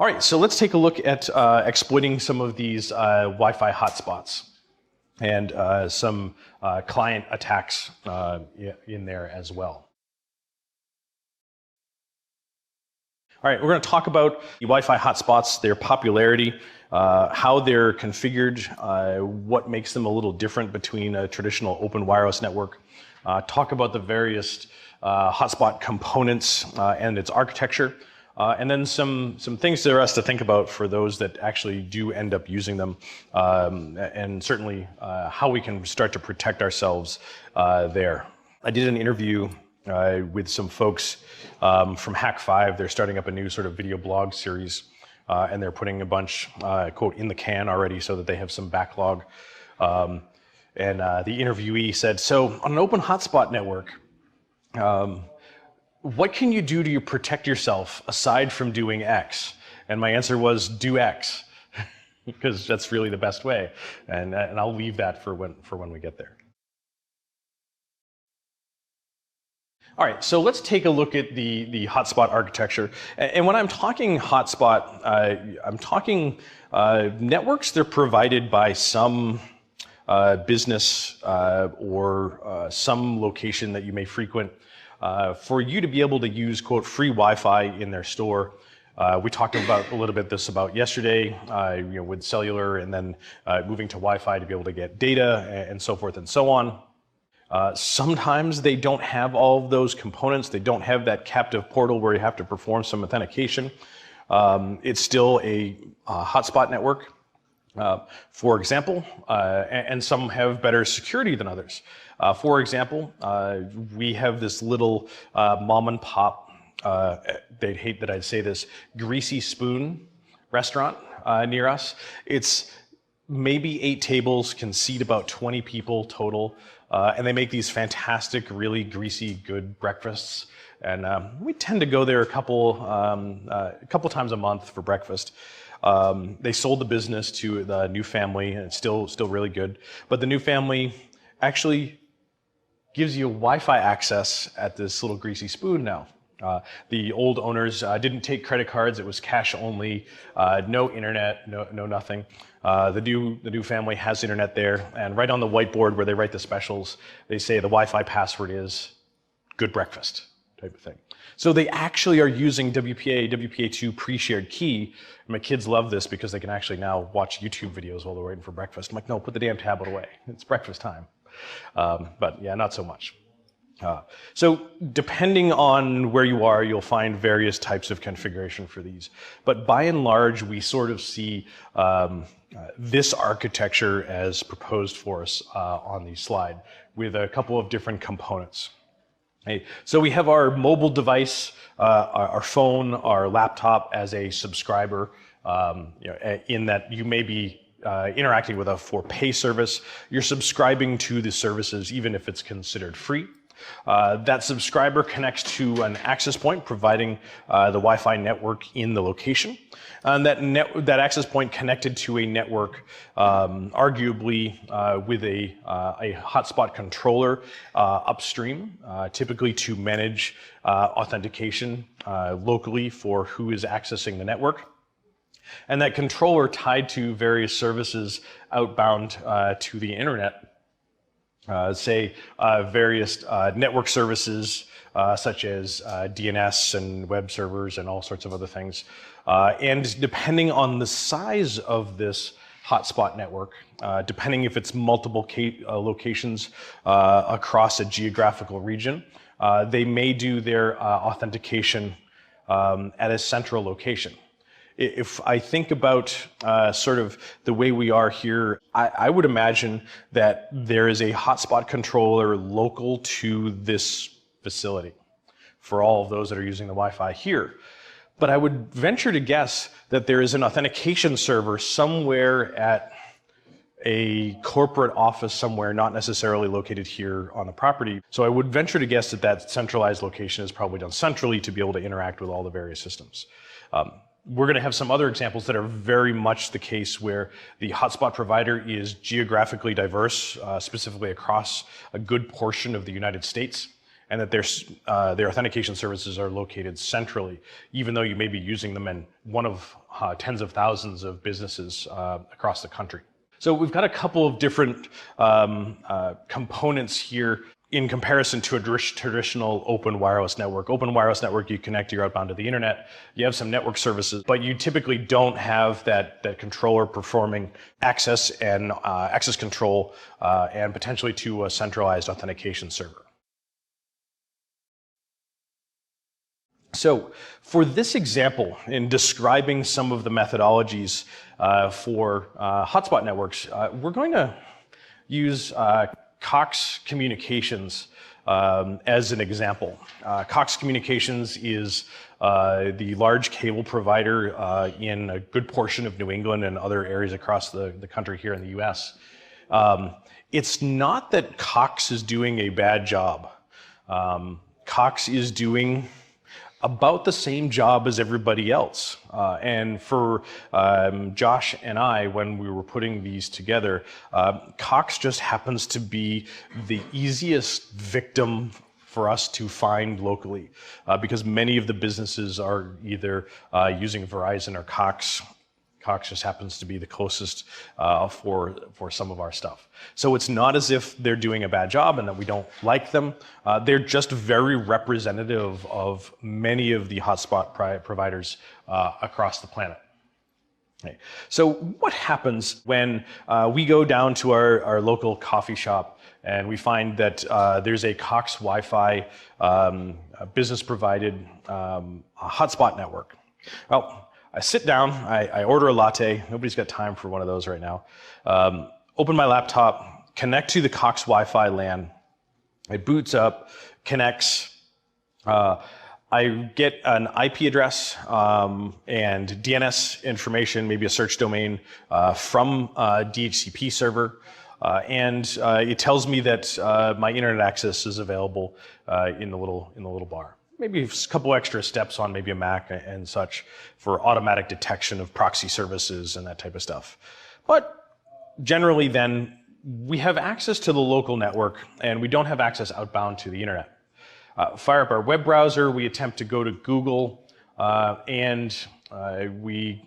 All right, so let's take a look at exploiting some of these Wi-Fi hotspots and some client attacks in there as well. All right, we're going to talk about the Wi-Fi hotspots, their popularity, how they're configured, what makes them a little different between a traditional open wireless network, talk about the various hotspot components and its architecture, and then some things for us to think about for those that actually do end up using them, and certainly how we can start to protect ourselves there. I did an interview with some folks from Hack5. They're starting up a new sort of video blog series, and they're putting a bunch, quote, in the can already so that they have some backlog. And the interviewee said, so on an open hotspot network, what can you do to protect yourself aside from doing X? And my answer was, do X, because that's really the best way. And I'll leave that for when we get there. All right, so let's take a look at the hotspot architecture. And when I'm talking hotspot, I'm talking networks that are provided by some business or some location that you may frequent for you to be able to use, quote, free Wi-Fi in their store. We talked about a little bit this about yesterday, with cellular and then moving to Wi-Fi to be able to get data and so forth and so on. Sometimes they don't have all of those components. They don't have that captive portal where you have to perform some authentication. It's still a hotspot network, for example, and some have better security than others. For example, we have this little mom and pop, they'd hate that I'd say this, Greasy Spoon restaurant near us. It's maybe 8 tables, can seat about 20 people total. And they make these fantastic, really greasy, good breakfasts. And we tend to go there a couple times a month for breakfast. They sold the business to the new family, and it's still really good. But the new family actually gives you Wi-Fi access at this little Greasy Spoon now. The old owners didn't take credit cards. It was cash only, no internet, no nothing. The new family has internet there, and right on the whiteboard where they write the specials, they say the Wi-Fi password is good breakfast type of thing. So they actually are using WPA2 pre-shared key. My kids love this because they can actually now watch YouTube videos while they're waiting for breakfast. I'm like, no, put the damn tablet away. It's breakfast time. But yeah, not so much. So depending on where you are, you'll find various types of configuration for these. But by and large, we sort of see this architecture as proposed for us on the slide with a couple of different components. Okay. So we have our mobile device, our phone, our laptop as a subscriber, in that you may be interacting with a for pay service. You're subscribing to the services even if it's considered free. That subscriber connects to an access point providing the Wi-Fi network in the location. And that access point connected to a network, arguably with a hotspot controller upstream, typically to manage authentication locally for who is accessing the network. And that controller tied to various services outbound to the internet. Say various network services such as DNS and web servers and all sorts of other things. And depending on the size of this hotspot network, depending if it's multiple locations across a geographical region, they may do their authentication at a central location. If I think about sort of the way we are here, I would imagine that there is a hotspot controller local to this facility for all of those that are using the Wi-Fi here. But I would venture to guess that there is an authentication server somewhere at a corporate office somewhere, not necessarily located here on the property. So I would venture to guess that that centralized location is probably done centrally to be able to interact with all the various systems. We're going to have some other examples that are very much the case where the hotspot provider is geographically diverse, specifically across a good portion of the United States. and that their authentication services are located centrally, even though you may be using them in one of tens of thousands of businesses across the country. So we've got a couple of different components here in comparison to a traditional open wireless network. Open wireless network, you connect, you're outbound to the internet, you have some network services, but you typically don't have that controller performing access and access control and potentially to a centralized authentication server. So for this example, in describing some of the methodologies for hotspot networks, we're going to use Cox Communications as an example. Cox Communications is the large cable provider in a good portion of New England and other areas across the country here in the US. It's not that Cox is doing a bad job. Cox is doing about the same job as everybody else. And for Josh and I, when we were putting these together, Cox just happens to be the easiest victim for us to find locally because many of the businesses are either using Verizon or Cox. Cox just happens to be the closest for some of our stuff. So it's not as if they're doing a bad job and that we don't like them. They're just very representative of many of the hotspot providers across the planet. Okay. So what happens when we go down to our local coffee shop and we find that there's a Cox Wi-Fi business-provided hotspot network? Well, I sit down, I order a latte. Nobody's got time for one of those right now. Open my laptop, connect to the Cox Wi-Fi LAN. It boots up, connects. I get an IP address and DNS information, maybe a search domain from a DHCP server. And it tells me that my internet access is available in the little bar. Maybe a couple extra steps on maybe a Mac and such for automatic detection of proxy services and that type of stuff. But generally then, we have access to the local network and we don't have access outbound to the internet. Fire up our web browser, we attempt to go to Google and we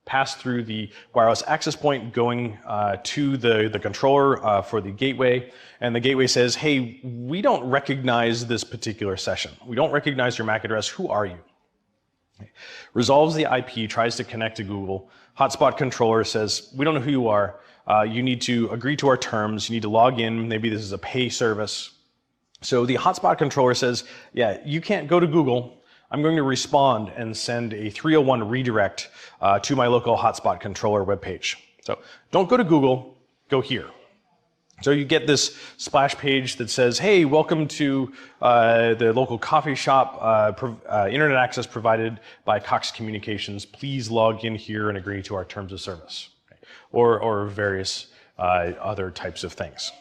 pass through the wireless access point going to the controller for the gateway, and the gateway says, hey, we don't recognize this particular session. We don't recognize your MAC address. Who are you? Okay. Resolves the IP, tries to connect to Google. Hotspot controller says, we don't know who you are. You need to agree to our terms. You need to log in. Maybe this is a pay service. So the hotspot controller says, yeah, you can't go to Google. I'm going to respond and send a 301 redirect to my local hotspot controller webpage. So don't go to Google, go here. So you get this splash page that says, hey, welcome to the local coffee shop, internet access provided by Cox Communications. Please log in here and agree to our terms of service, okay. Or various other types of things.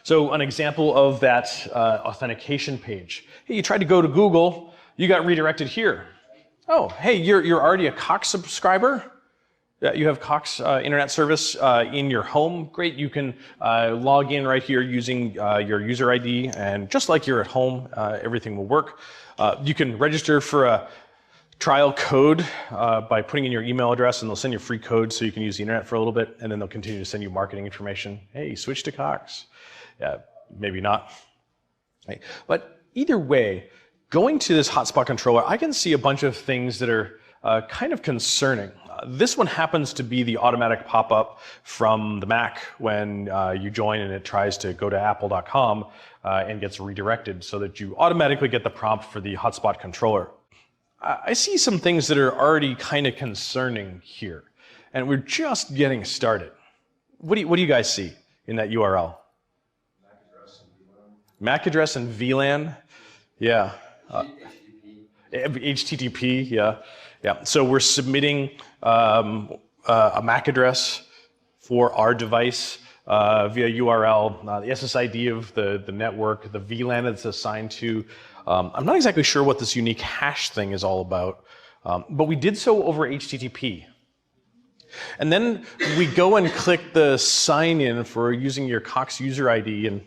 So an example of that authentication page. Hey, you tried to go to Google, you got redirected here. Oh, hey, you're already a Cox subscriber? You have Cox internet service in your home. Great, you can log in right here using your user ID, and just like you're at home, everything will work. You can register for a trial code by putting in your email address, and they'll send you free code so you can use the internet for a little bit, and then they'll continue to send you marketing information. Hey, switch to Cox. Maybe not. Okay. But either way, going to this hotspot controller, I can see a bunch of things that are kind of concerning. This one happens to be the automatic pop-up from the Mac when you join and it tries to go to apple.com and gets redirected so that you automatically get the prompt for the hotspot controller. I see some things that are already kind of concerning here, and we're just getting started. What do you guys see in that URL? MAC address and VLAN, yeah. HTTP, yeah. So we're submitting a MAC address for our device via URL, the SSID of the network, the VLAN it's assigned to. I'm not exactly sure what this unique hash thing is all about, but we did so over HTTP. And then we go and click the sign in for using your Cox user ID. And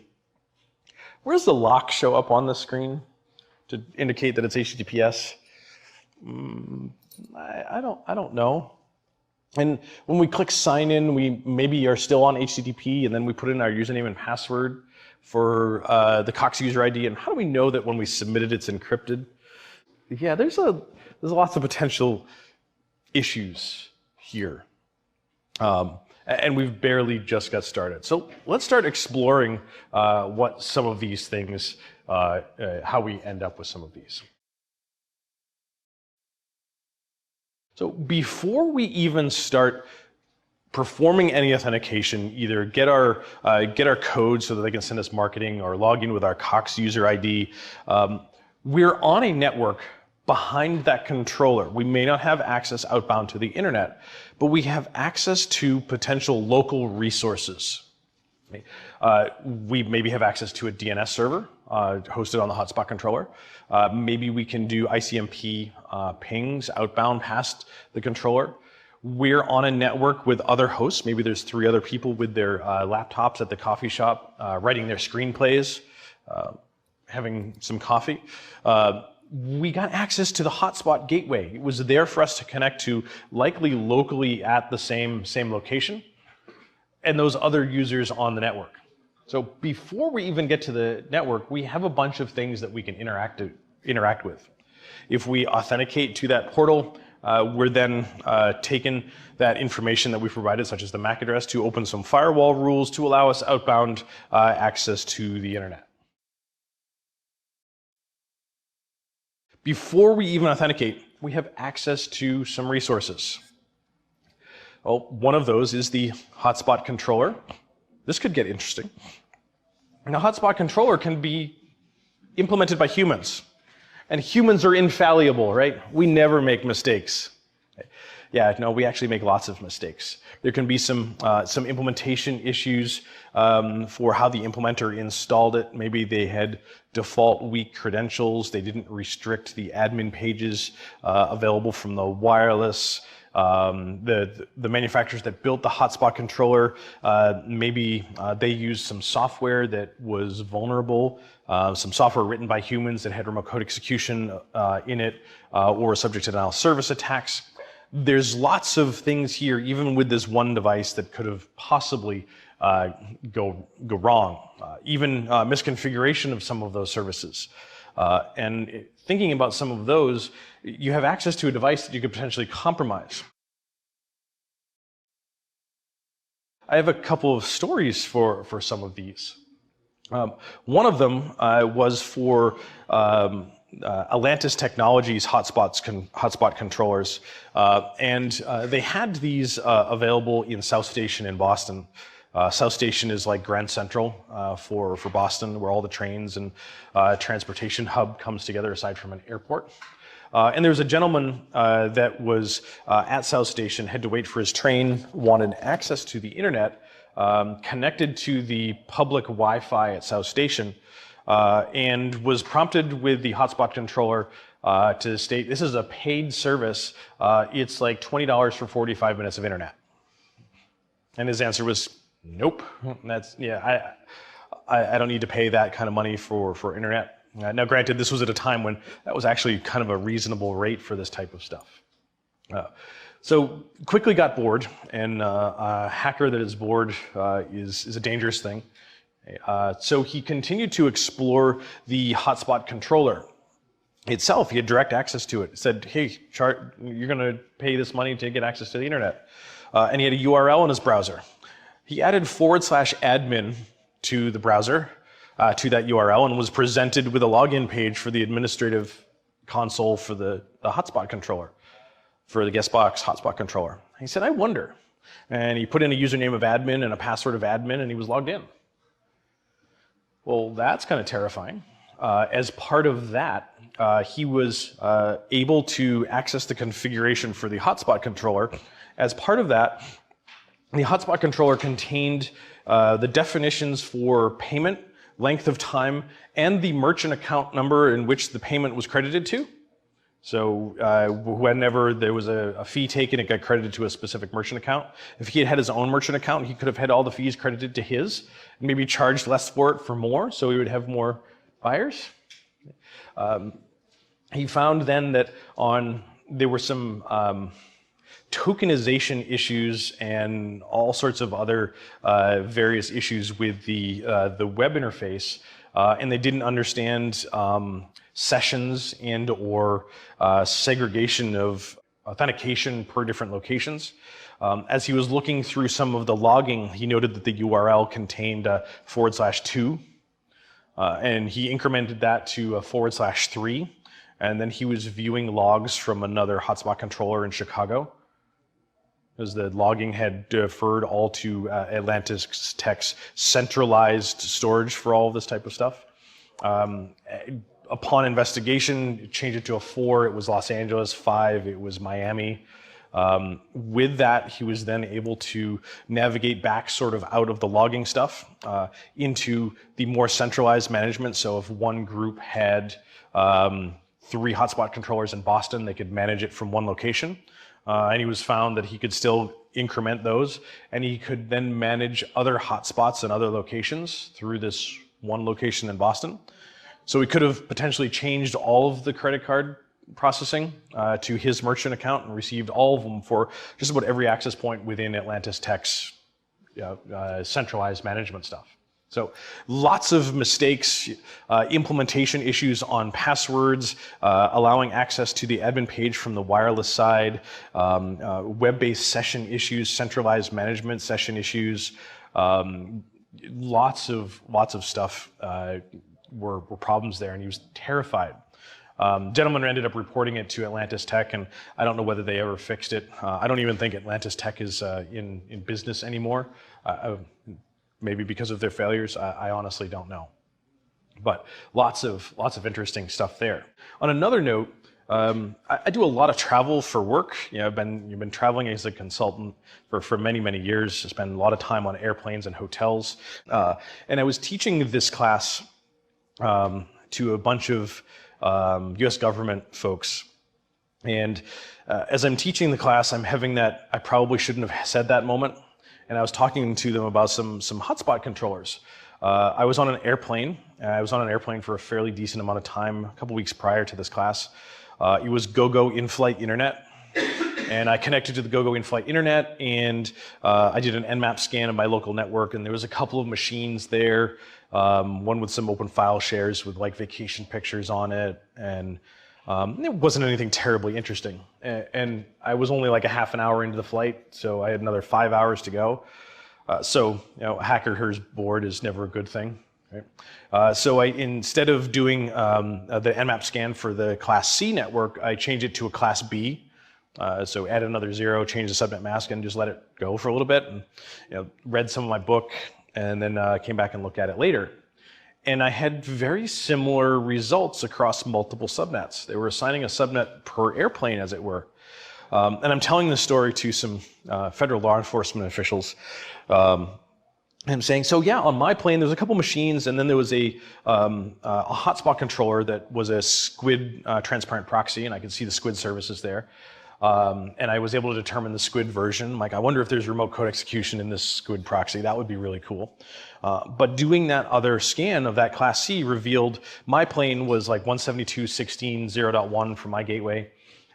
where does the lock show up on the screen to indicate that it's HTTPS? I don't know. And when we click sign in, we maybe are still on HTTP, and then we put in our username and password for the Cox user ID. And how do we know that when we submit it, it's encrypted? Yeah, there's lots of potential issues here. And we've barely just got started. So let's start exploring what some of these things, how we end up with some of these. So before we even start performing any authentication, either get our code so that they can send us marketing or log in with our Cox user ID, we're on a network behind that controller. We may not have access outbound to the internet, but we have access to potential local resources. We maybe have access to a DNS server hosted on the hotspot controller. Maybe we can do ICMP pings outbound past the controller. We're on a network with other hosts. Maybe there's 3 other people with their laptops at the coffee shop writing their screenplays, having some coffee. We got access to the hotspot gateway. It was there for us to connect to, likely locally at the same location, and those other users on the network. So before we even get to the network, we have a bunch of things that we can interact with. If we authenticate to that portal, we're then taking that information that we provided, such as the MAC address, to open some firewall rules to allow us outbound access to the internet. Before we even authenticate, we have access to some resources. Well, one of those is the hotspot controller. This could get interesting. Now, hotspot controller can be implemented by humans. And humans are infallible, right? We never make mistakes. Yeah, no, we actually make lots of mistakes. There can be some implementation issues for how the implementer installed it. Maybe they had default weak credentials. They didn't restrict the admin pages available from the wireless. The manufacturers that built the hotspot controller, maybe they used some software that was vulnerable, some software written by humans that had remote code execution in it, or subject to denial of service attacks. There's lots of things here, even with this one device, that could have possibly go wrong. Even misconfiguration of some of those services. And thinking about some of those, you have access to a device that you could potentially compromise. I have a couple of stories for some of these. One of them was for Atlantis Technologies hotspot controllers, and they had these available in South Station in Boston. South Station is like Grand Central for Boston, where all the trains and transportation hub comes together aside from an airport. And there was a gentleman that was at South Station, had to wait for his train, wanted access to the internet, connected to the public Wi-Fi at South Station, and was prompted with the hotspot controller to state, this is a paid service, it's like $20 for 45 minutes of internet. And his answer was, nope, I don't need to pay that kind of money for internet. Now granted, this was at a time when that was actually kind of a reasonable rate for this type of stuff. So quickly got bored, and a hacker that is bored is a dangerous thing. So he continued to explore the hotspot controller itself. He had direct access to it. He said, hey, you're going to pay this money to get access to the internet. And he had a URL in his browser. He added /admin to the browser, to that URL, and was presented with a login page for the administrative console for the hotspot controller, for the guestbox hotspot controller. He said, I wonder. And he put in a username of admin and a password of admin, and he was logged in. Well, that's kind of terrifying. As part of that, he was able to access the configuration for the hotspot controller. As part of that, the hotspot controller contained the definitions for payment, length of time, and the merchant account number in which the payment was credited to. So whenever there was a fee taken, it got credited to a specific merchant account. If he had had his own merchant account, he could have had all the fees credited to his, and maybe charged less for it for more, so he would have more buyers. He found then that there were some tokenization issues and all sorts of other various issues with the web interface, and they didn't understand sessions and or segregation of authentication per different locations. As he was looking through some of the logging, he noted that the URL contained /2, and he incremented that to /3, and then he was viewing logs from another hotspot controller in Chicago, because the logging had deferred all to Atlantis Tech's centralized storage for all of this type of stuff. Upon investigation, it changed it to a 4, it was Los Angeles, 5, it was Miami. With that, he was then able to navigate back sort of out of the logging stuff into the more centralized management. So if one group had 3 hotspot controllers in Boston, they could manage it from one location. And he was found that he could still increment those, and he could then manage other hotspots in other locations through this one location in Boston. So he could have potentially changed all of the credit card processing to his merchant account and received all of them for just about every access point within Atlantis Tech's centralized management stuff. So lots of mistakes, implementation issues on passwords, allowing access to the admin page from the wireless side, web-based session issues, centralized management session issues, lots of stuff were problems there, and he was terrified. Gentleman ended up reporting it to Atlantis Tech, and I don't know whether they ever fixed it. I don't even think Atlantis Tech is in business anymore. Maybe because of their failures, I honestly don't know. But lots of interesting stuff there. On another note, I do a lot of travel for work. I've been traveling as a consultant for many years. I spend a lot of time on airplanes and hotels. And I was teaching this class to a bunch of US government folks. And as I'm teaching the class, I'm having that I probably shouldn't have said that moment. And I was talking to them about some hotspot controllers. I was on an airplane. I was on an airplane for a fairly decent amount of time, a couple weeks prior to this class. It was GoGo in-flight internet. And I connected to the GoGo in-flight internet, and I did an Nmap scan of my local network, and there was a couple of machines there, one with some open file shares with like vacation pictures on it, and it wasn't anything terribly interesting. And I was only like a half an hour into the flight, so I had another 5 hours to go. So a hacker's board is never a good thing. Right? So instead of doing the Nmap scan for the Class C network, I changed it to a Class B. So add another 0, change the subnet mask, and just let it go for a little bit. And read some of my book, and then came back and looked at it later. And I had very similar results across multiple subnets. They were assigning a subnet per airplane, as it were. And I'm telling this story to some federal law enforcement officials. I'm saying, so yeah, on my plane, there was a couple machines, and then there was a hotspot controller that was a SQUID transparent proxy, and I could see the SQUID services there. And I was able to determine the SQUID version. Like, I wonder if there's remote code execution in this SQUID proxy. That would be really cool. But doing that other scan of that Class C revealed my plane was like 172.16.0.1 for my gateway.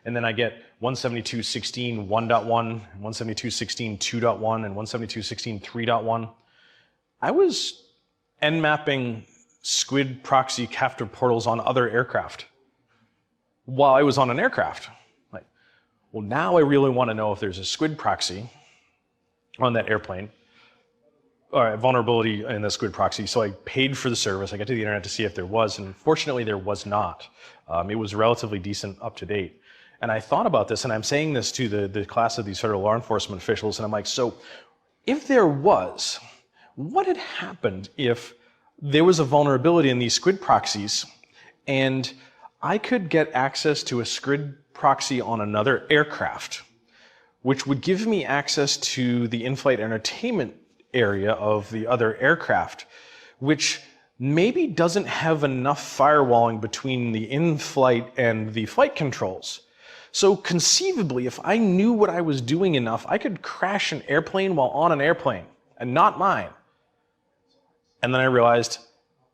And then I get 172.16.1.1, 172.16.2.1, and 172.16.3.1. I was nmapping SQUID proxy capture portals on other aircraft while I was on an aircraft. Well, now I really want to know if there's a SQUID proxy on that airplane, or a vulnerability in the SQUID proxy. So I paid for the service. I got to the internet to see if there was, and fortunately there was not. It was relatively decent, up to date. And I thought about this, and I'm saying this to the class of these federal law enforcement officials, and I'm like, so if there was, what had happened if there was a vulnerability in these SQUID proxies, and I could get access to a SQUID proxy on another aircraft, which would give me access to the in-flight entertainment area of the other aircraft, which maybe doesn't have enough firewalling between the in-flight and the flight controls. So conceivably, if I knew what I was doing enough, I could crash an airplane while on an airplane, and not mine. And then I realized,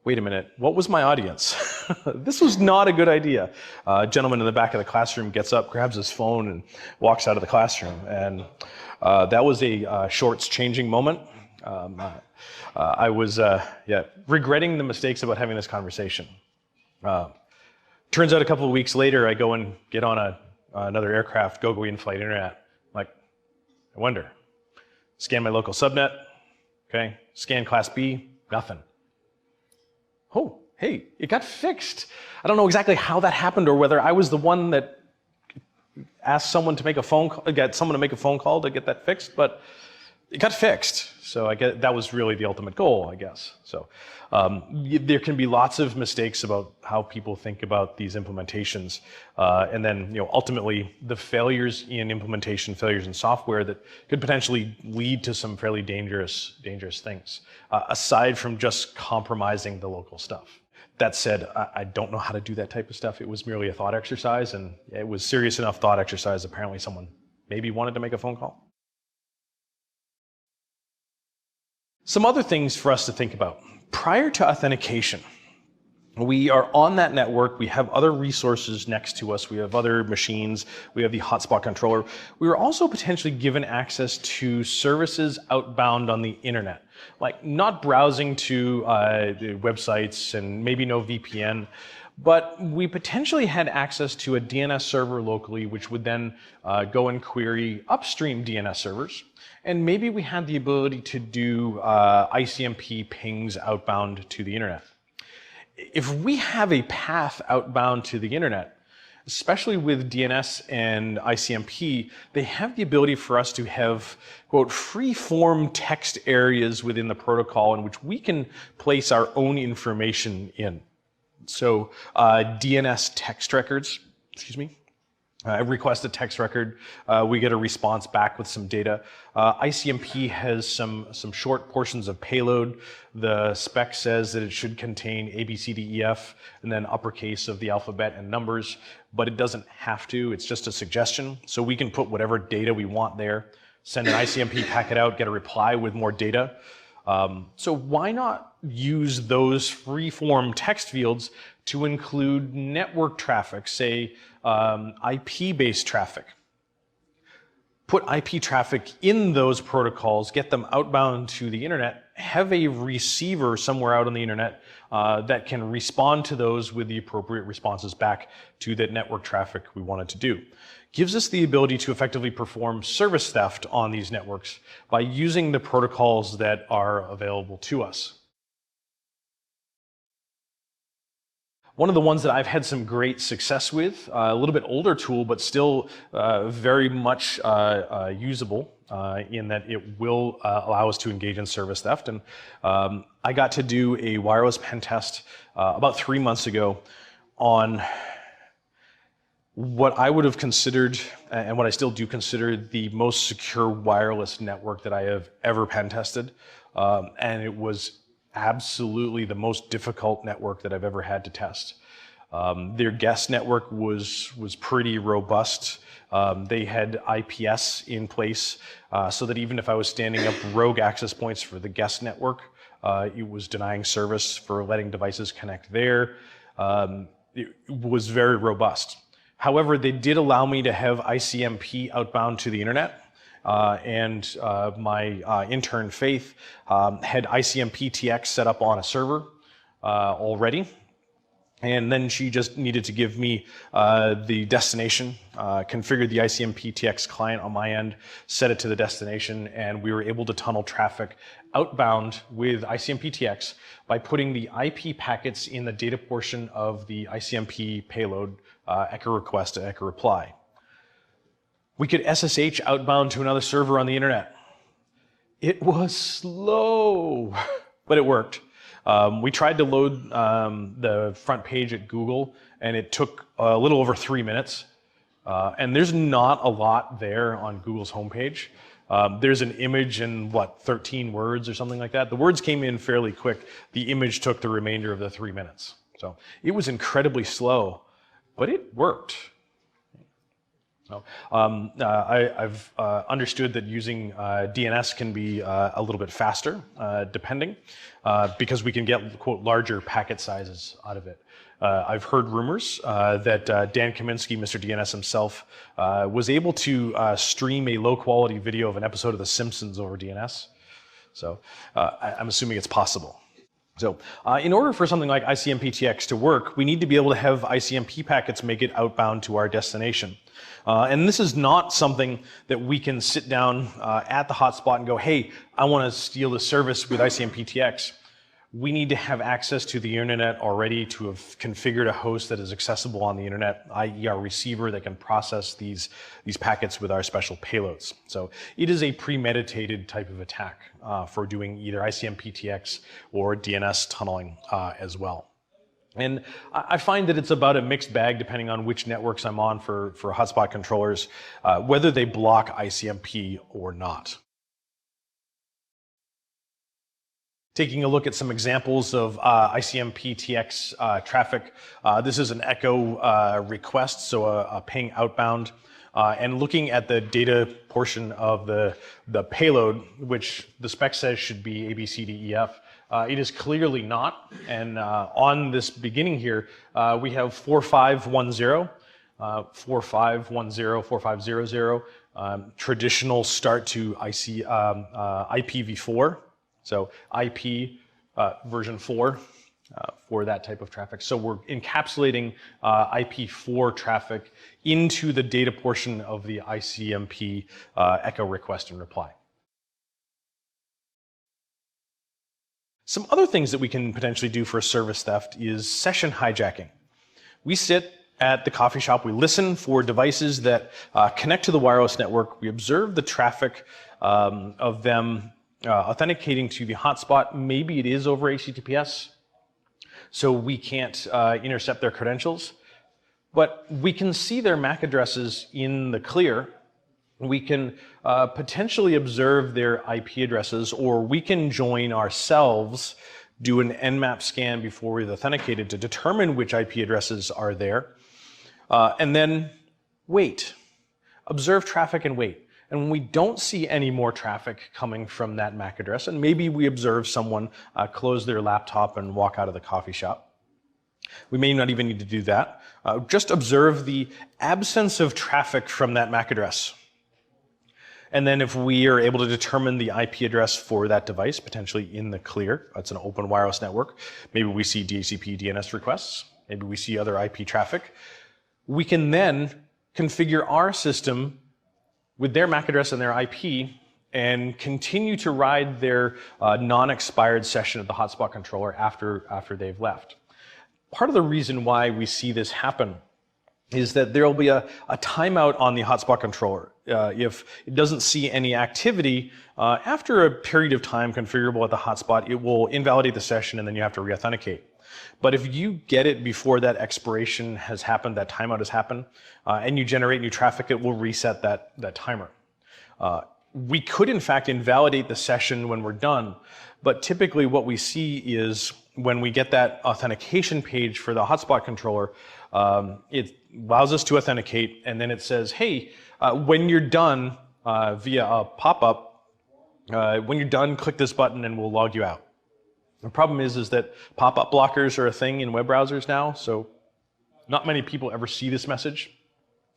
wait a minute, what was my audience? This was not a good idea. A gentleman in the back of the classroom gets up, grabs his phone, and walks out of the classroom. And that was a shorts-changing moment. I was regretting the mistakes about having this conversation. Turns out a couple of weeks later, I go and get on another aircraft, go in-flight internet. I'm like, I wonder. Scan my local subnet, okay? Scan Class B, nothing. Oh, hey, it got fixed. I don't know exactly how that happened or whether I was the one that asked someone to make a phone call, get someone to make a phone call to get that fixed, but it got fixed. So I guess that was really the ultimate goal, I guess. So there can be lots of mistakes about how people think about these implementations, and then ultimately the failures in implementation, failures in software that could potentially lead to some fairly dangerous things, aside from just compromising the local stuff. That said, I don't know how to do that type of stuff. It was merely a thought exercise, and it was serious enough thought exercise. Apparently someone maybe wanted to make a phone call. Some other things for us to think about. Prior to authentication, we are on that network, we have other resources next to us, we have other machines, we have the hotspot controller. We were also potentially given access to services outbound on the internet, like not browsing to the websites and maybe no VPN, but we potentially had access to a DNS server locally, which would then go and query upstream DNS servers. And maybe we had the ability to do ICMP pings outbound to the internet. If we have a path outbound to the internet, especially with DNS and ICMP, they have the ability for us to have, quote, free-form text areas within the protocol in which we can place our own information in. So DNS text records, I request a text record, we get a response back with some data. ICMP has some short portions of payload. The spec says that it should contain A, B, C, D, E, F, and then uppercase of the alphabet and numbers, but it doesn't have to, it's just a suggestion. So we can put whatever data we want there, send an ICMP packet out, get a reply with more data. So why not use those free-form text fields to include network traffic, say IP-based traffic? Put IP traffic in those protocols, get them outbound to the internet, have a receiver somewhere out on the internet that can respond to those with the appropriate responses back to that network traffic we wanted to do. Gives us the ability to effectively perform service theft on these networks by using the protocols that are available to us. One of the ones that I've had some great success with, a little bit older tool, but still very much usable in that it will allow us to engage in service theft. And I got to do a wireless pen test about 3 months ago on what I would have considered, and what I still do consider, the most secure wireless network that I have ever pen tested. And it was absolutely the most difficult network that I've ever had to test. Their guest network was pretty robust. They had IPS in place so that even if I was standing up rogue access points for the guest network, it was denying service for letting devices connect there. It was very robust. However, they did allow me to have ICMP outbound to the internet. And my intern Faith had ICMP TX set up on a server already, and then she just needed to give me the destination, configure the ICMP TX client on my end, set it to the destination, and we were able to tunnel traffic outbound with ICMP TX by putting the IP packets in the data portion of the ICMP payload, echo request to echo reply. We could SSH outbound to another server on the internet. It was slow, but it worked. We tried to load the front page at Google, and it took a little over 3 minutes. And there's not a lot there on Google's homepage. There's an image in, 13 words or something like that. The words came in fairly quick. The image took the remainder of the 3 minutes. So it was incredibly slow, but it worked. So, I've understood that using DNS can be a little bit faster, depending, because we can get, quote, larger packet sizes out of it. I've heard rumors that Dan Kaminsky, Mr. DNS himself, was able to stream a low-quality video of an episode of The Simpsons over DNS. So I'm assuming it's possible. So in order for something like ICMP-TX to work, we need to be able to have ICMP packets make it outbound to our destination. And this is not something that we can sit down at the hotspot and go, hey, I want to steal the service with ICMP-TX. We need to have access to the internet already to have configured a host that is accessible on the internet, i.e. our receiver that can process these packets with our special payloads. So it is a premeditated type of attack for doing either ICMP-TX or DNS tunneling as well. And I find that it's about a mixed bag depending on which networks I'm on for hotspot controllers, whether they block ICMP or not. Taking a look at some examples of ICMP-TX traffic. This is an echo request, so a ping outbound. And looking at the data portion of the payload, which the spec says should be A, B, C, D, E, F. It is clearly not. And on this beginning here, we have 4510, 4510, 4500, traditional start to IPv4. So IP version 4 for that type of traffic. So we're encapsulating IP4 traffic into the data portion of the ICMP echo request and reply. Some other things that we can potentially do for service theft is session hijacking. We sit at the coffee shop, we listen for devices that connect to the wireless network, we observe the traffic of them authenticating to the hotspot. Maybe it is over HTTPS, so we can't intercept their credentials, but we can see their MAC addresses in the clear. We can potentially observe their IP addresses, or we can join ourselves, do an Nmap scan before we've authenticated to determine which IP addresses are there, and then wait. Observe traffic and wait. And when we don't see any more traffic coming from that MAC address, and maybe we observe someone close their laptop and walk out of the coffee shop, we may not even need to do that. Just observe the absence of traffic from that MAC address. And then if we are able to determine the IP address for that device, potentially in the clear, it's an open wireless network, maybe we see DHCP DNS requests, maybe we see other IP traffic, we can then configure our system with their MAC address and their IP and continue to ride their non-expired session of the hotspot controller after they've left. Part of the reason why we see this happen is that there will be a timeout on the hotspot controller. If it doesn't see any activity, after a period of time configurable at the hotspot, it will invalidate the session and then you have to re-authenticate. But if you get it before that expiration has happened, that timeout has happened, and you generate new traffic, it will reset that timer. We could, in fact, invalidate the session when we're done, but typically what we see is when we get that authentication page for the hotspot controller, it allows us to authenticate, and then it says, hey, when you're done, via a pop-up, when you're done, click this button and we'll log you out. The problem is that pop-up blockers are a thing in web browsers now, so not many people ever see this message,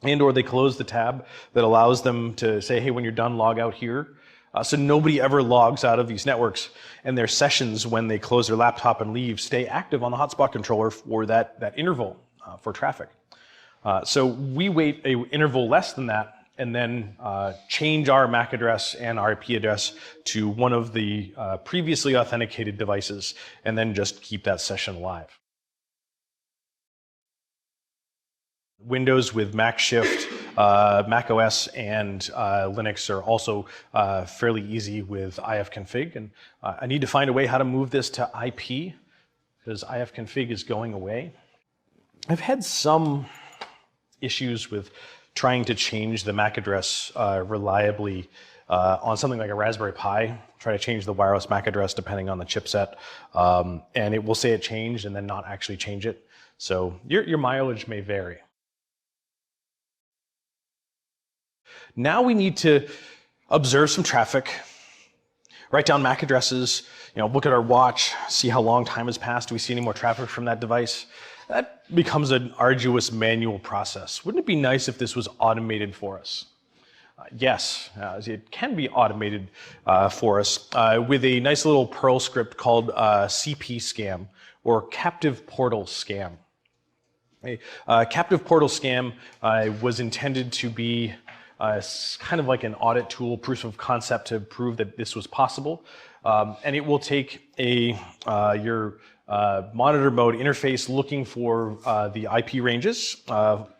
and or they close the tab that allows them to say, hey, when you're done, log out here. So nobody ever logs out of these networks, and their sessions, when they close their laptop and leave, stay active on the hotspot controller for that interval for traffic. So we wait an interval less than that, and then change our MAC address and our IP address to one of the previously authenticated devices, and then just keep that session alive. Windows with Mac Shift, Mac OS, and Linux are also fairly easy with ifconfig. And I need to find a way how to move this to IP, because ifconfig is going away. I've had some issues with trying to change the MAC address reliably on something like a Raspberry Pi, try to change the wireless MAC address depending on the chipset, and it will say it changed and then not actually change it. So your mileage may vary. Now we need to observe some traffic, write down MAC addresses, look at our watch, see how long time has passed. Do we see any more traffic from that device? That becomes an arduous manual process. Wouldn't it be nice if this was automated for us? Yes, it can be automated for us with a nice little Perl script called CP scam, or captive portal scam. A captive portal scam was intended to be kind of like an audit tool, proof of concept to prove that this was possible. And it will take your monitor mode interface looking for the IP ranges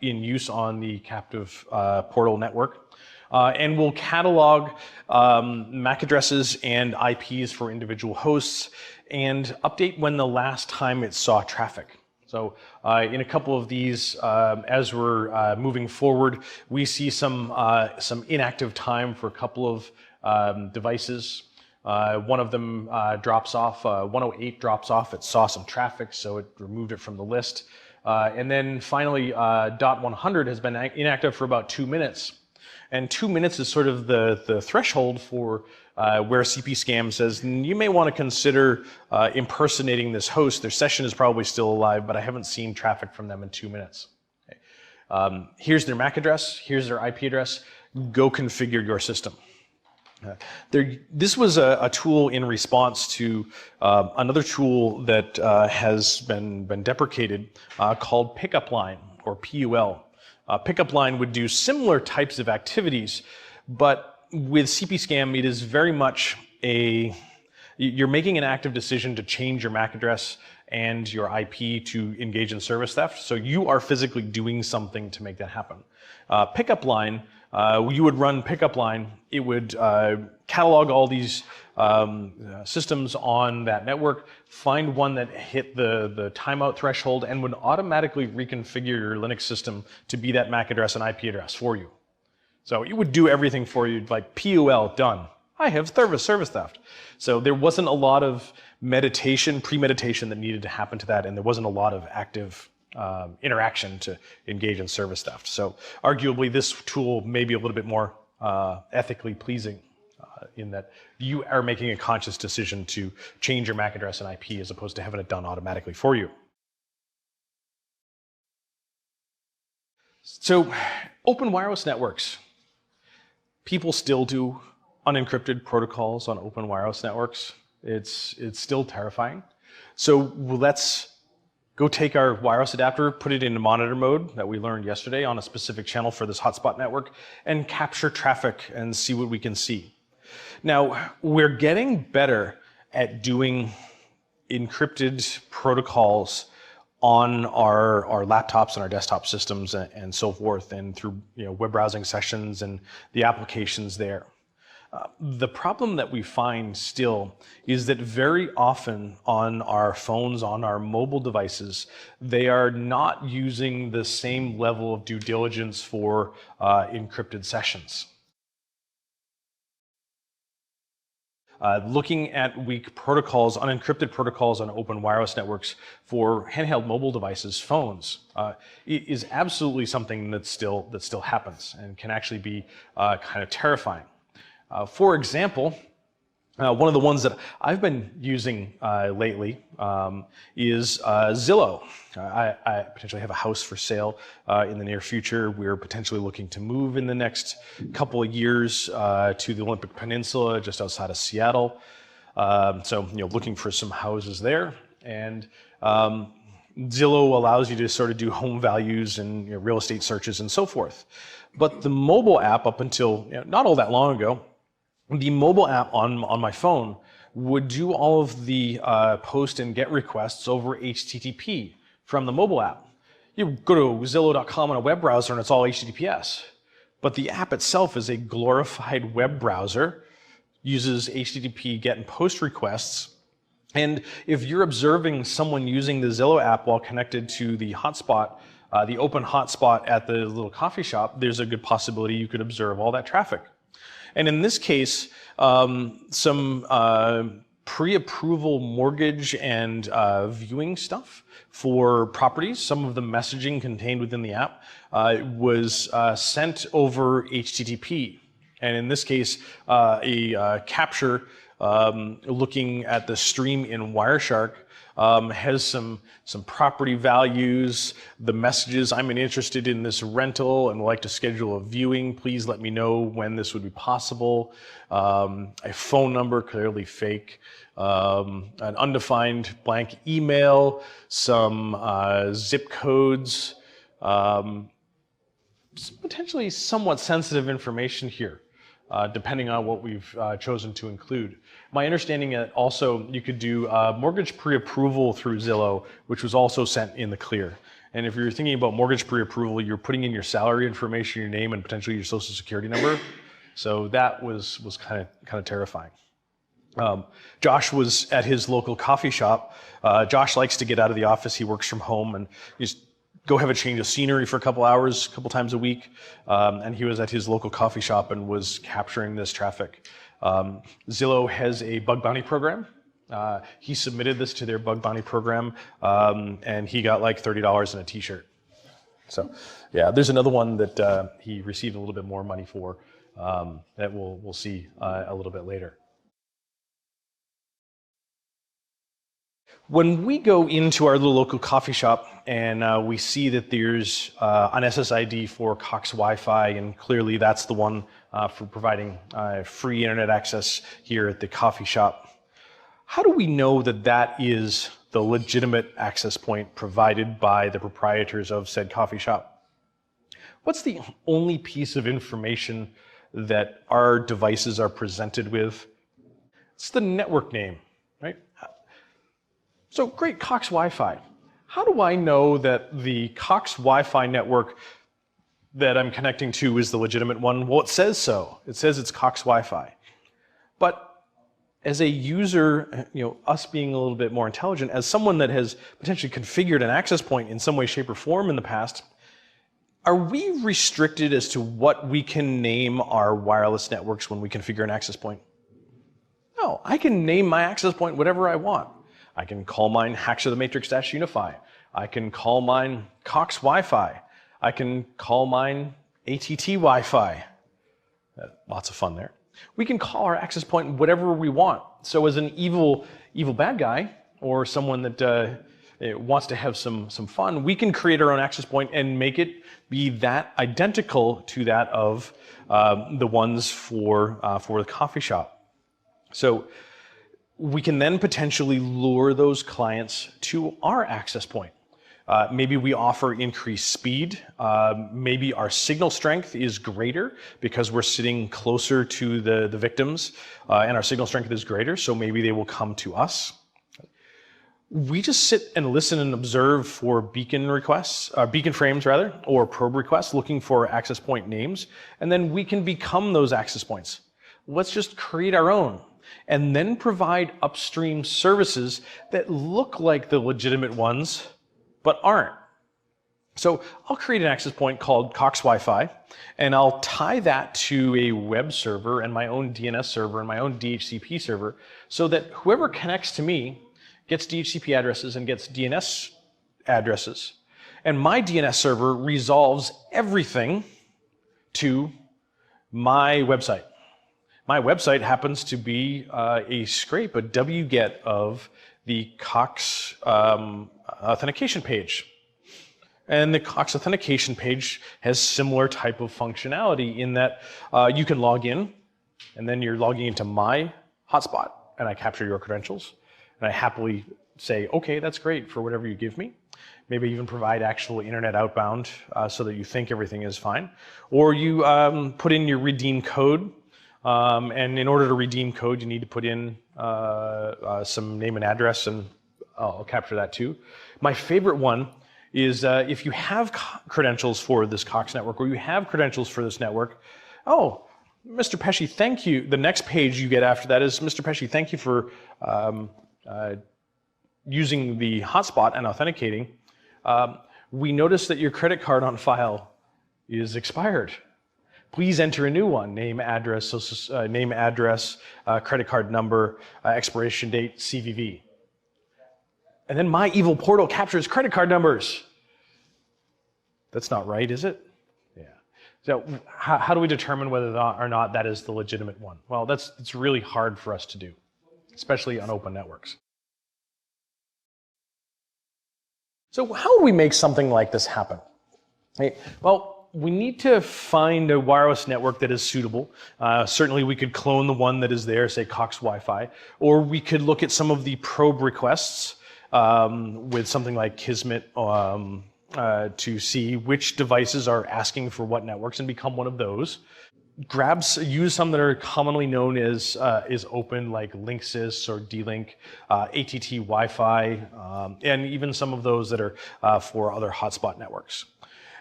in use on the captive portal network, and will catalog MAC addresses and IPs for individual hosts and update when the last time it saw traffic. So in a couple of these, as we're moving forward, we see some inactive time for a couple of devices. One of them drops off, 108 drops off, it saw some traffic, so it removed it from the list. And then finally, .100 has been inactive for about 2 minutes. And 2 minutes is sort of the threshold for where CP Scam says, you may want to consider impersonating this host. Their session is probably still alive, but I haven't seen traffic from them in 2 minutes. Okay. Here's their MAC address, here's their IP address, go configure your system. This was a tool in response to another tool that has been deprecated called Pickup Line, or PUL. Pickup Line would do similar types of activities, but with CP Scam, it is very much you're making an active decision to change your MAC address and your IP to engage in service theft. So you are physically doing something to make that happen. Pickup Line, you would run Pickup Line. It would catalog all these systems on that network, find one that hit the timeout threshold, and would automatically reconfigure your Linux system to be that MAC address and IP address for you. So it would do everything for you, like PUL, done. I have service theft. So there wasn't a lot of premeditation that needed to happen to that, and there wasn't a lot of active interaction to engage in service theft. So arguably this tool may be a little bit more ethically pleasing in that you are making a conscious decision to change your MAC address and IP as opposed to having it done automatically for you. So open wireless networks. People still do unencrypted protocols on open wireless networks. It's still terrifying. So let's go take our wireless adapter, put it into monitor mode that we learned yesterday on a specific channel for this hotspot network, and capture traffic and see what we can see. Now, we're getting better at doing encrypted protocols on our laptops and our desktop systems and so forth, and through web browsing sessions and the applications there. The problem that we find still is that very often on our phones, on our mobile devices, they are not using the same level of due diligence for encrypted sessions. Looking at weak protocols, unencrypted protocols on open wireless networks for handheld mobile devices, phones, is absolutely something that still happens and can actually be kind of terrifying. For example, one of the ones that I've been using lately is Zillow. I potentially have a house for sale in the near future. We're potentially looking to move in the next couple of years to the Olympic Peninsula, just outside of Seattle. So, looking for some houses there. And Zillow allows you to sort of do home values and real estate searches and so forth. But the mobile app, up until not all that long ago, the mobile app on my phone would do all of the post and get requests over HTTP from the mobile app. You go to Zillow.com on a web browser and it's all HTTPS. But the app itself is a glorified web browser, uses HTTP get and post requests. And if you're observing someone using the Zillow app while connected to the hotspot, the open hotspot at the little coffee shop, there's a good possibility you could observe all that traffic. And in this case, some pre-approval mortgage and viewing stuff for properties. Some of the messaging contained within the app was sent over HTTP. And in this case, a capture looking at the stream in Wireshark has some property values, the messages, I'm interested in this rental and would like to schedule a viewing, please let me know when this would be possible, a phone number, clearly fake, an undefined blank email, some zip codes, potentially somewhat sensitive information here. Depending on what we've chosen to include. My understanding that also you could do mortgage pre-approval through Zillow, which was also sent in the clear. And if you're thinking about mortgage pre-approval, you're putting in your salary information, your name, and potentially your social security number. So that was kind of terrifying. Josh was at his local coffee shop. Josh likes to get out of the office. He works from home and just go have a change of scenery for a couple hours, a couple times a week. And he was at his local coffee shop and was capturing this traffic. Zillow has a bug bounty program. He submitted this to their bug bounty program, and he got like $30 in a t-shirt. So yeah, there's another one that he received a little bit more money for that we'll see a little bit later. When we go into our little local coffee shop and we see that there's an SSID for Cox Wi-Fi, and clearly that's the one for providing free internet access here at the coffee shop, how do we know that that is the legitimate access point provided by the proprietors of said coffee shop? What's the only piece of information that our devices are presented with? It's the network name, right? So great, Cox Wi-Fi. How do I know that the Cox Wi-Fi network that I'm connecting to is the legitimate one? Well, it says so. It says it's Cox Wi-Fi. But as a user, us being a little bit more intelligent, as someone that has potentially configured an access point in some way, shape, or form in the past, are we restricted as to what we can name our wireless networks when we configure an access point? No, I can name my access point whatever I want. I can call mine Hacks of the Matrix-Unify. I can call mine Cox Wi-Fi. I can call mine ATT Wi-Fi. Lots of fun there. We can call our access point whatever we want. So as an evil bad guy, or someone that wants to have some fun, we can create our own access point and make it be that identical to that of the ones for the coffee shop. So we can then potentially lure those clients to our access point. Maybe we offer increased speed. Maybe our signal strength is greater because we're sitting closer to the victims and our signal strength is greater, so maybe they will come to us. We just sit and listen and observe for beacon requests, beacon frames rather, or probe requests looking for access point names, and then we can become those access points. Let's just create our own, and then provide upstream services that look like the legitimate ones, but aren't. So I'll create an access point called Cox Wi-Fi, and I'll tie that to a web server and my own DNS server and my own DHCP server, so that whoever connects to me gets DHCP addresses and gets DNS addresses. And my DNS server resolves everything to my website. My website happens to be a scrape, a wget of the Cox authentication page. And the Cox authentication page has similar type of functionality in that you can log in, and then you're logging into my hotspot, and I capture your credentials, and I happily say, okay, that's great for whatever you give me. Maybe even provide actual internet outbound so that you think everything is fine. Or you put in your redeem code. And in order to redeem code, you need to put in some name and address, and I'll capture that too. My favorite one is if you have credentials for this Cox network, or you have credentials for this network, oh, Mr. Pesci, thank you. The next page you get after that is, Mr. Pesci, thank you for using the hotspot and authenticating. We notice that your credit card on file is expired. Please enter a new one: name, address, credit card number, expiration date, CVV. And then my evil portal captures credit card numbers. That's not right, is it? Yeah. So how do we determine whether or not that is the legitimate one? Well, it's really hard for us to do, especially on open networks. So how do we make something like this happen? Well, we need to find a wireless network that is suitable. Certainly we could clone the one that is there, say Cox Wi-Fi, or we could look at some of the probe requests with something like Kismet to see which devices are asking for what networks and become one of those. Use some that are commonly known as open, like Linksys or D-Link, ATT Wi-Fi, and even some of those that are for other hotspot networks.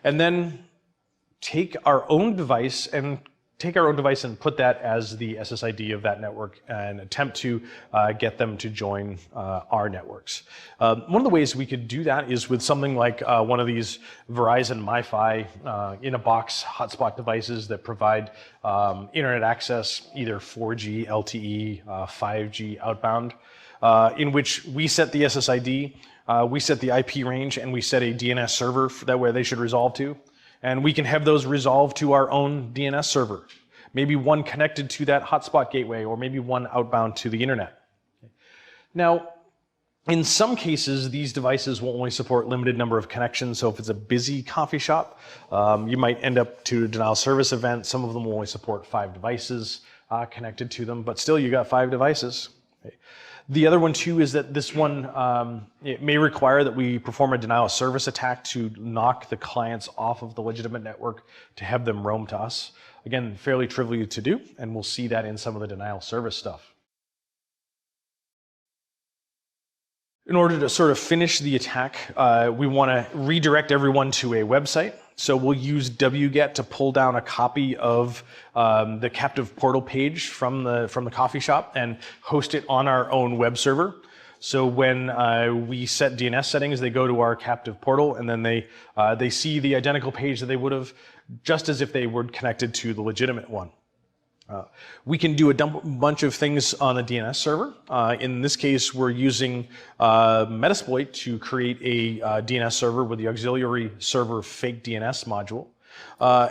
And then take our own device and put that as the SSID of that network and attempt to get them to join our networks. One of the ways we could do that is with something like one of these Verizon MiFi in-a-box hotspot devices that provide internet access, either 4G, LTE, 5G outbound, in which we set the SSID, we set the IP range, and we set a DNS server that way they should resolve to. And we can have those resolve to our own DNS server. Maybe one connected to that hotspot gateway, or maybe one outbound to the internet. Now, in some cases, these devices will only support limited number of connections. So if it's a busy coffee shop, you might end up to a denial of service event. Some of them will only support 5 devices connected to them, but still you got 5 devices. The other one too is that this one, it may require that we perform a denial of service attack to knock the clients off of the legitimate network to have them roam to us. Again, fairly trivial to do, and we'll see that in some of the denial of service stuff. In order to sort of finish the attack, we want to redirect everyone to a website. So we'll use wget to pull down a copy of the captive portal page from the coffee shop and host it on our own web server. So when we set DNS settings, they go to our captive portal, and then they see the identical page that they would have just as if they were connected to the legitimate one. We can do a bunch of things on the DNS server. In this case, we're using Metasploit to create a DNS server with the auxiliary server fake DNS module.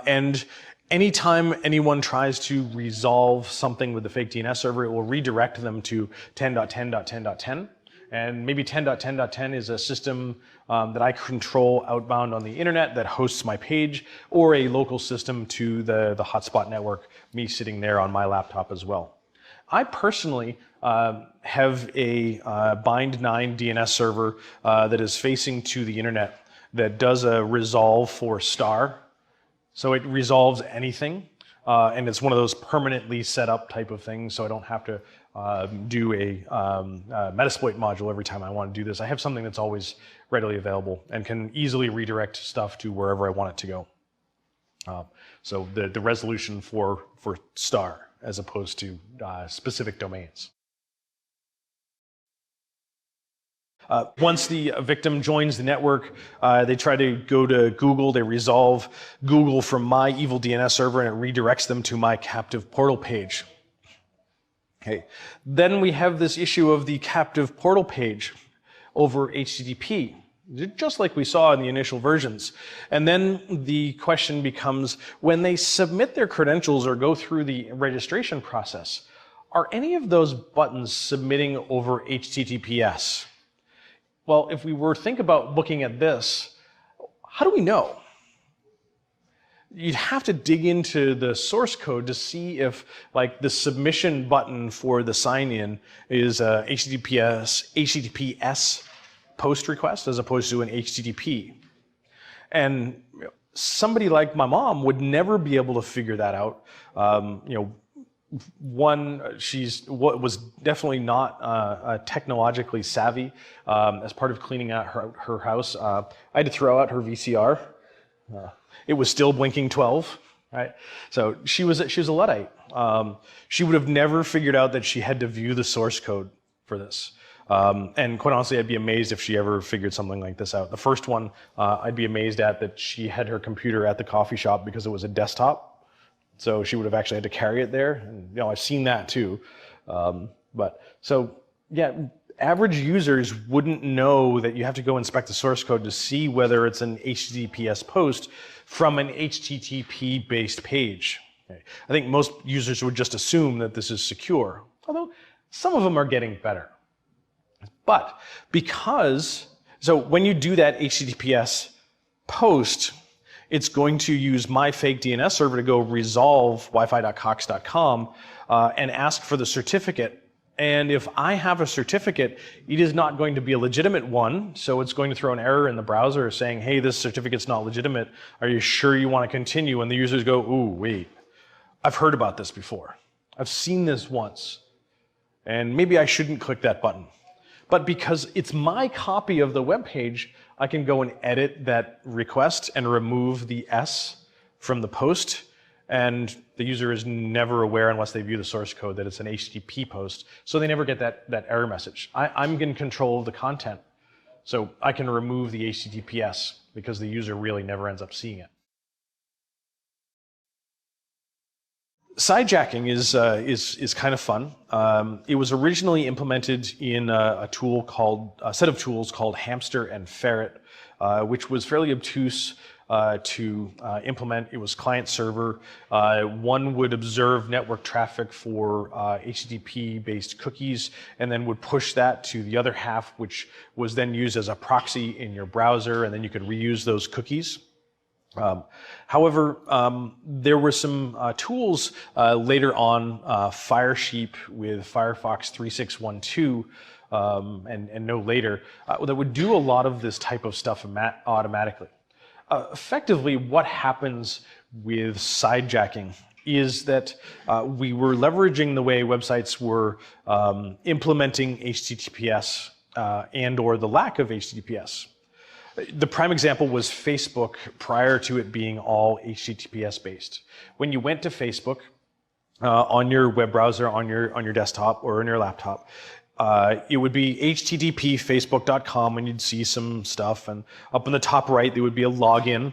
And anytime anyone tries to resolve something with the fake DNS server, it will redirect them to 10.10.10.10. And maybe 10.10.10 is a system that I control outbound on the internet that hosts my page, or a local system to the hotspot network, me sitting there on my laptop as well. I personally have a bind9 DNS server that is facing to the internet that does a resolve for star. So it resolves anything, and it's one of those permanently set up type of things, so I don't have to do a Metasploit module every time I want to do this. I have something that's always readily available and can easily redirect stuff to wherever I want it to go. So the resolution for star as opposed to specific domains. Once the victim joins the network, they try to go to Google, they resolve Google from my evil DNS server, and it redirects them to my captive portal page. Okay. Then we have this issue of the captive portal page over HTTP, just like we saw in the initial versions. And then the question becomes, when they submit their credentials or go through the registration process, are any of those buttons submitting over HTTPS? Well, if we were to think about looking at this, how do we know? You'd have to dig into the source code to see if, like, the submission button for the sign-in is a HTTPS post request as opposed to an HTTP. And somebody like my mom would never be able to figure that out. She was definitely not technologically savvy. As part of cleaning out her house, I had to throw out her VCR. It was still blinking 12, right? So she was a Luddite. She would have never figured out that she had to view the source code for this. And quite honestly, I'd be amazed if she ever figured something like this out. The first one I'd be amazed at, that she had her computer at the coffee shop because it was a desktop. So she would have actually had to carry it there. And, I've seen that too. Average users wouldn't know that you have to go inspect the source code to see whether it's an HTTPS post from an HTTP-based page. Okay. I think most users would just assume that this is secure, although some of them are getting better. But so when you do that HTTPS post, it's going to use my fake DNS server to go resolve wifi.cox.com and ask for the certificate. And if I have a certificate, it is not going to be a legitimate one. So it's going to throw an error in the browser saying, hey, this certificate's not legitimate. Are you sure you want to continue? And the users go, ooh, wait, I've heard about this before. I've seen this once. And maybe I shouldn't click that button. But because it's my copy of the web page, I can go and edit that request and remove the S from the post. And the user is never aware, unless they view the source code, that it's an HTTP post. So they never get that error message. I'm in control of the content. So I can remove the HTTPS because the user really never ends up seeing it. Sidejacking is kind of fun. It was originally implemented in a set of tools called Hamster and Ferret, which was fairly obtuse to implement. It was client server. One would observe network traffic for HTTP-based cookies and then would push that to the other half, which was then used as a proxy in your browser, and then you could reuse those cookies. However, there were some tools later on, Firesheep with Firefox 3612, and no later, that would do a lot of this type of stuff automatically. Effectively, what happens with sidejacking is that we were leveraging the way websites were implementing HTTPS and or the lack of HTTPS. The prime example was Facebook prior to it being all HTTPS based. When you went to Facebook on your web browser, on your desktop or on your laptop, it would be http facebook.com, and you'd see some stuff, and up in the top right there would be a login,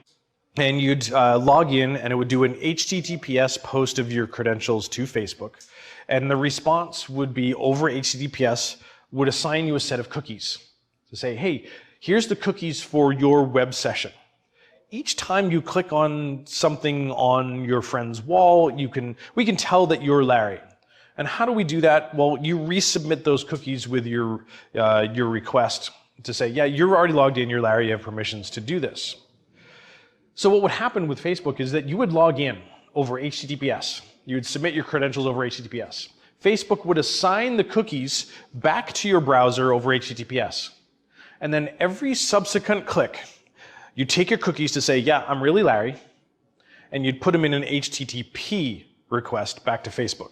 and you'd log in and it would do an HTTPS post of your credentials to Facebook, and the response would be over HTTPS would assign you a set of cookies to say, hey, here's the cookies for your web session. Each time you click on something on your friend's wall, we can tell that you're Larry. And how do we do that? Well, you resubmit those cookies with your request to say, yeah, you're already logged in, you're Larry, you have permissions to do this. So what would happen with Facebook is that you would log in over HTTPS. You would submit your credentials over HTTPS. Facebook would assign the cookies back to your browser over HTTPS. And then every subsequent click, you take your cookies to say, yeah, I'm really Larry, and you'd put them in an HTTP request back to Facebook.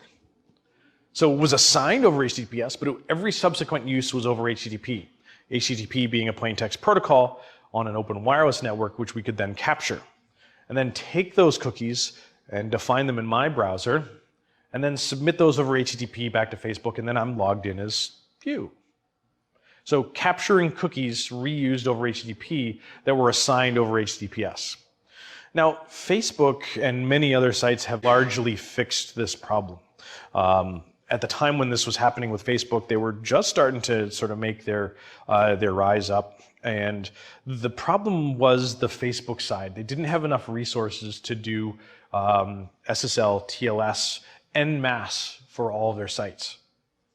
So it was assigned over HTTPS, but every subsequent use was over HTTP. HTTP being a plain text protocol on an open wireless network, which we could then capture. And then take those cookies and define them in my browser, and then submit those over HTTP back to Facebook, and then I'm logged in as you. So capturing cookies reused over HTTP that were assigned over HTTPS. Now, Facebook and many other sites have largely fixed this problem. At the time when this was happening with Facebook, they were just starting to sort of make their rise up. And the problem was the Facebook side. They didn't have enough resources to do SSL, TLS, en masse for all of their sites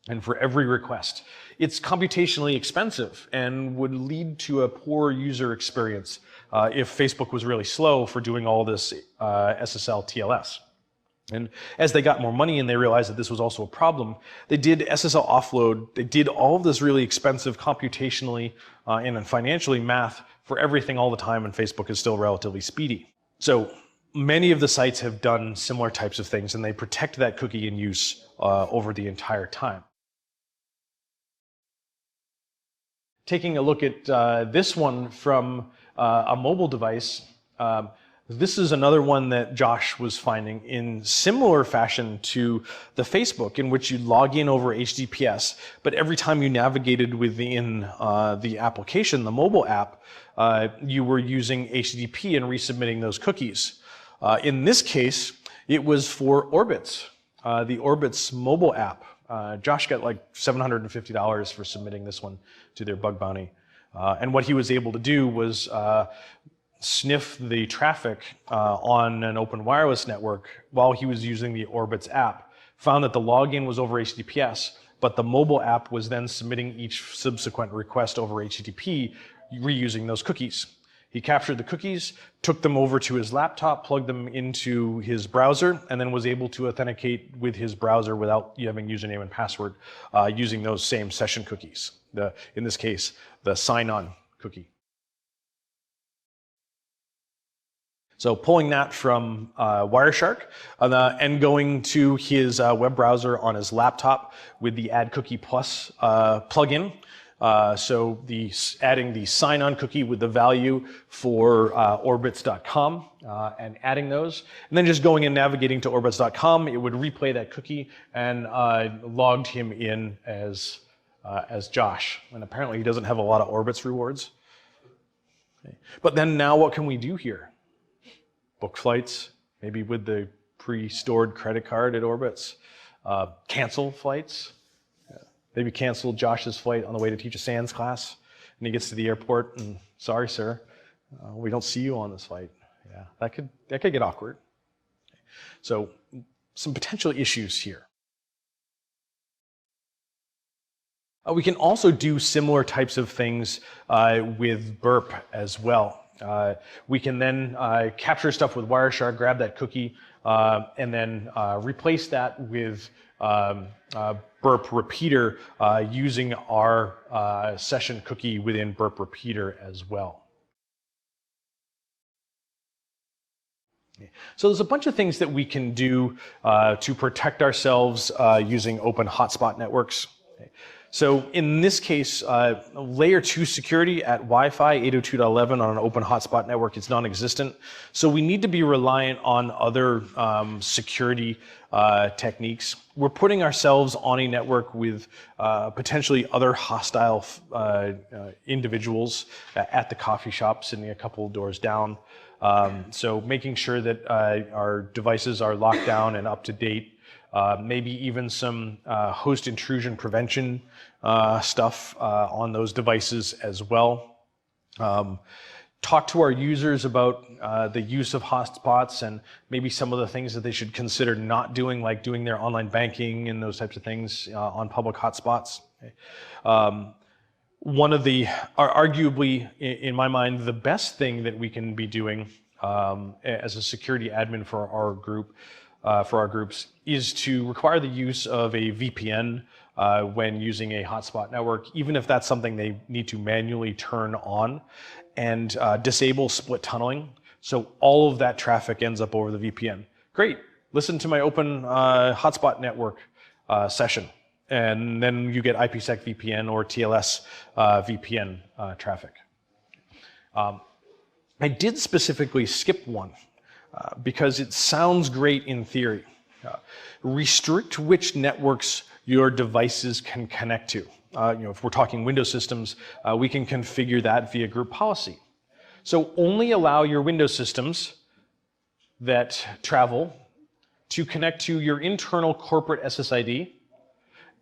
and for every request. It's computationally expensive and would lead to a poor user experience if Facebook was really slow for doing all this SSL, TLS. And as they got more money and they realized that this was also a problem, they did SSL offload. They did all of this really expensive computationally and financially math for everything all the time, and Facebook is still relatively speedy. So many of the sites have done similar types of things, and they protect that cookie in use over the entire time. Taking a look at this one from a mobile device, this is another one that Josh was finding in similar fashion to the Facebook, in which you log in over HTTPS, but every time you navigated within the application, the mobile app, you were using HTTP and resubmitting those cookies. In this case, It was for Orbitz, the Orbitz mobile app. Josh got like $750 for submitting this one to their bug bounty. And what he was able to do was sniff the traffic on an open wireless network while he was using the Orbitz app, found that the login was over HTTPS, but the mobile app was then submitting each subsequent request over HTTP, reusing those cookies. He captured the cookies, took them over to his laptop, plugged them into his browser, and then was able to authenticate with his browser without having username and password using those same session cookies. In this case, the sign-on cookie. So pulling that from Wireshark and going to his web browser on his laptop with the Add Cookie Plus plugin. So adding the sign-on cookie with the value for orbitz.com and adding those, and then just going and navigating to orbitz.com, it would replay that cookie and logged him in as Josh. And apparently he doesn't have a lot of Orbitz rewards. Okay. But then now what can we do here? Book flights, maybe with the pre-stored credit card at Orbitz. Cancel flights. Maybe cancel Josh's flight on the way to teach a SANS class, and he gets to the airport and, sorry, sir, we don't see you on this flight. Yeah, that could get awkward. So some potential issues here. We can also do similar types of things with Burp as well. We can then capture stuff with Wireshark, grab that cookie, and then replace that with Burp Repeater using our session cookie within Burp Repeater as well. So there's a bunch of things that we can do to protect ourselves using open hotspot networks. So in this case, layer 2 security at Wi-Fi 802.11 on an open hotspot network is non-existent. So we need to be reliant on other security techniques. We're putting ourselves on a network with potentially other hostile individuals at the coffee shop sitting a couple of doors down. So making sure that our devices are locked down and up to date. Maybe even some host intrusion prevention stuff on those devices as well. Talk to our users about the use of hotspots and maybe some of the things that they should consider not doing, like doing their online banking and those types of things on public hotspots. Okay. One of the, arguably, in my mind, the best thing that we can be doing as a security admin for our group, for our groups, is to require the use of a VPN when using a hotspot network, even if that's something they need to manually turn on, and disable split tunneling, so all of that traffic ends up over the VPN. Great, listen to my open hotspot network session, and then you get IPsec VPN or TLS VPN traffic. I did specifically skip one because it sounds great in theory. Restrict which networks your devices can connect to. If we're talking Windows systems, we can configure that via group policy. So only allow your Windows systems that travel to connect to your internal corporate SSID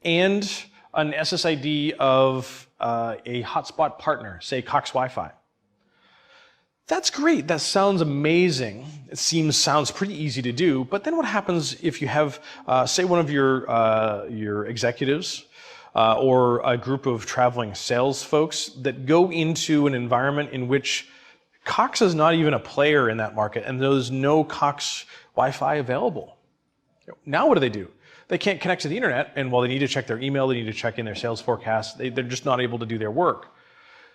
and an SSID of a hotspot partner, say Cox Wi-Fi. That's great, that sounds amazing. It sounds pretty easy to do, but then what happens if you have, say, one of your executives or a group of traveling sales folks that go into an environment in which Cox is not even a player in that market and there's no Cox Wi-Fi available? Now what do? They can't connect to the internet, and while they need to check their email, they need to check in their sales forecast, they're just not able to do their work.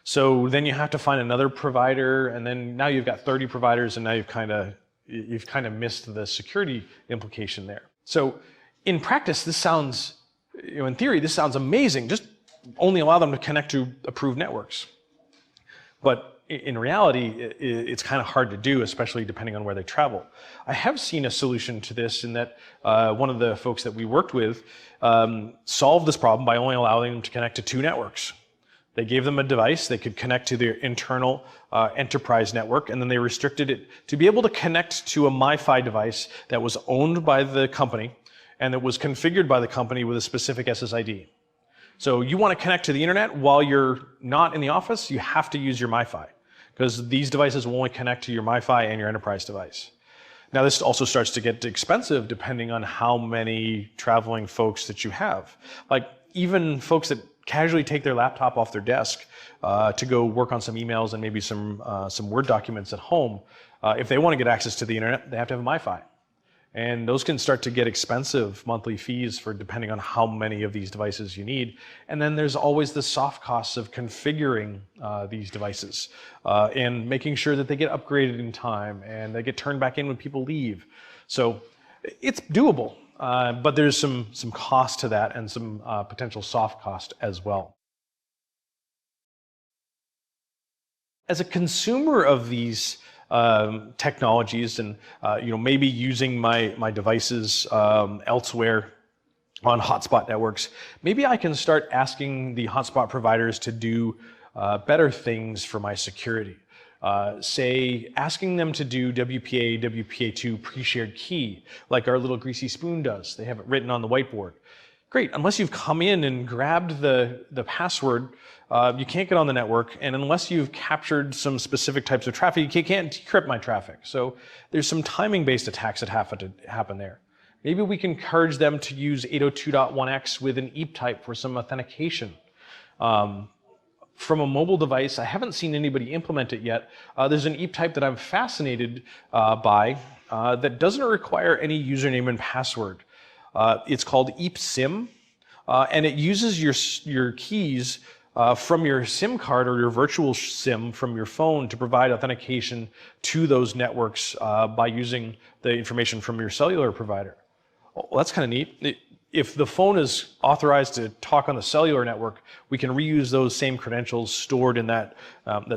So then you have to find another provider, and then now you've got 30 providers, and now you've kind of missed the security implication there. So in practice, this sounds, in theory, this sounds amazing. Just only allow them to connect to approved networks. But in reality, it's kind of hard to do, especially depending on where they travel. I have seen a solution to this in that one of the folks that we worked with solved this problem by only allowing them to connect to 2 networks. They gave them a device they could connect to their internal enterprise network, and then they restricted it to be able to connect to a MiFi device that was owned by the company and that was configured by the company with a specific SSID. So you want to connect to the internet while you're not in the office, you have to use your MiFi, because these devices will only connect to your MiFi and your enterprise device. Now this also starts to get expensive depending on how many traveling folks that you have. Like even folks that casually take their laptop off their desk to go work on some emails and maybe some Word documents at home, if they want to get access to the internet, they have to have a MiFi. And those can start to get expensive monthly fees for depending on how many of these devices you need. And then there's always the soft costs of configuring these devices and making sure that they get upgraded in time and they get turned back in when people leave. So it's doable, but there's some cost to that and some potential soft cost as well. As a consumer of these technologies and maybe using my devices elsewhere on hotspot networks, maybe I can start asking the hotspot providers to do better things for my security. Say asking them to do WPA, WPA2 pre-shared key, like our little greasy spoon does. They have it written on the whiteboard. Great, unless you've come in and grabbed the password, you can't get on the network, and unless you've captured some specific types of traffic, you can't decrypt my traffic. So there's some timing-based attacks that happen there. Maybe we can encourage them to use 802.1x with an EAP type for some authentication. From a mobile device, I haven't seen anybody implement it yet. There's an EAP type that I'm fascinated by that doesn't require any username and password. It's called EAP SIM, and it uses your keys from your SIM card or your virtual SIM from your phone to provide authentication to those networks by using the information from your cellular provider. Well, that's kind of neat. If the phone is authorized to talk on the cellular network, we can reuse those same credentials stored in that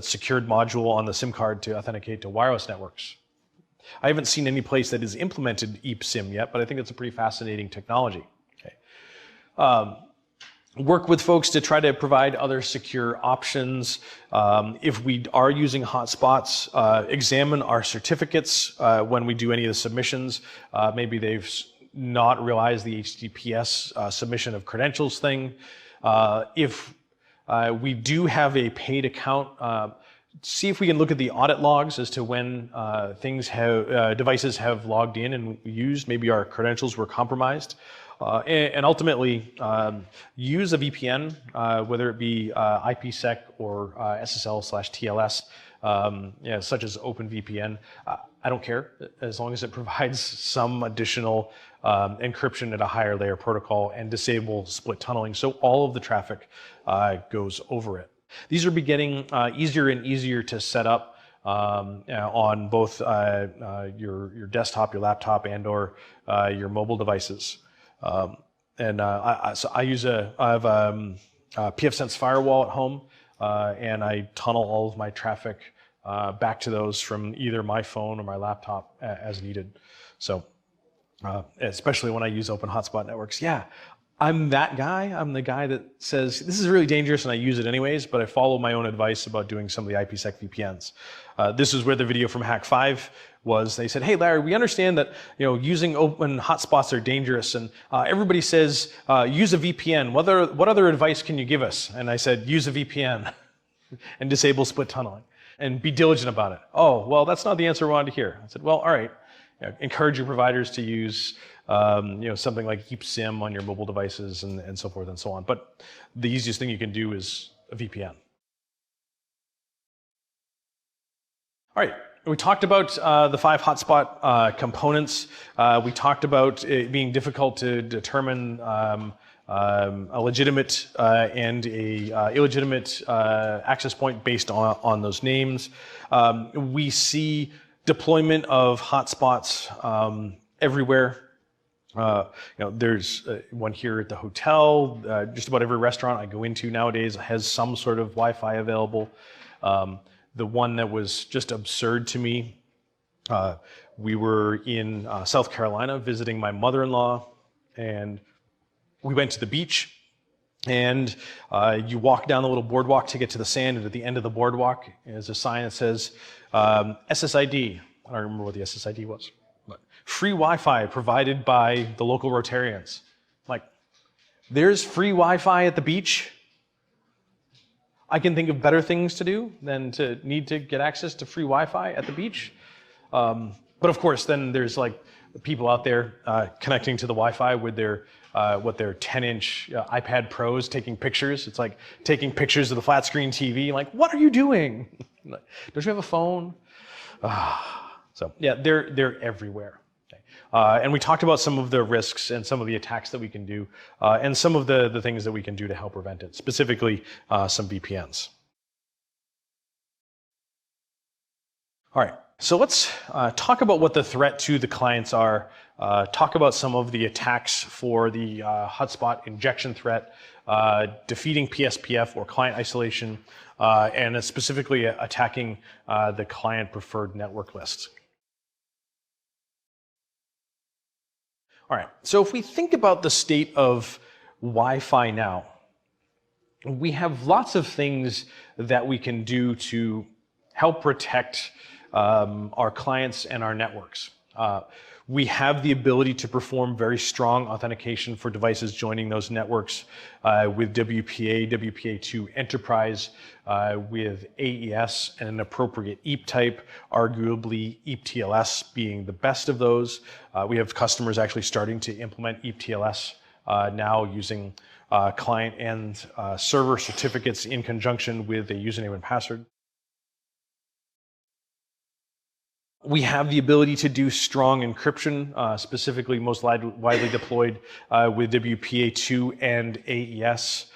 secured module on the SIM card to authenticate to wireless networks. I haven't seen any place that has implemented EAP SIM yet, but I think it's a pretty fascinating technology. Okay. Work with folks to try to provide other secure options. If we are using hotspots, examine our certificates when we do any of the submissions. Maybe they've not realized the HTTPS submission of credentials thing. If we do have a paid account, see if we can look at the audit logs as to when devices have logged in and used. Maybe our credentials were compromised. And ultimately, use a VPN, whether it be IPsec or SSL/TLS, such as OpenVPN. I don't care, as long as it provides some additional encryption at a higher layer protocol and disable split tunneling, so all of the traffic goes over it. These are getting easier and easier to set up on both your desktop, your laptop, and/or your mobile devices. So I have a pfSense firewall at home, and I tunnel all of my traffic back to those from either my phone or my laptop as needed. So, especially when I use open hotspot networks. Yeah, I'm that guy. I'm the guy that says, this is really dangerous and I use it anyways, but I follow my own advice about doing some of the IPsec VPNs. This is where the video from Hack5 was. They said, hey Larry, we understand that using open hotspots are dangerous, and everybody says use a VPN. What other advice can you give us? And I said, use a VPN and disable split tunneling and be diligent about it. Oh, well, that's not the answer we wanted to hear. I said, well, all right. Encourage your providers to use something like EAP SIM on your mobile devices and so forth and so on. But the easiest thing you can do is a VPN. All right. We talked about the 5 hotspot components. We talked about it being difficult to determine a legitimate and a illegitimate access point based on those names. We see deployment of hotspots everywhere. There's one here at the hotel. Just about every restaurant I go into nowadays has some sort of Wi-Fi available. The one that was just absurd to me, we were in South Carolina visiting my mother-in-law, and we went to the beach, And you walk down the little boardwalk to get to the sand, and at the end of the boardwalk is a sign that says SSID. I don't remember what the SSID was. But free Wi-Fi provided by the local Rotarians. Like, there's free Wi-Fi at the beach? I can think of better things to do than to need to get access to free Wi-Fi at the beach. But of course, then there's like people out there connecting to the Wi-Fi with their 10-inch iPad Pros taking pictures. It's like taking pictures of the flat screen TV. Like, what are you doing? Don't you have a phone? So yeah, they're everywhere. Okay. And we talked about some of the risks and some of the attacks that we can do, and some of the things that we can do to help prevent it, specifically some VPNs. All right, so let's talk about what the threat to the clients are, talk about some of the attacks for the hotspot injection threat, defeating PSPF or client isolation, and specifically attacking the client preferred network list. All right, so if we think about the state of Wi-Fi now, we have lots of things that we can do to help protect our clients and our networks. We have the ability to perform very strong authentication for devices joining those networks with WPA, WPA2 Enterprise, with AES and an appropriate EAP type, arguably EAP-TLS being the best of those. We have customers actually starting to implement EAP-TLS now using client and server certificates in conjunction with a username and password. We have the ability to do strong encryption, specifically most widely deployed with WPA2 and AES,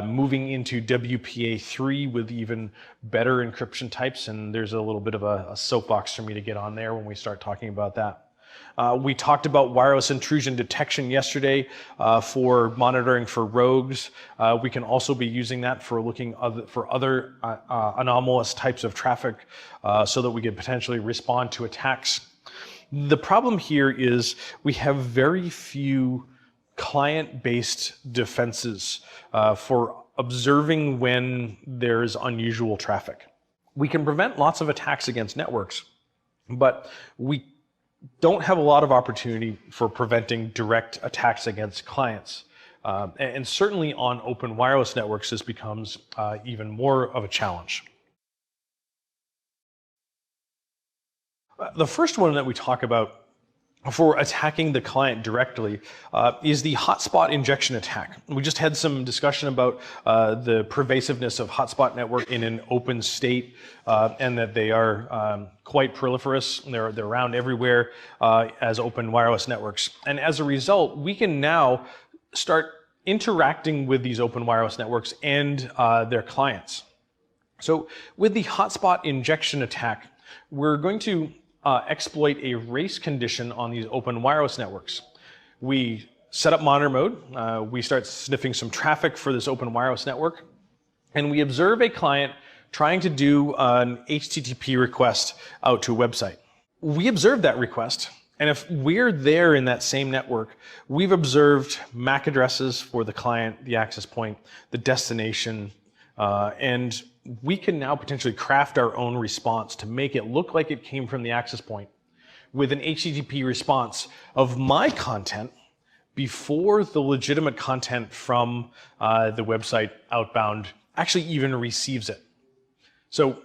moving into WPA3 with even better encryption types, and there's a little bit of a soapbox for me to get on there when we start talking about that. We talked about wireless intrusion detection yesterday for monitoring for rogues. We can also be using that for looking for other anomalous types of traffic so that we can potentially respond to attacks. The problem here is we have very few client-based defenses for observing when there's unusual traffic. We can prevent lots of attacks against networks, but we don't have a lot of opportunity for preventing direct attacks against clients. And certainly on open wireless networks, this becomes even more of a challenge. The first one that we talk about for attacking the client directly is the hotspot injection attack. We just had some discussion about the pervasiveness of hotspot network in an open state and that they are quite proliferous. They're around everywhere as open wireless networks. And as a result, we can now start interacting with these open wireless networks and their clients. So with the hotspot injection attack, we're going to exploit a race condition on these open wireless networks. We set up monitor mode, we start sniffing some traffic for this open wireless network, and we observe a client trying to do an HTTP request out to a website. We observe that request, and if we're there in that same network, we've observed MAC addresses for the client, the access point, the destination, and we can now potentially craft our own response to make it look like it came from the access point with an HTTP response of my content before the legitimate content from the website outbound actually even receives it. So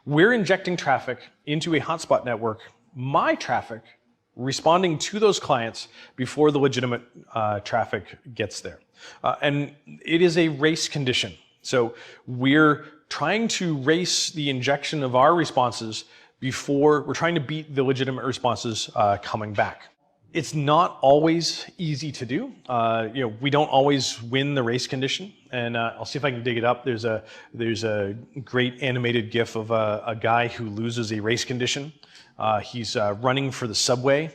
we're injecting traffic into a hotspot network, my traffic responding to those clients before the legitimate traffic gets there. And it is a race condition. So we're trying to race the injection of our responses before we're trying to beat the legitimate responses coming back. It's not always easy to do. We don't always win the race condition, and I'll see if I can dig it up. There's a great animated GIF of a guy who loses a race condition. He's running for the subway,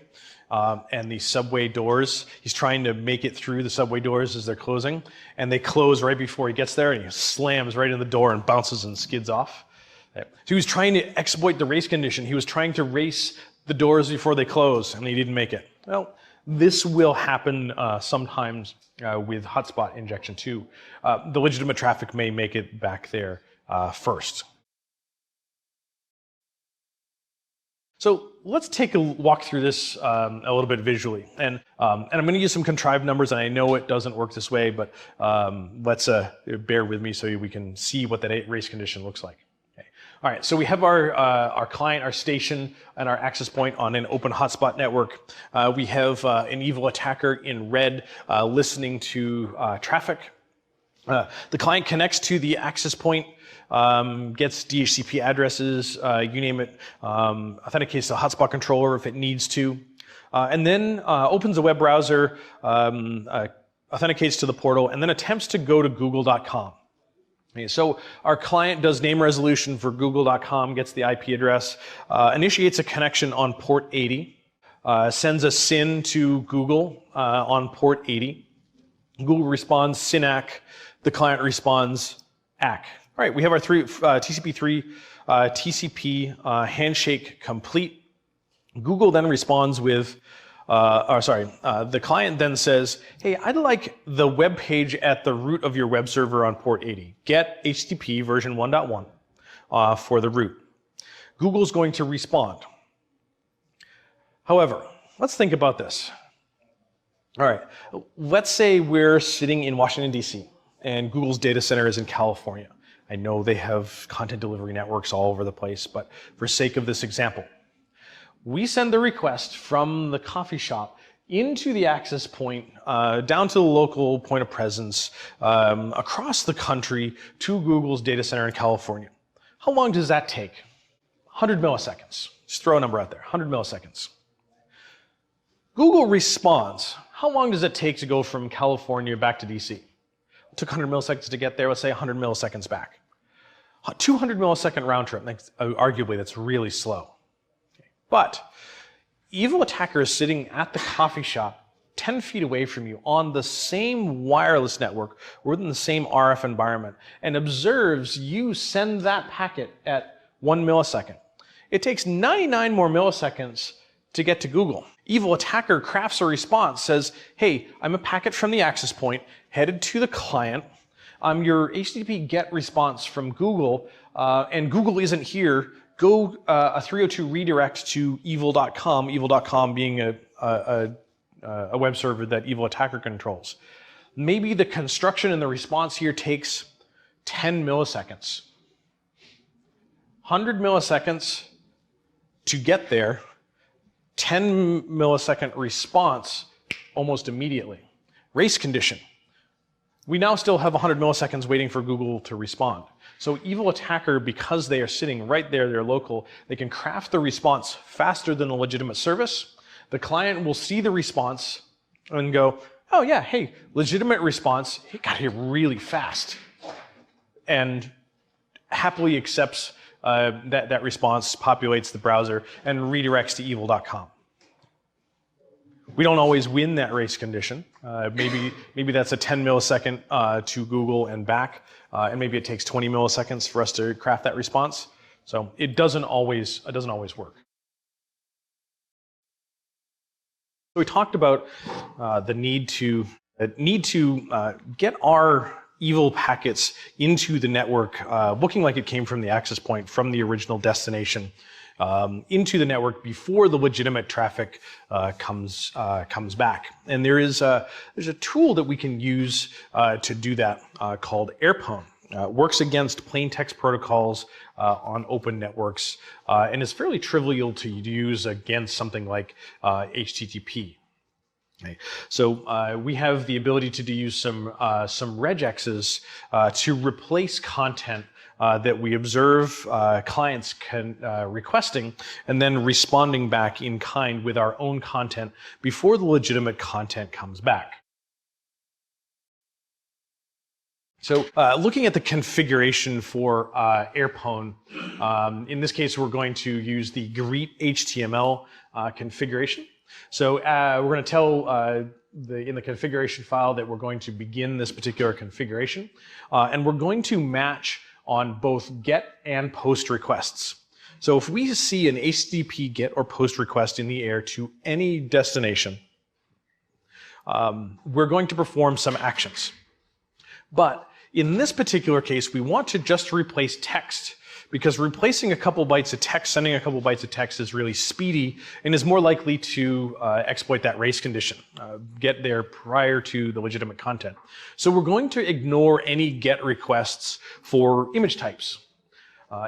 and the subway doors, he's trying to make it through the subway doors as they're closing, and they close right before he gets there, and he slams right in the door and bounces and skids off. So he was trying to exploit the race condition. He was trying to race the doors before they close, and he didn't make it. Well, This will happen sometimes with hotspot injection too. The legitimate traffic may make it back there first. So let's take a walk through this a little bit visually. And I'm going to use some contrived numbers, and I know it doesn't work this way, but let's bear with me so we can see what that race condition looks like. Okay. All right, so we have our client, our station, and our access point on an open hotspot network. We have an evil attacker in red listening to traffic. The client connects to the access point, gets DHCP addresses, you name it, authenticates the hotspot controller if it needs to, and then opens a web browser, authenticates to the portal, and then attempts to go to google.com. Okay, so our client does name resolution for google.com, gets the IP address, initiates a connection on port 80, sends a SYN to Google on port 80. Google responds SYN-ACK, the client responds ACK. All right, we have our TCP3 TCP handshake complete. Google then responds with, the client then says, hey, I'd like the web page at the root of your web server on port 80. Get HTTP version 1.1 for the root. Google's going to respond. However, let's think about this. All right, let's say we're sitting in Washington, D.C., and Google's data center is in California. I know they have content delivery networks all over the place, but for sake of this example, we send the request from the coffee shop into the access point, down to the local point of presence, across the country to Google's data center in California. How long does that take? 100 milliseconds. Just throw a number out there, 100 milliseconds. Google responds. How long does it take to go from California back to DC? It took 100 milliseconds to get there, let's say 100 milliseconds back. 200 millisecond round trip, arguably that's really slow. Okay. But evil attacker is sitting at the coffee shop 10 feet away from you on the same wireless network within the same RF environment and observes you send that packet at 1 millisecond. It takes 99 more milliseconds to get to Google. Evil attacker crafts a response, says, hey, I'm a packet from the access point headed to the client. I'm your HTTP GET response from Google, and Google isn't here. Go a 302 redirect to evil.com, evil.com being a web server that evil attacker controls. Maybe the construction and the response here takes 10 milliseconds. 100 milliseconds to get there, 10 millisecond response almost immediately. Race condition. We now still have 100 milliseconds waiting for Google to respond. So evil attacker, because they are sitting right there, they're local, they can craft the response faster than a legitimate service. The client will see the response and go, oh yeah, hey, legitimate response, it got here really fast. And happily accepts that response, populates the browser, and redirects to evil.com. We don't always win that race condition. Maybe that's a 10 millisecond to Google and back, and maybe it takes 20 milliseconds for us to craft that response. So it doesn't always work. We talked about the need to get our evil packets into the network, looking like it came from the access point, from the original destination, into the network before the legitimate traffic comes back. And there's a tool that we can use to do that called AirPwn. Works against plain text protocols on open networks, and is fairly trivial to use against something like HTTP. Okay. So we have the ability to use some regexes to replace content that we observe clients requesting and then responding back in kind with our own content before the legitimate content comes back. So looking at the configuration for AirPwn, in this case we're going to use the greet HTML configuration. So we're going to tell in the configuration file that we're going to begin this particular configuration, and we're going to match on both GET and POST requests. So if we see an HTTP GET or POST request in the air to any destination, we're going to perform some actions. But in this particular case, we want to just replace text, because replacing a couple bytes of text, sending a couple bytes of text is really speedy and is more likely to exploit that race condition, get there prior to the legitimate content. So we're going to ignore any GET requests for image types.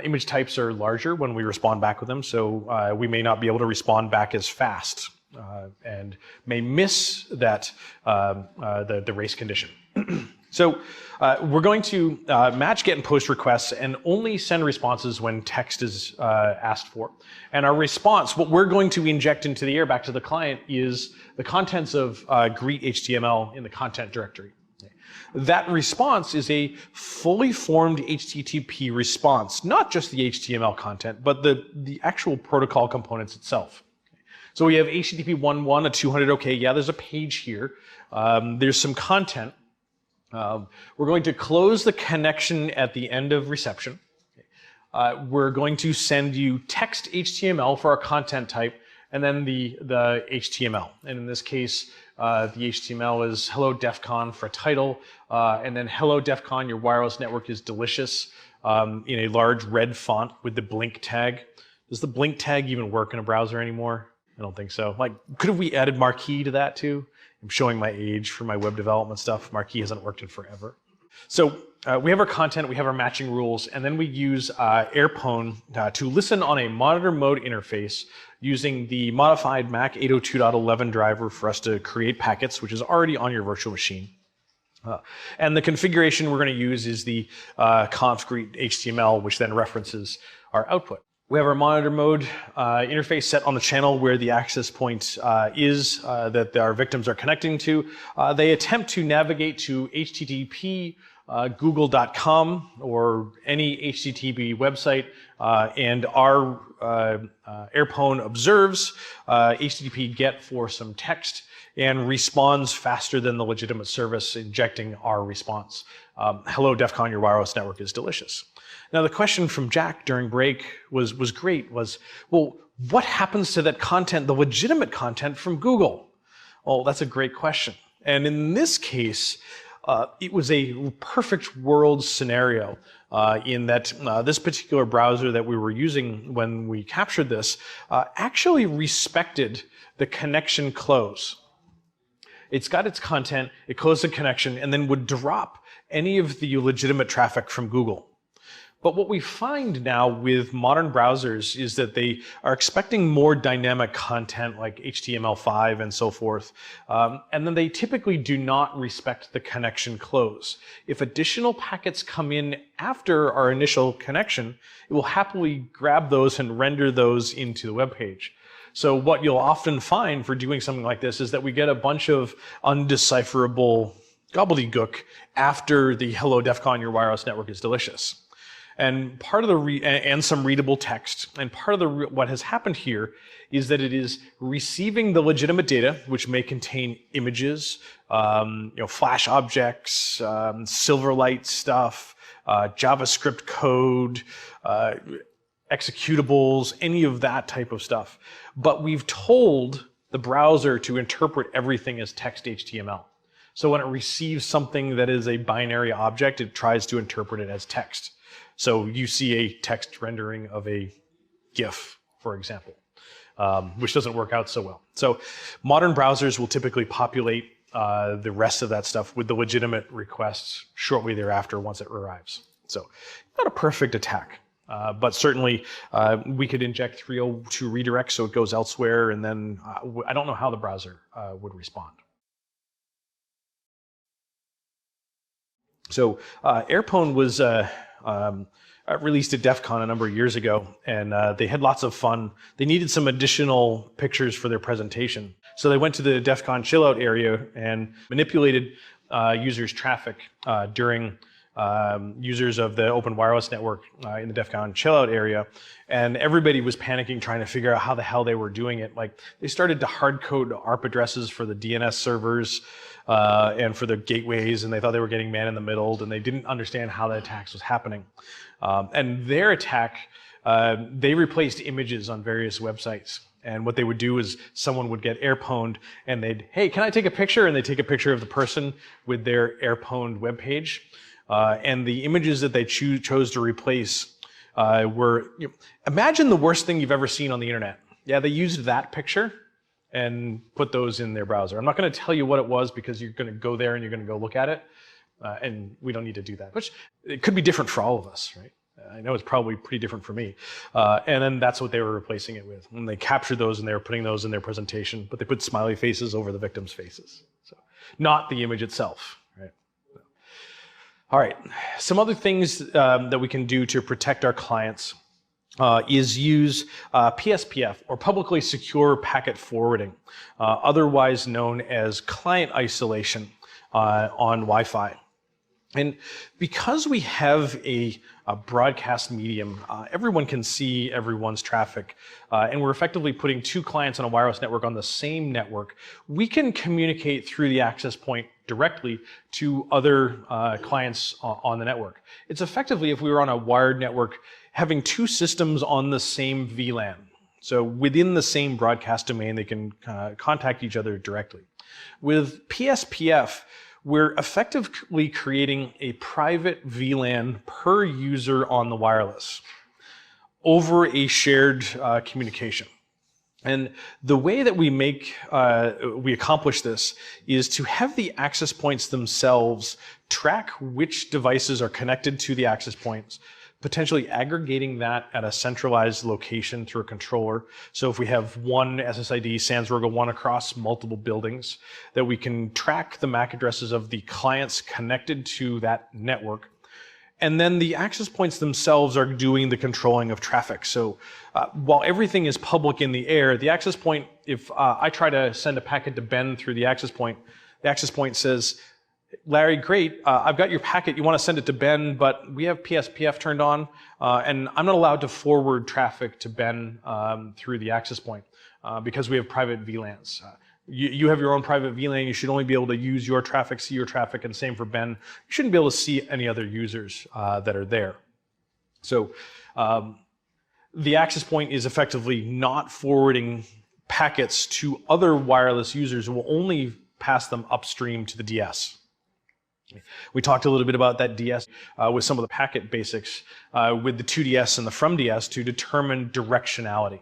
Image types are larger when we respond back with them, so we may not be able to respond back as fast and may miss that the race condition. So we're going to match GET and POST requests and only send responses when text is asked for. And our response, what we're going to inject into the air back to the client, is the contents of greet HTML in the content directory. That response is a fully formed HTTP response, not just the HTML content, but the actual protocol components itself. So we have HTTP 1.1, a 200 OK. Yeah, there's a page here. There's some content. We're going to close the connection at the end of reception. We're going to send you text HTML for our content type, and then the HTML. And in this case, the HTML is hello DEF CON for a title, and then hello DEF CON, your wireless network is delicious, in a large red font with the blink tag. Does the blink tag even work in a browser anymore? I don't think so. Like, could have we added marquee to that too? I'm showing my age for my web development stuff. Marquee hasn't worked in forever. So we have our content, we have our matching rules, and then we use AirPwn to listen on a monitor mode interface using the modified Mac 802.11 driver for us to create packets, which is already on your virtual machine. And the configuration we're going to use is the conf greet HTML, which then references our output. We have our monitor mode interface set on the channel where the access point is that our victims are connecting to. They attempt to navigate to HTTP google.com or any HTTP website, and our AirPwn observes HTTP GET for some text and responds faster than the legitimate service, injecting our response. Hello DEF CON, your wireless network is delicious. Now the question from Jack during break was great, well, what happens to that content, the legitimate content from Google? Well, that's a great question. And in this case, it was a perfect world scenario in that this particular browser that we were using when we captured this actually respected the connection close. It's got its content, it closed the connection, and then would drop any of the legitimate traffic from Google. But what we find now with modern browsers is that they are expecting more dynamic content like HTML5 and so forth, and then they typically do not respect the connection close. If additional packets come in after our initial connection, it will happily grab those and render those into the web page. So what you'll often find for doing something like this is that we get a bunch of undecipherable gobbledygook after the hello DEF CON, your wireless network is delicious. And part of the and some readable text. And part of what has happened here is that it is receiving the legitimate data, which may contain images, Flash objects, Silverlight stuff, JavaScript code, executables, any of that type of stuff. But we've told the browser to interpret everything as text HTML. So when it receives something that is a binary object, it tries to interpret it as text. So you see a text rendering of a GIF, for example, which doesn't work out so well. So modern browsers will typically populate the rest of that stuff with the legitimate requests shortly thereafter once it arrives. So not a perfect attack, but certainly we could inject 302 redirect so it goes elsewhere, and then I don't know how the browser would respond. So AirPwn was released at DEF CON a number of years ago, and they had lots of fun. They needed some additional pictures for their presentation. So they went to the DEF CON chillout area and manipulated users' traffic during users of the open wireless network in the DEF CON chillout area. And everybody was panicking, trying to figure out how the hell they were doing it. Like, they started to hard code ARP addresses for the DNS servers and for the gateways, and they thought they were getting man in the middle, and they didn't understand how the attacks was happening. And their attack, they replaced images on various websites. And what they would do is someone would get air-pwned and they'd, hey, can I take a picture? And they take a picture of the person with their air-pwned web page. And the images that they chose to replace were, imagine the worst thing you've ever seen on the internet. Yeah, they used that picture and put those in their browser. I'm not going to tell you what it was because you're going to go there and you're going to go look at it. And we don't need to do that. Which it could be different for all of us, right? I know it's probably pretty different for me. And then that's what they were replacing it with. And they captured those and they were putting those in their presentation, but they put smiley faces over the victims' faces. So not the image itself, right? All right, some other things that we can do to protect our clients is use PSPF, or publicly secure packet forwarding, otherwise known as client isolation on Wi-Fi. And because we have a broadcast medium, everyone can see everyone's traffic, and we're effectively putting two clients on a wireless network on the same network, we can communicate through the access point directly to other clients on the network. It's effectively, if we were on a wired network, having two systems on the same VLAN. So within the same broadcast domain, they can contact each other directly. With PSPF, we're effectively creating a private VLAN per user on the wireless over a shared communication. And the way that we accomplish this is to have the access points themselves track which devices are connected to the access points, potentially aggregating that at a centralized location through a controller. So if we have one SSID, sans roga 1 across multiple buildings, that we can track the MAC addresses of the clients connected to that network. And then the access points themselves are doing the controlling of traffic. So while everything is public in the air, the access point, if I try to send a packet to Ben through the access point says, Larry, great, I've got your packet, you want to send it to Ben, but we have PSPF turned on, and I'm not allowed to forward traffic to Ben through the access point because we have private VLANs. You have your own private VLAN, you should only be able to use your traffic, see your traffic, and same for Ben. You shouldn't be able to see any other users that are there. So the access point is effectively not forwarding packets to other wireless users who will only pass them upstream to the DS. We talked a little bit about that DS with some of the packet basics with the to-DS and the from-DS to determine directionality.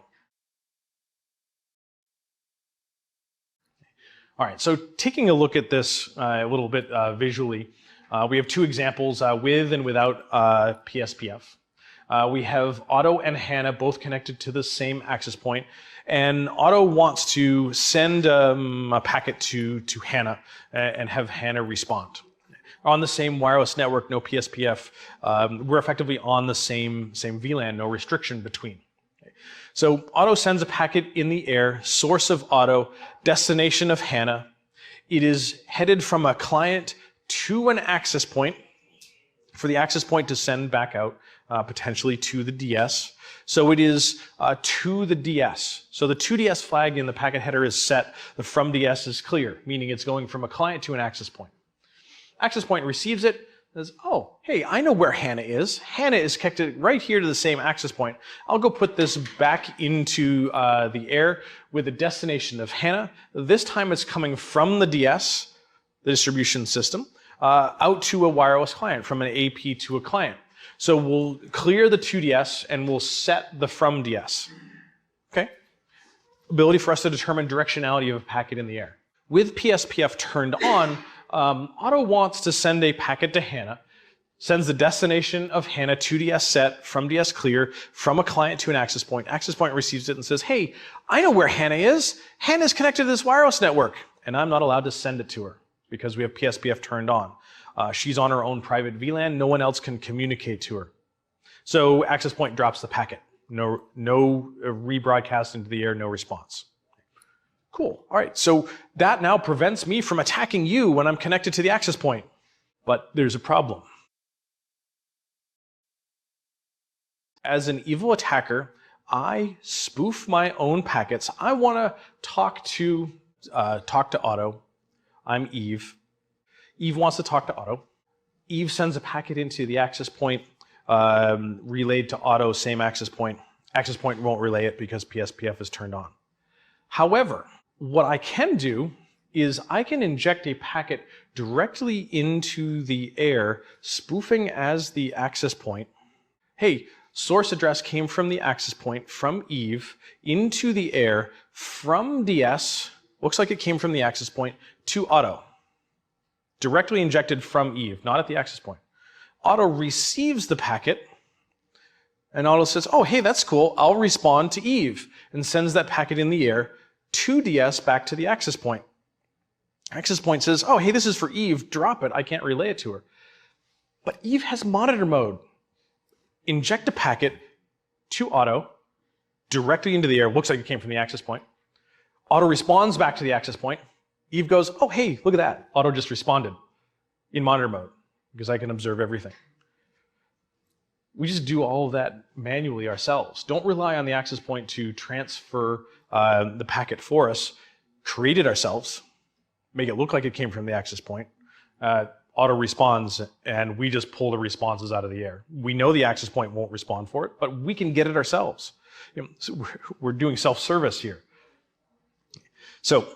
All right, so taking a look at this a little bit visually, we have two examples with and without PSPF. We have Otto and Hannah both connected to the same access point, and Otto wants to send a packet to Hannah and have Hannah respond. On the same wireless network, no PSPF, we're effectively on the same VLAN, no restriction between. So Otto sends a packet in the air, source of Otto, destination of Hannah. It is headed from a client to an access point for the access point to send back out, potentially to the DS. So it is to the DS. So the to-DS flag in the packet header is set, the from DS is clear, meaning it's going from a client to an access point. Access point receives it, says, oh, hey, I know where Hannah is. Hannah is connected right here to the same access point. I'll go put this back into the air with the destination of Hannah. This time it's coming from the DS, the distribution system, out to a wireless client, from an AP to a client. So we'll clear the to-DS and we'll set the from DS. Okay? Ability for us to determine directionality of a packet in the air. With PSPF turned on, Otto wants to send a packet to Hannah, sends the destination of Hannah to DS set, from DS clear, from a client to an access point. Access point receives it and says, hey, I know where Hannah is. Hannah's connected to this wireless network, and I'm not allowed to send it to her because we have PSPF turned on. She's on her own private VLAN. No one else can communicate to her. So access point drops the packet. No rebroadcast into the air, no response. Cool. All right, so that now prevents me from attacking you when I'm connected to the access point. But there's a problem. As an evil attacker, I spoof my own packets. I want to talk to Otto. I'm Eve. Eve wants to talk to Otto. Eve sends a packet into the access point, relayed to Otto, same access point. Access point won't relay it because PSPF is turned on. However, what I can do is I can inject a packet directly into the air, spoofing as the access point. Hey, source address came from the access point from Eve into the air from DS, looks like it came from the access point, to Auto. Directly injected from Eve, not at the access point. Auto receives the packet, and Auto says, oh, hey, that's cool, I'll respond to Eve, and sends that packet in the air to DS back to the access point. Access point says, oh, hey, this is for Eve, drop it, I can't relay it to her. But Eve has monitor mode. Inject a packet to Auto, directly into the air, looks like it came from the access point. Auto responds back to the access point. Eve goes, oh, hey, look at that. Auto just responded in monitor mode, because I can observe everything. We just do all of that manually ourselves. Don't rely on the access point to transfer the packet for us. Create it ourselves. Make it look like it came from the access point. Auto responds, and we just pull the responses out of the air. We know the access point won't respond for it, but we can get it ourselves. So we're doing self-service here. So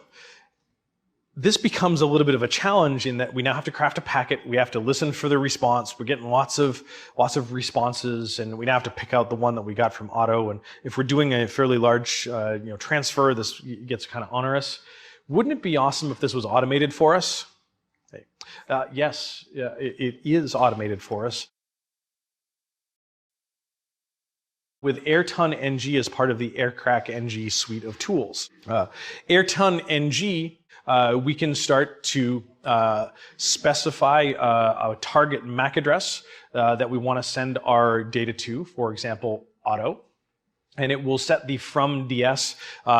this becomes a little bit of a challenge in that we now have to craft a packet. We have to listen for the response. We're getting lots of responses, and we now have to pick out the one that we got from Auto. And if we're doing a fairly large transfer, this gets kind of onerous. Wouldn't it be awesome if this was automated for us? Yes, it is automated for us. With AirTon NG as part of the AirCrack NG suite of tools. AirTon NG, we can start to specify a target MAC address that we want to send our data to, for example, Auto. And it will set the from DS,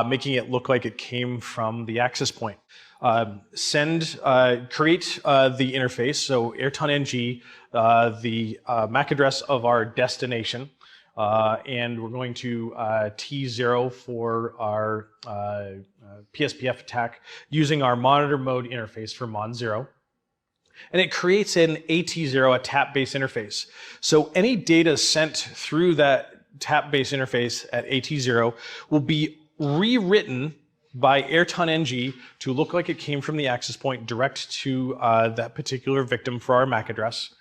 making it look like it came from the access point. Create the interface, so AirTon NG, the MAC address of our destination, and we're going to T0 for our PSPF attack using our monitor mode interface for Mon0. And it creates an AT0, a tap-based interface. So any data sent through that tap-based interface at AT0 will be rewritten by AirTon NG to look like it came from the access point direct to that particular victim for our MAC address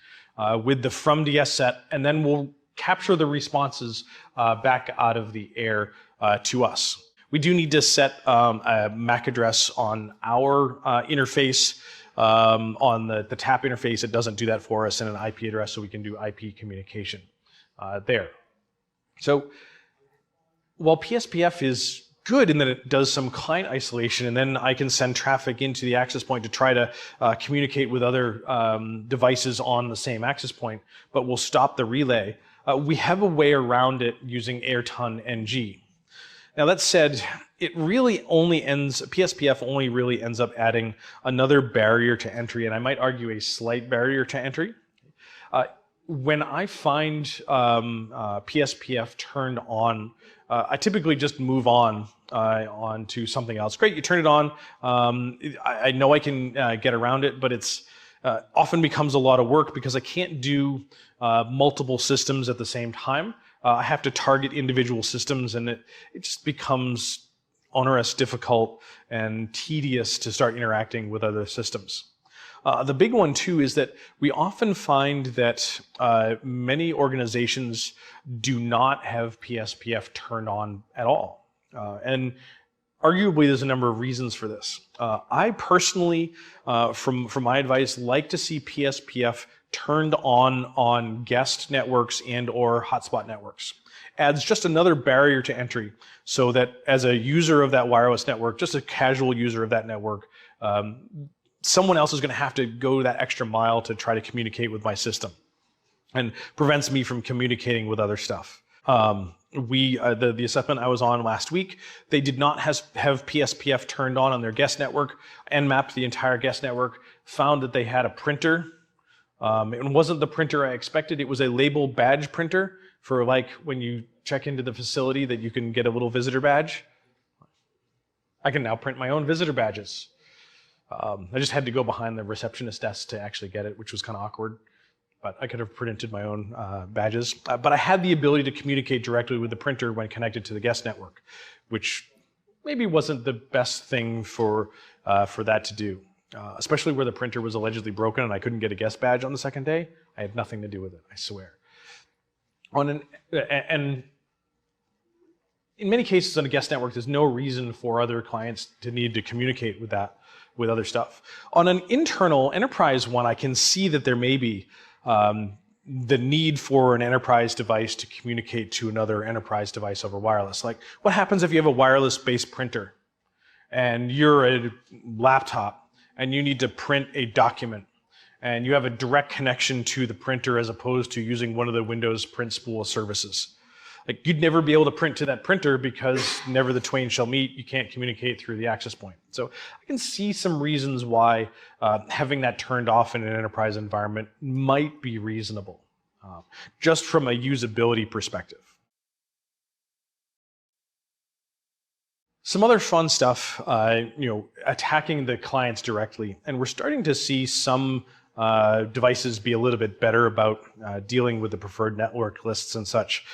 with the from DS set, and then we'll capture the responses back out of the air to us. We do need to set a MAC address on our interface. On the tap interface, it doesn't do that for us, and an IP address so we can do IP communication there. So while PSPF is good in that it does some client isolation, and then I can send traffic into the access point to try to communicate with other devices on the same access point, but we'll stop the relay. We have a way around it using AirTon NG. Now that said, it really only PSPF only really ends up adding another barrier to entry, and I might argue a slight barrier to entry. When I find PSPF turned on, I typically just move on to something else. Great, you turn it on. I know I can get around it, but it's often becomes a lot of work because I can't do multiple systems at the same time. I have to target individual systems, and it just becomes onerous, difficult, and tedious to start interacting with other systems. The big one, too, is that we often find that many organizations do not have PSPF turned on at all. And arguably, there's a number of reasons for this. I personally, from my advice, like to see PSPF turned on guest networks and or hotspot networks. Adds just another barrier to entry so that as a user of that wireless network, just a casual user of that network, someone else is going to have to go that extra mile to try to communicate with my system, and prevents me from communicating with other stuff. The assessment I was on last week, they did not have PSPF turned on their guest network, and mapped the entire guest network, found that they had a printer. It wasn't the printer I expected. It was a label badge printer for like when you check into the facility that you can get a little visitor badge. I can now print my own visitor badges. I just had to go behind the receptionist desk to actually get it, which was kind of awkward. But I could have printed my own badges. But I had the ability to communicate directly with the printer when connected to the guest network, which maybe wasn't the best thing for that to do, especially where the printer was allegedly broken and I couldn't get a guest badge on the second day. I had nothing to do with it, I swear. And in many cases on a guest network, there's no reason for other clients to need to communicate with other stuff. On an internal enterprise one, I can see that there may be the need for an enterprise device to communicate to another enterprise device over wireless. Like, what happens if you have a wireless-based printer and you're a laptop and you need to print a document and you have a direct connection to the printer as opposed to using one of the Windows print spool services? Like, you'd never be able to print to that printer because never the twain shall meet. You can't communicate through the access point. So I can see some reasons why having that turned off in an enterprise environment might be reasonable, just from a usability perspective. Some other fun stuff, attacking the clients directly, and we're starting to see some devices be a little bit better about dealing with the preferred network lists and such.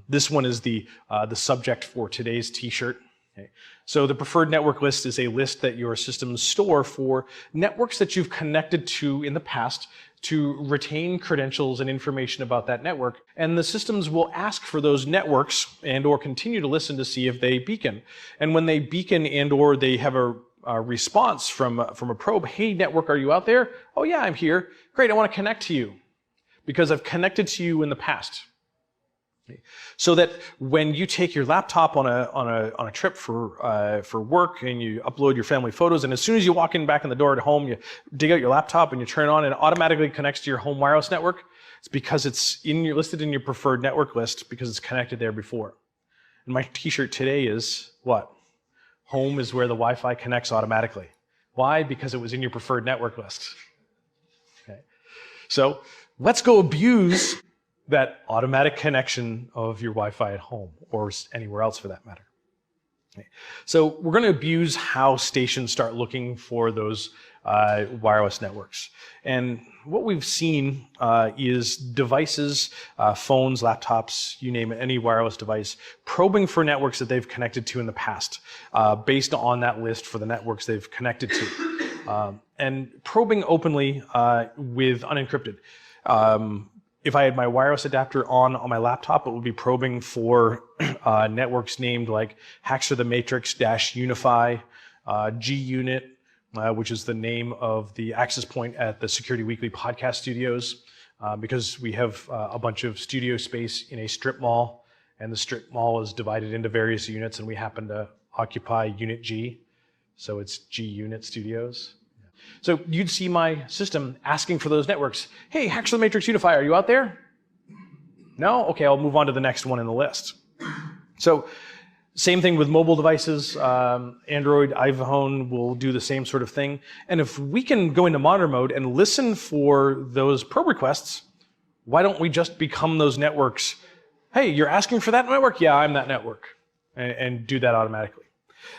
This one is the subject for today's t-shirt. Okay. So the preferred network list is a list that your systems store for networks that you've connected to in the past to retain credentials and information about that network, and the systems will ask for those networks and or continue to listen to see if they beacon. And when they beacon and or they have a response from a probe, hey network, are you out there? Oh yeah, I'm here. Great, I want to connect to you because I've connected to you in the past. Okay. So that when you take your laptop on a trip for work and you upload your family photos, and as soon as you walk in back in the door at home, you dig out your laptop and you turn it on and it automatically connects to your home wireless network. It's because it's listed in your preferred network list because it's connected there before. And my t-shirt today is what? Home is where the Wi-Fi connects automatically. Why? Because it was in your preferred network list. Okay. So let's go abuse that automatic connection of your Wi-Fi at home or anywhere else for that matter. Okay. So we're going to abuse how stations start looking for those wireless networks. And what we've seen is devices, phones, laptops, you name it, any wireless device, probing for networks that they've connected to in the past based on that list for the networks they've connected to. And probing openly with unencrypted. If I had my wireless adapter on my laptop, it would be probing for networks named like Hacks of the Matrix-Unify, G-Unit, which is the name of the access point at the Security Weekly podcast studios, because we have a bunch of studio space in a strip mall, and the strip mall is divided into various units, and we happen to occupy Unit G, so it's G-Unit Studios. So you'd see my system asking for those networks. Hey, Hacks of the Matrix Unify, are you out there? No? Okay, I'll move on to the next one in the list. So same thing with mobile devices. Android, iPhone will do the same sort of thing. And if we can go into monitor mode and listen for those probe requests, why don't we just become those networks? Hey, you're asking for that network? Yeah, I'm that network. And do that automatically.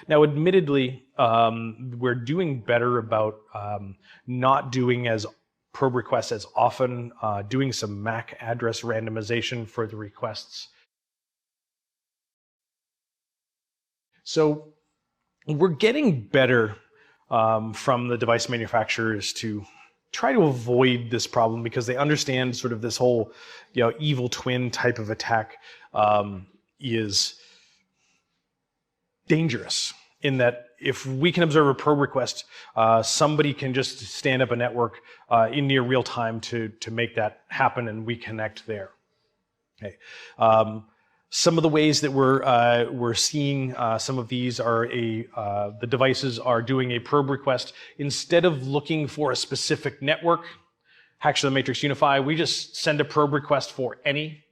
Now, admittedly, we're doing better about not doing as probe requests as often, doing some MAC address randomization for the requests. So we're getting better from the device manufacturers to try to avoid this problem because they understand sort of this whole evil twin type of attack is dangerous in that if we can observe a probe request, somebody can just stand up a network in near real time to make that happen and we connect there. Okay. Some of the ways that we're seeing some of these are the devices are doing a probe request. Instead of looking for a specific network, Hacks of the Matrix Unify, we just send a probe request for any,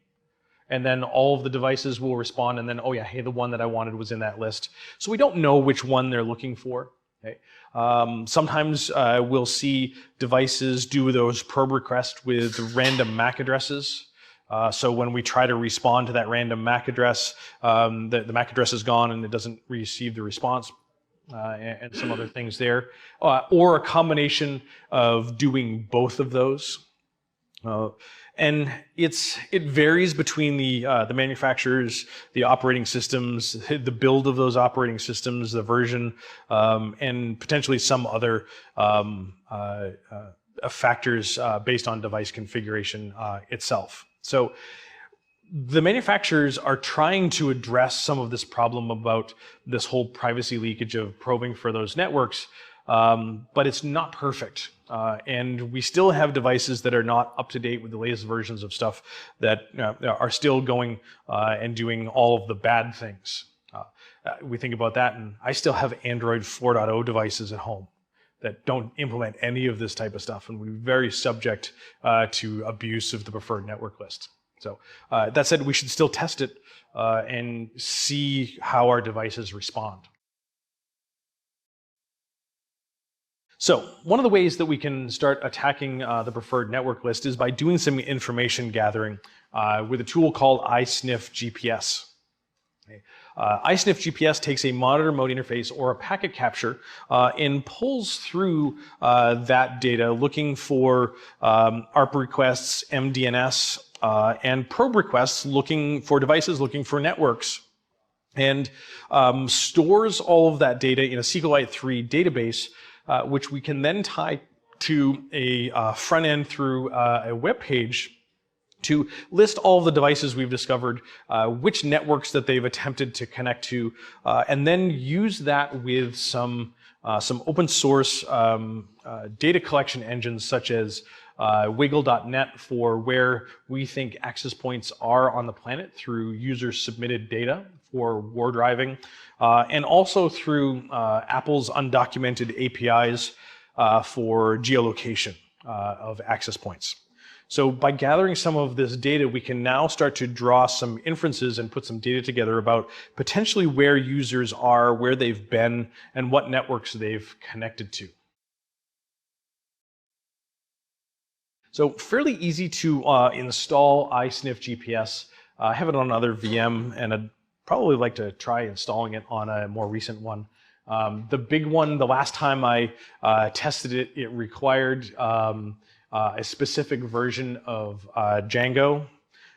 and then all of the devices will respond, and then, oh yeah, hey, the one that I wanted was in that list. So we don't know which one they're looking for. Okay. Sometimes we'll see devices do those probe requests with random MAC addresses. So when we try to respond to that random MAC address, the MAC address is gone and it doesn't receive the response, and some other things there. Or a combination of doing both of those. Uh, and it varies between the manufacturers, the operating systems, the build of those operating systems, the version, and potentially some other factors based on device configuration itself. So the manufacturers are trying to address some of this problem about this whole privacy leakage of probing for those networks, but it's not perfect. And we still have devices that are not up to date with the latest versions of stuff that are still going and doing all of the bad things. We think about that, and I still have Android 4.0 devices at home that don't implement any of this type of stuff, and we're very subject to abuse of the preferred network list. So that said, we should still test it and see how our devices respond. So one of the ways that we can start attacking the preferred network list is by doing some information gathering with a tool called iSniff GPS. Okay. iSniff GPS takes a monitor mode interface or a packet capture and pulls through that data looking for ARP requests, MDNS, and probe requests looking for devices, looking for networks, and stores all of that data in a SQLite 3 database, which we can then tie to a front end through a web page to list all of the devices we've discovered, which networks that they've attempted to connect to, and then use that with some open source data collection engines such as wiggle.net for where we think access points are on the planet through user submitted data for war driving, and also through Apple's undocumented APIs for geolocation of access points. So by gathering some of this data, we can now start to draw some inferences and put some data together about potentially where users are, where they've been, and what networks they've connected to. So fairly easy to install iSniff GPS. I have it on another VM, and I'd probably like to try installing it on a more recent one. The big one, the last time I tested it, it required a specific version of Django,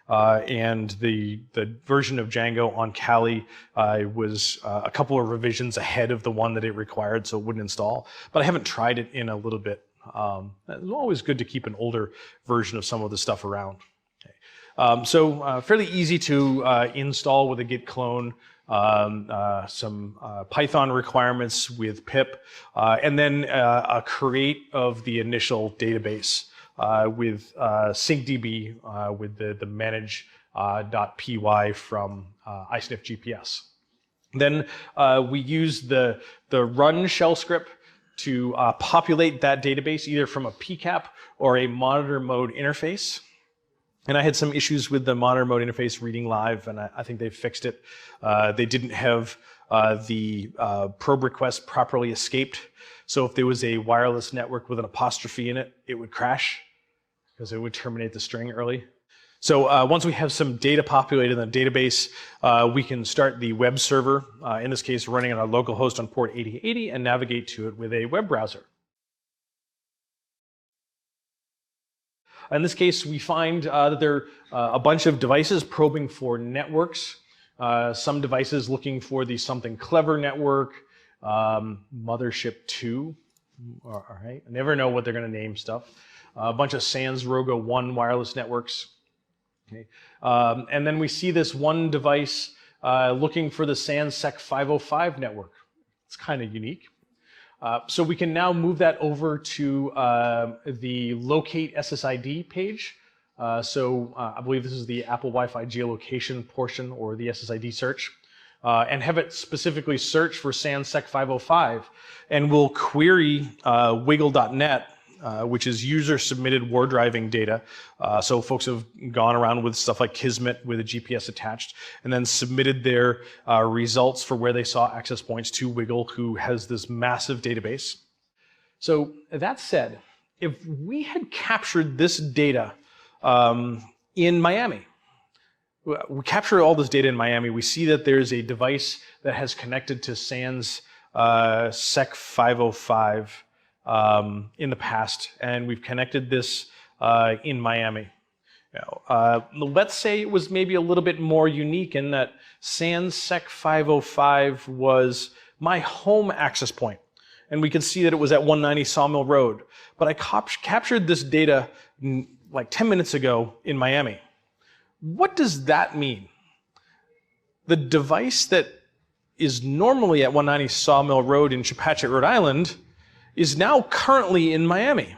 and the version of Django on Kali was a couple of revisions ahead of the one that it required, so it wouldn't install. But I haven't tried it in a little bit. It's always good to keep an older version of some of the stuff around. Okay. So fairly easy to install with a git clone, some Python requirements with pip, and then a create of the initial database with syncdb with the manage.py from iSniff GPS. Then we use the run shell script to populate that database either from a PCAP or a monitor mode interface. And I had some issues with the monitor mode interface reading live, and I think they fixed it. They didn't have the probe request properly escaped. So if there was a wireless network with an apostrophe in it, it would crash because it would terminate the string early. So once we have some data populated in the database, we can start the web server, in this case running on our local host on port 8080, and navigate to it with a web browser. In this case, we find that there are a bunch of devices probing for networks, some devices looking for the Something Clever network, Mothership 2, all right, I never know what they're going to name stuff, a bunch of Sans Rogo 1 wireless networks. Okay. And then we see this one device looking for the SANSEC 505 network. It's kind of unique. So we can now move that over to the locate SSID page. I believe this is the Apple Wi-Fi geolocation portion or the SSID search, and have it specifically search for SANSEC 505. And we'll query wiggle.net, which is user-submitted war driving data. So folks have gone around with stuff like Kismet with a GPS attached, and then submitted their results for where they saw access points to Wiggle, who has this massive database. So that said, if we had captured this data in Miami, we capture all this data in Miami, we see that there's a device that has connected to SANSEC 505 in the past, and we've connected this in Miami. Let's say it was maybe a little bit more unique in that SANSEC 505 was my home access point, and we could see that it was at 190 Sawmill Road. But I captured this data like 10 minutes ago in Miami. What does that mean? The device that is normally at 190 Sawmill Road in Chepachet, Rhode Island, is now currently in Miami.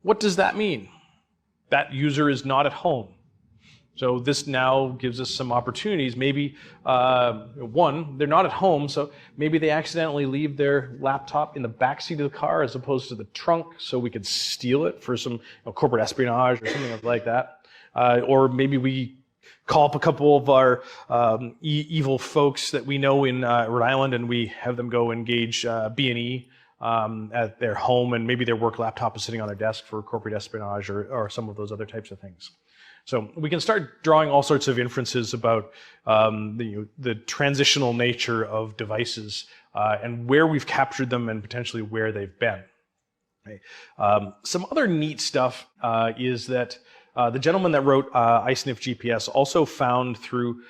What does that mean? That user is not at home. So this now gives us some opportunities. Maybe, one, they're not at home, so maybe they accidentally leave their laptop in the backseat of the car as opposed to the trunk, so we could steal it for some corporate espionage or something like that. Or maybe we call up a couple of our evil folks that we know in Rhode Island, and we have them go engage B&E at their home, and maybe their work laptop is sitting on their desk for corporate espionage or some of those other types of things. So we can start drawing all sorts of inferences about the transitional nature of devices and where we've captured them and potentially where they've been. Okay. Some other neat stuff is that the gentleman that wrote iSniff GPS also found through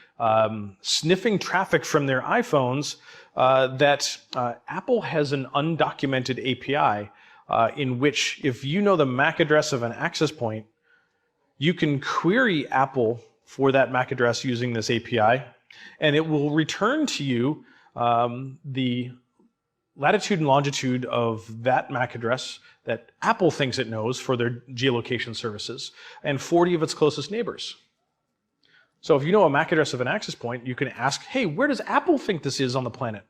sniffing traffic from their iPhones that Apple has an undocumented API in which, if you know the MAC address of an access point, you can query Apple for that MAC address using this API, and it will return to you the latitude and longitude of that MAC address that Apple thinks it knows for their geolocation services, and 40 of its closest neighbors. So if you know a MAC address of an access point, you can ask, hey, where does Apple think this is on the planet?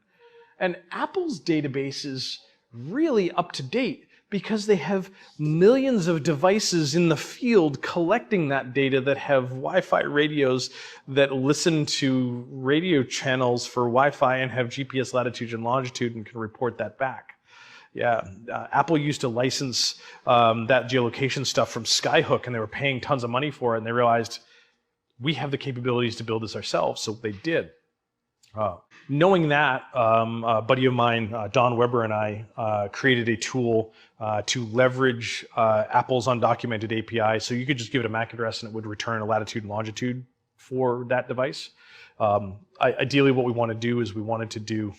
And Apple's database is really up to date because they have millions of devices in the field collecting that data that have Wi-Fi radios that listen to radio channels for Wi-Fi and have GPS latitude and longitude and can report that back. Yeah, Apple used to license that geolocation stuff from Skyhook, and they were paying tons of money for it, and they realized we have the capabilities to build this ourselves, so they did. Knowing that, a buddy of mine, Don Weber, and I created a tool to leverage Apple's undocumented API. So you could just give it a MAC address and it would return a latitude and longitude for that device. Ideally, what we want to do is we wanted to do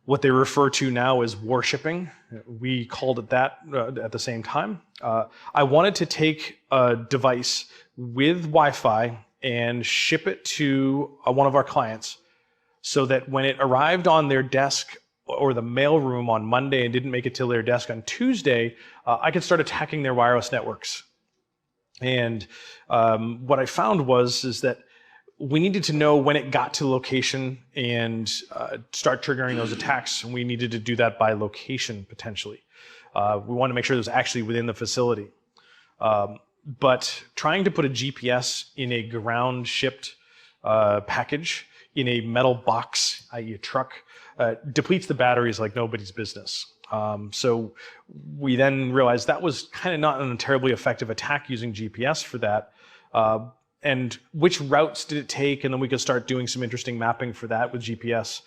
what they refer to now as warshipping. We called it that at the same time. I wanted to take a device with Wi-Fi and ship it to one of our clients, so that when it arrived on their desk or the mailroom on Monday and didn't make it to their desk on Tuesday, I could start attacking their wireless networks. And what I found is that we needed to know when it got to location and start triggering those attacks. And we needed to do that by location, potentially. We wanted to make sure it was actually within the facility. But trying to put a GPS in a ground-shipped package in a metal box, i.e. a truck, depletes the batteries like nobody's business. So we then realized that was kind of not a terribly effective attack using GPS for that. And which routes did it take? And then we could start doing some interesting mapping for that with GPS.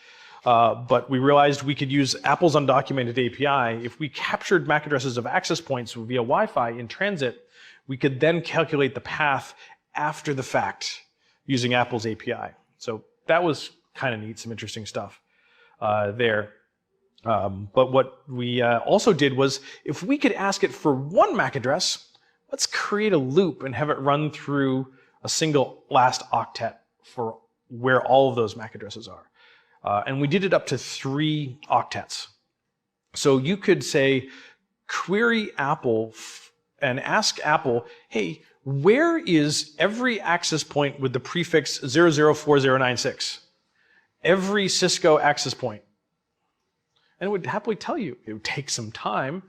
But we realized we could use Apple's undocumented API. If we captured MAC addresses of access points via Wi-Fi in transit, we could then calculate the path after the fact using Apple's API. So that was kind of neat, some interesting stuff there. But what we also did was, if we could ask it for one MAC address, let's create a loop and have it run through a single last octet for where all of those MAC addresses are. And we did it up to 3 octets. So you could say, query Apple and ask Apple, hey, where is every access point with the prefix 004096? Every Cisco access point. And it would happily tell you. It would take some time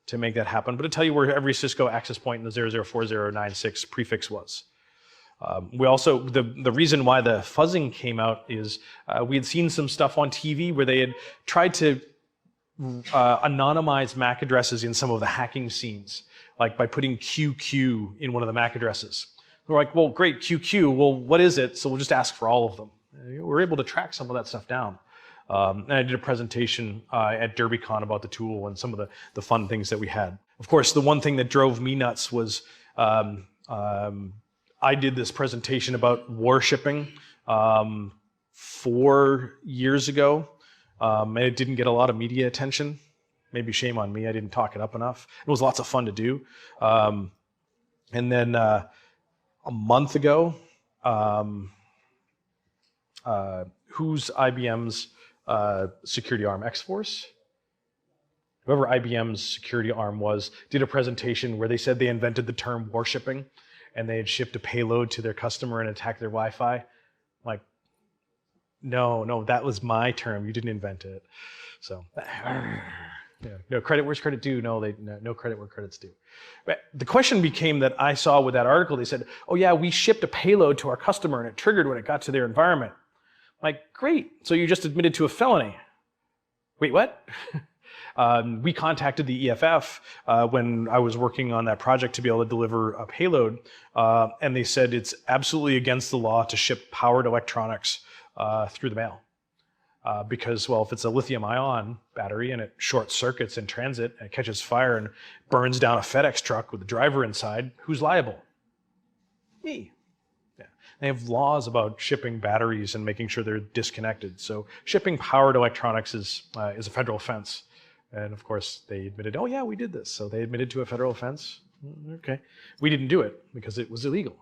to make that happen, but it'd tell you where every Cisco access point in the 004096 prefix was. We also, the reason why the fuzzing came out is we had seen some stuff on TV where they had tried to anonymize MAC addresses in some of the hacking scenes, like by putting QQ in one of the MAC addresses. We're like, well, great, QQ, well, what is it? So we'll just ask for all of them. We're able to track some of that stuff down. And I did a presentation at DerbyCon about the tool and some of the fun things that we had. Of course, the one thing that drove me nuts was I did this presentation about warshipping 4 years ago, and it didn't get a lot of media attention. Maybe shame on me, I didn't talk it up enough. It was lots of fun to do. And then a month ago, who's IBM's security arm? X-Force? Whoever IBM's security arm was, did a presentation where they said they invented the term warshipping, and they had shipped a payload to their customer and attacked their Wi-Fi. Like, no, that was my term. You didn't invent it. So, yeah, no credit where's credit due. No credit where credit's due. But the question became that I saw with that article, they said, oh yeah, we shipped a payload to our customer and it triggered when it got to their environment. Like, great, so you just admitted to a felony. Wait, what? We contacted the EFF when I was working on that project to be able to deliver a payload, and they said it's absolutely against the law to ship powered electronics through the mail. Because, well, if it's a lithium-ion battery and it short circuits in transit and it catches fire and burns down a FedEx truck with the driver inside, who's liable? Me. Yeah. They have laws about shipping batteries and making sure they're disconnected. So shipping powered electronics is a federal offense. And of course, they admitted, oh yeah, we did this. So they admitted to a federal offense. Okay. We didn't do it because it was illegal.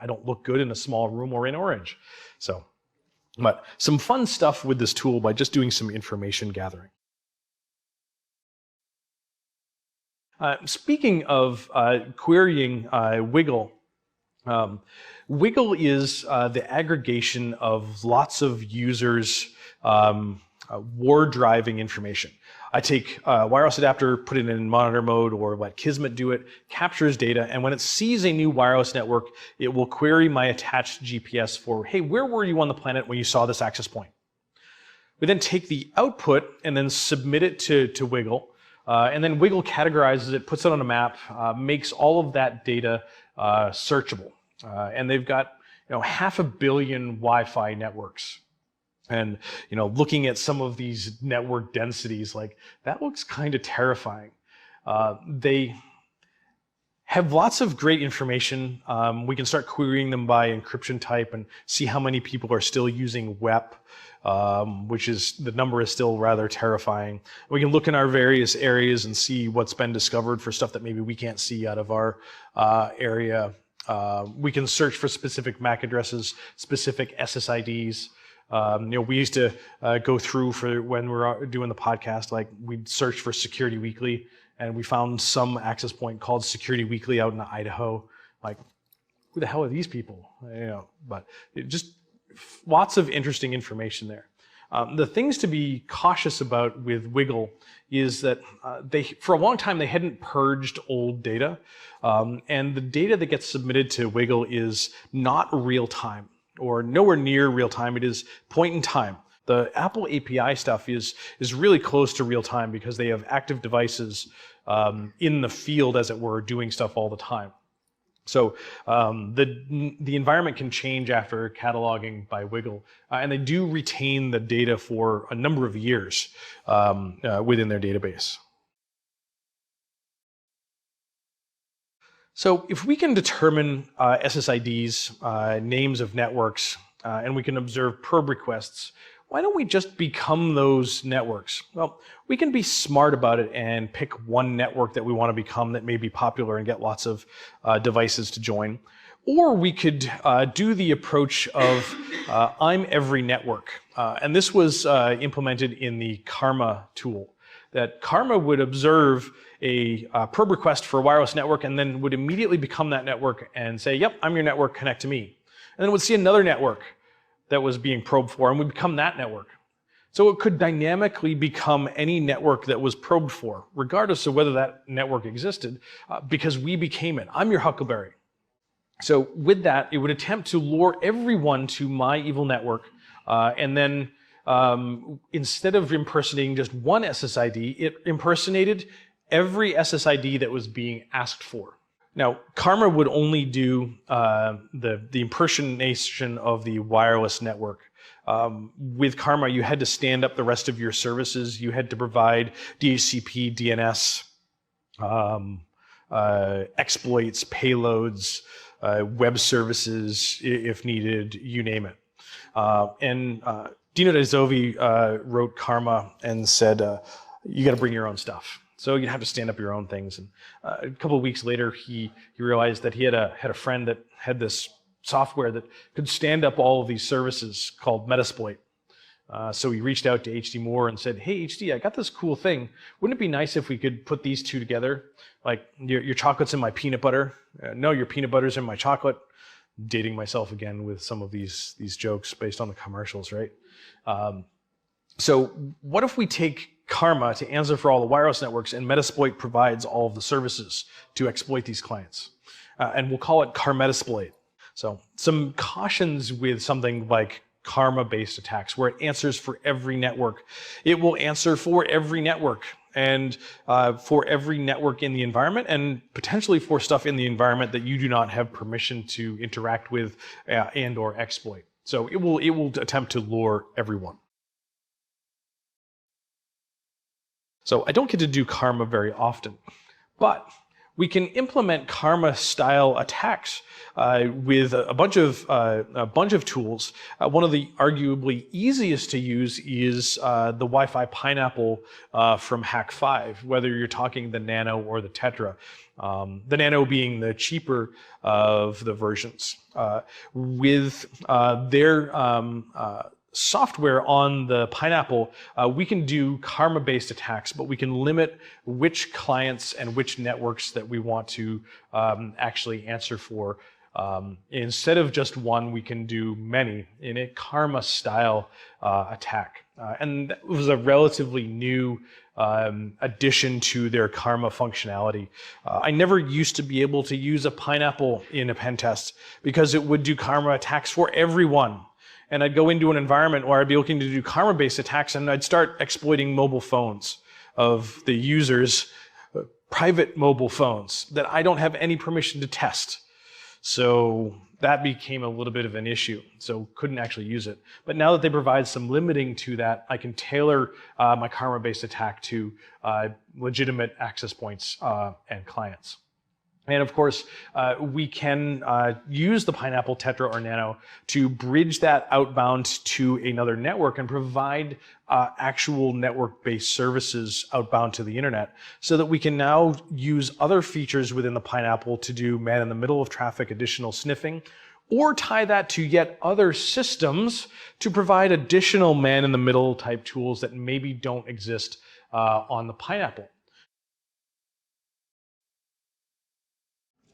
I don't look good in a small room or in orange. So, but some fun stuff with this tool by just doing some information gathering. Speaking of querying Wiggle, Wiggle is the aggregation of lots of users' war driving information. I take a wireless adapter, put it in monitor mode, or let Kismet do it, captures data, and when it sees a new wireless network, it will query my attached GPS for, hey, where were you on the planet when you saw this access point? We then take the output and then submit it to Wiggle, and then Wiggle categorizes it, puts it on a map, makes all of that data searchable. And they've got 500 million Wi-Fi networks. And looking at some of these network densities, like that looks kind of terrifying. They have lots of great information. We can start querying them by encryption type and see how many people are still using WEP, which is, the number is still rather terrifying. We can look in our various areas and see what's been discovered for stuff that maybe we can't see out of our area. We can search for specific MAC addresses, specific SSIDs. We used to go through for when we're doing the podcast, like we'd search for Security Weekly, and we found some access point called Security Weekly out in Idaho. Like, who the hell are these people? But just lots of interesting information there. The things to be cautious about with Wiggle is that for a long time, they hadn't purged old data, and the data that gets submitted to Wiggle is not real time, or nowhere near real time. It is point in time. The Apple API stuff is really close to real time because they have active devices in the field, as it were, doing stuff all the time. So the environment can change after cataloging by Wiggle, and they do retain the data for a number of years within their database. So if we can determine SSIDs, names of networks, and we can observe probe requests, why don't we just become those networks? Well, we can be smart about it and pick one network that we want to become that may be popular and get lots of devices to join. Or we could do the approach of I'm every network. And this was implemented in the Karma tool. That Karma would observe a probe request for a wireless network and then would immediately become that network and say, yep, I'm your network, connect to me. And then it would see another network that was being probed for and would become that network. So it could dynamically become any network that was probed for, regardless of whether that network existed, because we became it. I'm your Huckleberry. So with that, it would attempt to lure everyone to my evil network, and then instead of impersonating just one SSID, it impersonated every SSID that was being asked for. Now, Karma would only do the impersonation of the wireless network. With Karma, you had to stand up the rest of your services. You had to provide DHCP, DNS, exploits, payloads, web services, if needed, you name it. Dino Dezovi wrote Karma and said, you got to bring your own stuff. So you have to stand up your own things. And a couple of weeks later, he realized that he had a friend that had this software that could stand up all of these services called Metasploit. So he reached out to HD Moore and said, hey, HD, I got this cool thing. Wouldn't it be nice if we could put these two together? Like your chocolate's in my peanut butter. No, your peanut butter's in my chocolate. Dating myself again with some of these jokes based on the commercials, right? So what if we take Karma to answer for all the wireless networks, and Metasploit provides all of the services to exploit these clients? And we'll call it Karmetasploit. So some cautions with something like Karma-based attacks, where it answers for every network. It will answer for every network, and for every network in the environment, and potentially for stuff in the environment that you do not have permission to interact with and or exploit. So it will attempt to lure everyone. So I don't get to do Karma very often, but we can implement Karma-style attacks with a bunch of tools. One of the arguably easiest to use is the Wi-Fi Pineapple from Hack5, whether you're talking the Nano or the Tetra. The Nano being the cheaper of the versions. With their software on the Pineapple, we can do Karma-based attacks, but we can limit which clients and which networks that we want to actually answer for. Instead of just one, we can do many in a Karma-style attack. And that was a relatively new addition to their Karma functionality. I never used to be able to use a Pineapple in a pen test because it would do Karma attacks for everyone. And I'd go into an environment where I'd be looking to do Karma-based attacks, and I'd start exploiting mobile phones of the users, private mobile phones that I don't have any permission to test. So that became a little bit of an issue, so couldn't actually use it. But now that they provide some limiting to that, I can tailor my Karma-based attack to legitimate access points and clients. And of course, we can use the Pineapple, Tetra, or Nano to bridge that outbound to another network and provide actual network-based services outbound to the internet, so that we can now use other features within the Pineapple to do man-in-the-middle of traffic additional sniffing, or tie that to yet other systems to provide additional man-in-the-middle type tools that maybe don't exist on the Pineapple.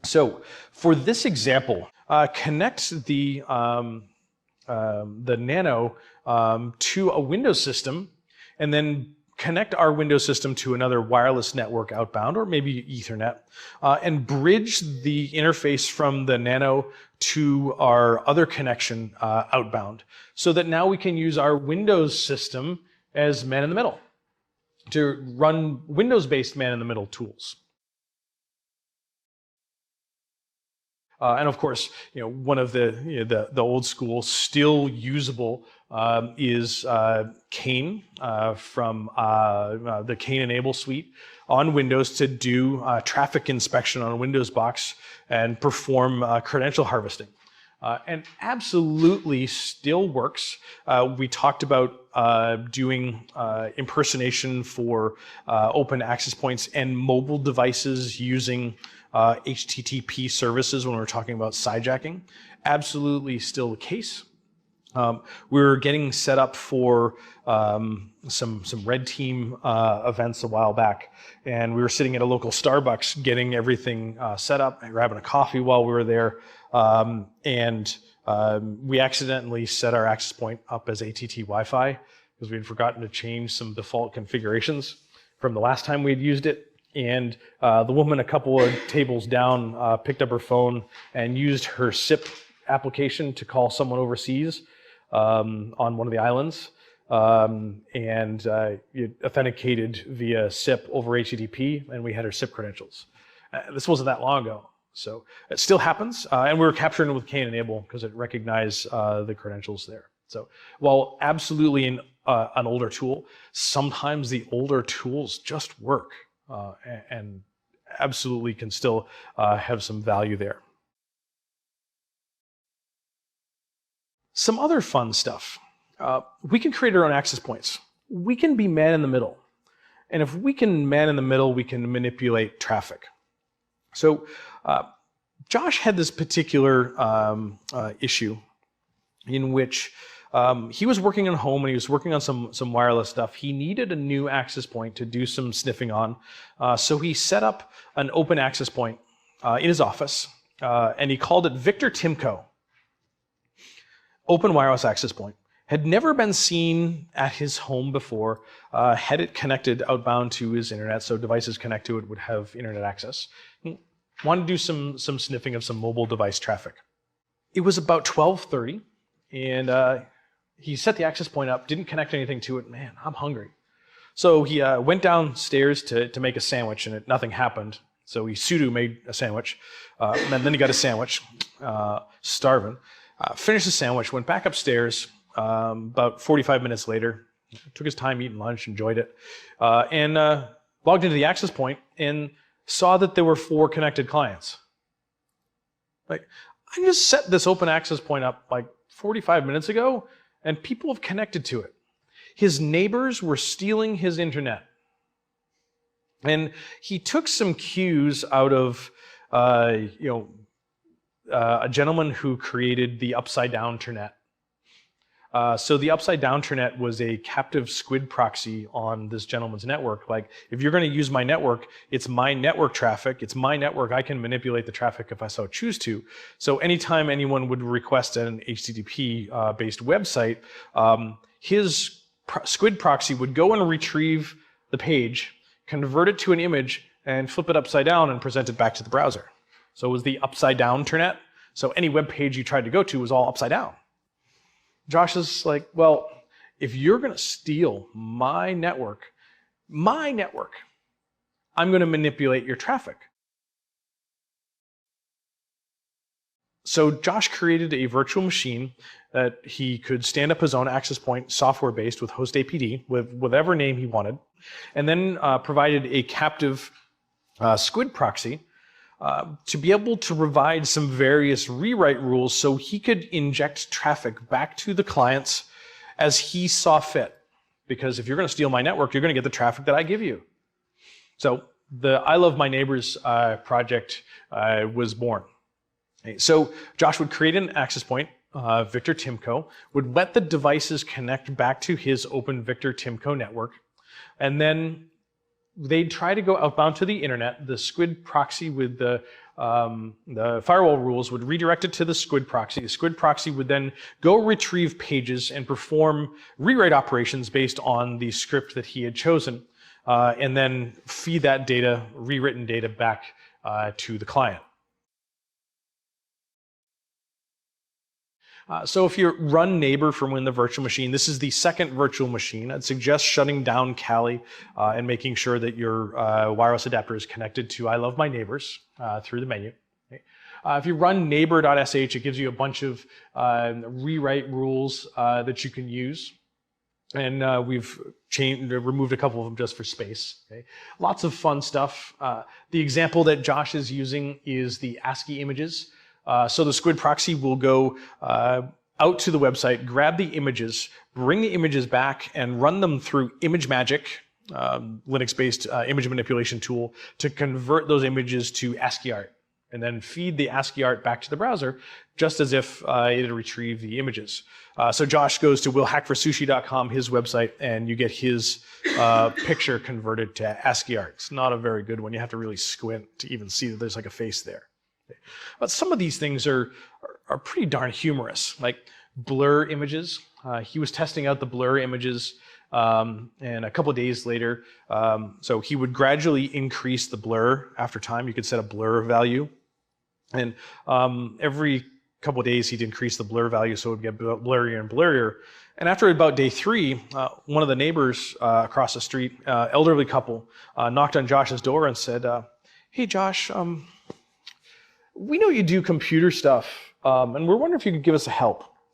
So for this example, connect the Nano to a Windows system, and then connect our Windows system to another wireless network outbound, or maybe Ethernet, and bridge the interface from the Nano to our other connection outbound, so that now we can use our Windows system as man-in-the-middle to run Windows-based man-in-the-middle tools. And of course, one of the old school, still usable, is Kane from the Kane Enable suite on Windows to do traffic inspection on a Windows box and perform credential harvesting. And absolutely still works. We talked about doing impersonation for open access points and mobile devices using HTTP services when we're talking about sidejacking. Absolutely still the case. We were getting set up for some red team events a while back, and we were sitting at a local Starbucks getting everything set up, grabbing a coffee while we were there, and we accidentally set our access point up as ATT Wi-Fi because we had forgotten to change some default configurations from the last time we had used it. And the woman a couple of tables down picked up her phone and used her SIP application to call someone overseas on one of the islands, and it authenticated via SIP over HTTP, and we had her SIP credentials. This wasn't that long ago, so it still happens, and we were capturing it with Kane Enable because it recognized the credentials there. So while absolutely an older tool, sometimes the older tools just work. And absolutely can still have some value there. Some other fun stuff. We can create our own access points. We can be man in the middle. And if we can man in the middle, we can manipulate traffic. So Josh had this particular issue in which he was working at home and he was working on some wireless stuff. He needed a new access point to do some sniffing on. So he set up an open access point in his office and he called it Victor Timco. Open wireless access point. Had never been seen at his home before, had it connected outbound to his internet, so devices connect to it would have internet access. He wanted to do some sniffing of some mobile device traffic. It was about 12:30, and he set the access point up, didn't connect anything to it. Man, I'm hungry. So he went downstairs to make a sandwich, and nothing happened. So he sudo made a sandwich, and then he got a sandwich, starving. Finished the sandwich, went back upstairs. About 45 minutes later, took his time eating lunch, enjoyed it, and logged into the access point and saw that there were 4 connected clients. Like, I just set this open access point up like 45 minutes ago, and people have connected to it. His neighbors were stealing his internet. And he took some cues out of, a gentleman who created the upside down internet. So the upside down internet was a captive squid proxy on this gentleman's network. Like, if you're going to use my network, it's my network traffic, it's my network, I can manipulate the traffic if I so choose to. So anytime anyone would request an HTTP based website, his squid proxy would go and retrieve the page, convert it to an image, and flip it upside down and present it back to the browser. So it was the upside down internet. So any web page you tried to go to was all upside down. Josh is like, well, if you're going to steal my network, I'm going to manipulate your traffic. So Josh created a virtual machine that he could stand up his own access point, software-based with host APD, with whatever name he wanted, and then provided a captive squid proxy to be able to provide some various rewrite rules so he could inject traffic back to the clients as he saw fit. Because if you're going to steal my network, you're going to get the traffic that I give you. So the I Love My Neighbors project was born. So Josh would create an access point, Victor Timco, would let the devices connect back to his open Victor Timco network, and then they'd try to go outbound to the internet. The squid proxy with the firewall rules would redirect it to the squid proxy. The squid proxy would then go retrieve pages and perform rewrite operations based on the script that he had chosen, and then feed that data, rewritten data, back to the client. So if you run neighbor from within the virtual machine, this is the second virtual machine. I'd suggest shutting down Kali and making sure that your wireless adapter is connected to I Love My Neighbors through the menu. Okay. If you run neighbor.sh, it gives you a bunch of rewrite rules that you can use. And we've removed a couple of them just for space. Okay. Lots of fun stuff. The example that Josh is using is the ASCII images. So the squid proxy will go out to the website, grab the images, bring the images back, and run them through ImageMagick, Linux-based image manipulation tool, to convert those images to ASCII art, and then feed the ASCII art back to the browser, just as if it had retrieved the images. So Josh goes to willhackforsushi.com, his website, and you get his picture converted to ASCII art. It's not a very good one. You have to really squint to even see that there's like a face there. But some of these things are pretty darn humorous, like blur images. He was testing out the blur images, and a couple of days later, so he would gradually increase the blur after time. You could set a blur value, and every couple of days he'd increase the blur value so it would get blurrier and blurrier. And after about day 3, one of the neighbors across the street, elderly couple, knocked on Josh's door and said, "Hey Josh, we know you do computer stuff, and we're wondering if you could give us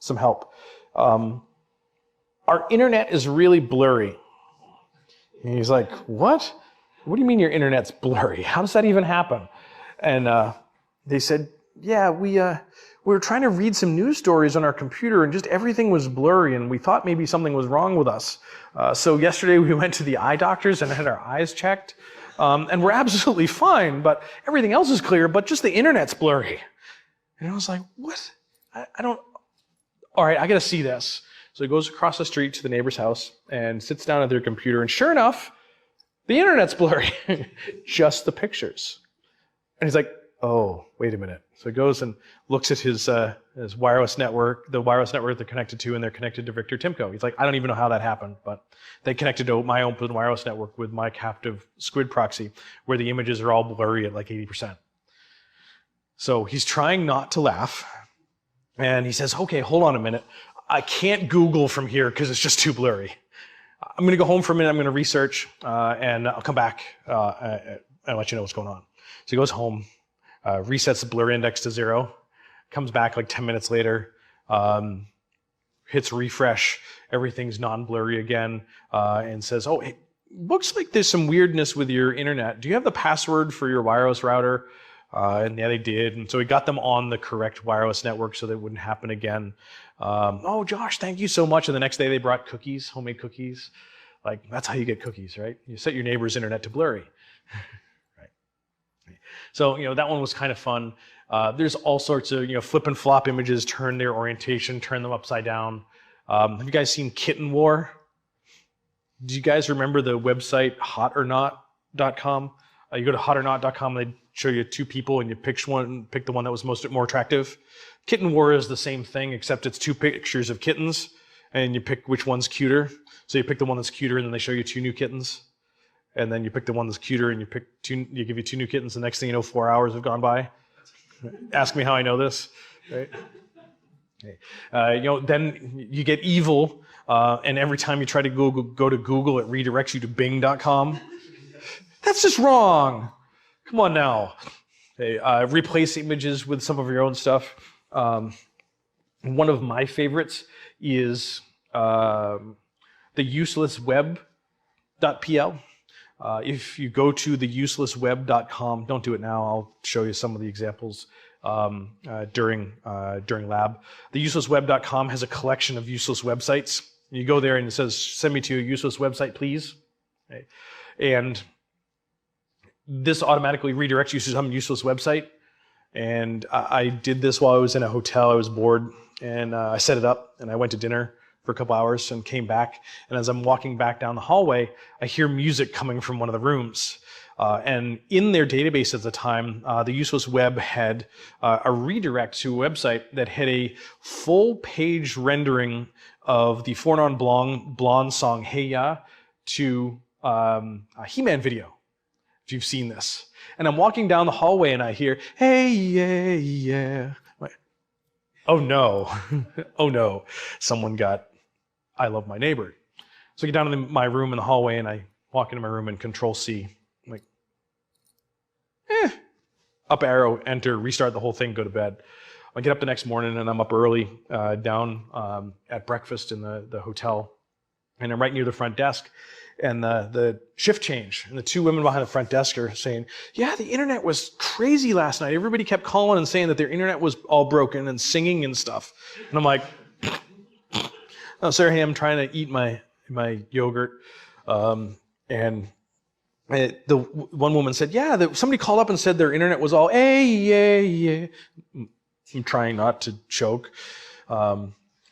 some help. Our internet is really blurry." And he's like, "What?" what do you mean your internet's blurry? How does that even happen? And they said, yeah, we were trying to read some news stories on our computer and just everything was blurry and we thought maybe something was wrong with us. So yesterday we went to the eye doctors and had our eyes checked. And we're absolutely fine, but everything else is clear, but just the internet's blurry. And I was like, what? I don't, all right, I gotta see this. So he goes across the street to the neighbor's house and sits down at their computer, and sure enough, the internet's blurry, just the pictures. And he's like, oh, wait a minute. So he goes and looks at his wireless network, the wireless network they're connected to, and they're connected to Victor Timko. He's like, I don't even know how that happened, but they connected to my open wireless network with my captive squid proxy, where the images are all blurry at like 80%. So he's trying not to laugh, and he says, okay, hold on a minute. I can't Google from here because it's just too blurry. I'm going to go home for a minute, I'm going to research, and I'll come back and let you know what's going on. So he goes home, resets the blur index to 0, comes back like 10 minutes later, hits refresh, everything's non-blurry again, and says, oh, hey, looks like there's some weirdness with your internet. Do you have the password for your wireless router? And yeah, they did. And so he got them on the correct wireless network so that it wouldn't happen again. Oh, Josh, thank you so much. And the next day they brought cookies, homemade cookies. Like, that's how you get cookies, right? You set your neighbor's internet to blurry. Right. So, that one was kind of fun. There's all sorts of, flip and flop images, turn their orientation, turn them upside down. Have you guys seen Kitten War? Do you guys remember the website hotornot.com? You go to hotornot.com, and they show you 2 people, and you pick the one that was more attractive. Kitten War is the same thing, except it's 2 pictures of kittens, and you pick which one's cuter. So you pick the one that's cuter, and then they show you 2 new kittens. And then you pick the one that's cuter, and you give you 2 new kittens. The next thing you know, 4 hours have gone by. Ask me how I know this, right? Then you get evil, and every time you try to go to Google, it redirects you to Bing.com. That's just wrong. Come on now. Replace images with some of your own stuff. One of my favorites is the uselessweb.pl. If you go to the uselessweb.com, don't do it now. I'll show you some of the examples during lab. The uselessweb.com has a collection of useless websites. You go there and it says, send me to a useless website, please. Okay. And this automatically redirects you to some useless website. And I did this while I was in a hotel. I was bored, and I set it up, and I went to dinner for a couple hours and came back. And as I'm walking back down the hallway, I hear music coming from one of the rooms. And in their database at the time, the Useless Web had a redirect to a website that had a full-page rendering of the Four Non Blonde song Hey Ya to a He-Man video. If you've seen this. And I'm walking down the hallway and I hear, hey, yeah, yeah. Like, oh no, oh no, someone got I Love My Neighbor. So I get down to my room in the hallway and I walk into my room and Control-C. I'm like, up arrow, enter, restart the whole thing, go to bed. I get up the next morning and I'm up early down at breakfast in the hotel. And I'm right near the front desk. And the shift change, and the 2 women behind the front desk are saying, yeah, the internet was crazy last night. Everybody kept calling and saying that their internet was all broken and singing and stuff. And I'm like, oh, sorry, I'm trying to eat my yogurt. And the one woman said, yeah, somebody called up and said their internet was all, hey, yeah, yeah. I'm trying not to choke.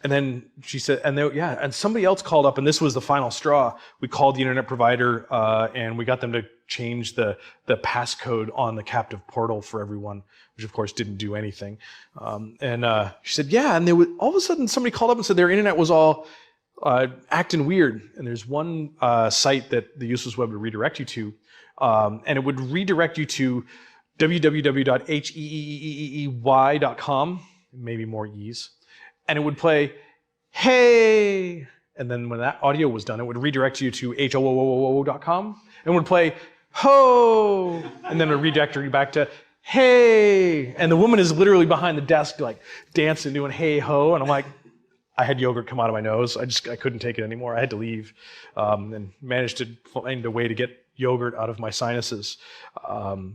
And then she said, and somebody else called up, and this was the final straw. We called the internet provider, and we got them to change the passcode on the captive portal for everyone, which of course didn't do anything. And she said, yeah, and all of a sudden somebody called up and said their internet was all acting weird. And there's one site that the Useless Web would redirect you to, and it would redirect you to www.heeey.com, maybe more E's. And it would play, hey, and then when that audio was done, it would redirect you to HOOOOOOO.com, and would play, ho, and then it would redirect you back to, hey, and the woman is literally behind the desk, like, dancing, doing hey, ho, and I'm like, I had yogurt come out of my nose. I couldn't take it anymore. I had to leave, and managed to find a way to get yogurt out of my sinuses.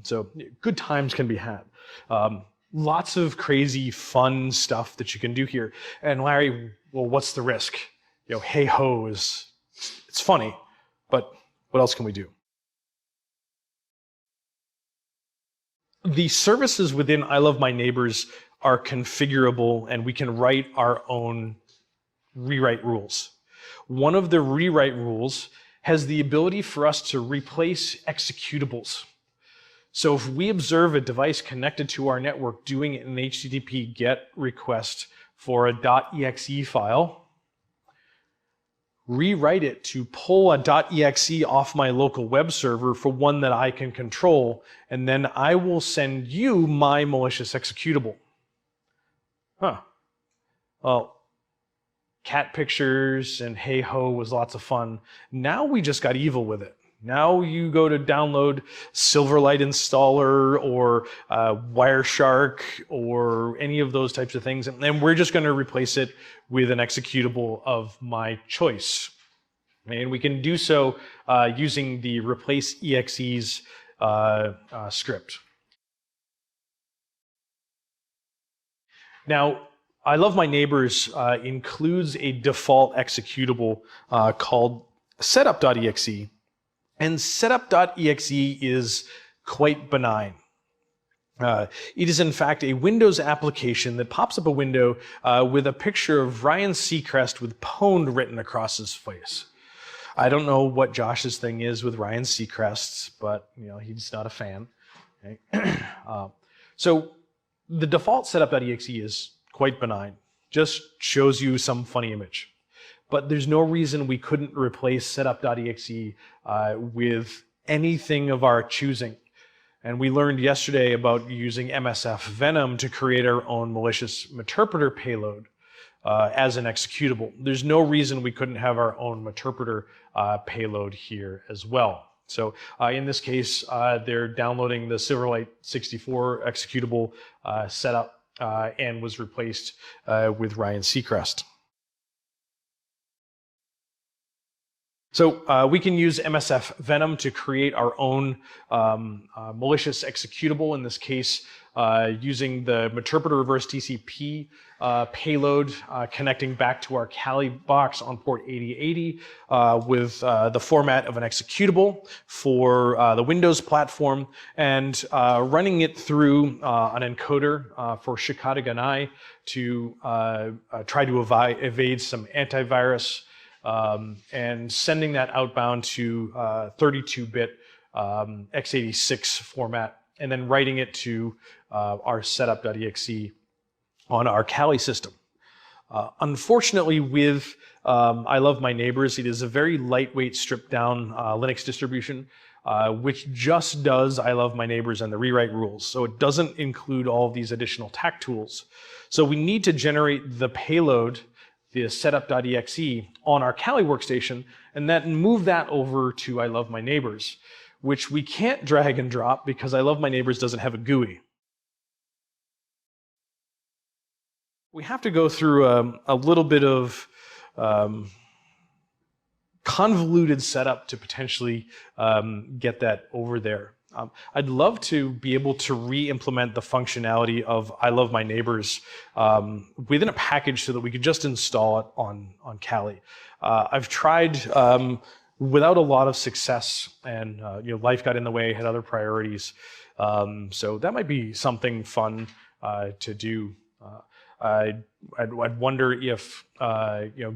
So good times can be had. Lots of crazy, fun stuff that you can do here. And Larry, well, what's the risk? Hey ho it's funny, but what else can we do? The services within I Love My Neighbors are configurable, and we can write our own rewrite rules. One of the rewrite rules has the ability for us to replace executables. So if we observe a device connected to our network doing an HTTP GET request for a .exe file, rewrite it to pull a .exe off my local web server for one that I can control, and then I will send you my malicious executable. Well, cat pictures and hey ho was lots of fun. Now we just got evil with it. Now you go to download Silverlight installer or Wireshark or any of those types of things, and then we're just going to replace it with an executable of my choice. And we can do so using the replace exes script. Now, I Love My Neighbors includes a default executable called setup.exe. And setup.exe is quite benign. It is in fact a Windows application that pops up a window with a picture of Ryan Seacrest with pwned written across his face. I don't know what Josh's thing is with Ryan Seacrest, but he's not a fan. Okay? So the default setup.exe is quite benign, just shows you some funny image. But there's no reason we couldn't replace setup.exe with anything of our choosing. And we learned yesterday about using MSF Venom to create our own malicious interpreter payload as an executable. There's no reason we couldn't have our own interpreter payload here as well. So in this case, they're downloading the Silverlight 64 executable setup and was replaced with Ryan Seacrest. So we can use MSF Venom to create our own malicious executable, in this case using the interpreter reverse TCP payload connecting back to our Kali box on port 8080 with the format of an executable for the Windows platform, and running it through an encoder for Shikata Ganai to try to evade some antivirus, and sending that outbound to 32-bit x86 format, and then writing it to our setup.exe on our Kali system. Unfortunately, with I Love My Neighbors, it is a very lightweight, stripped-down Linux distribution, which just does I Love My Neighbors and the rewrite rules. So it doesn't include all of these additional TAC tools. So we need to generate the payload, the setup.exe, on our Kali workstation, and then move that over to I Love My Neighbors, which we can't drag and drop because I Love My Neighbors doesn't have a GUI. We have to go through a little bit of convoluted setup to potentially get that over there. I'd love to be able to re-implement the functionality of I Love My Neighbors within a package so that we could just install it on Kali. I've tried without a lot of success, and life got in the way, had other priorities. So that might be something fun to do. I'd wonder if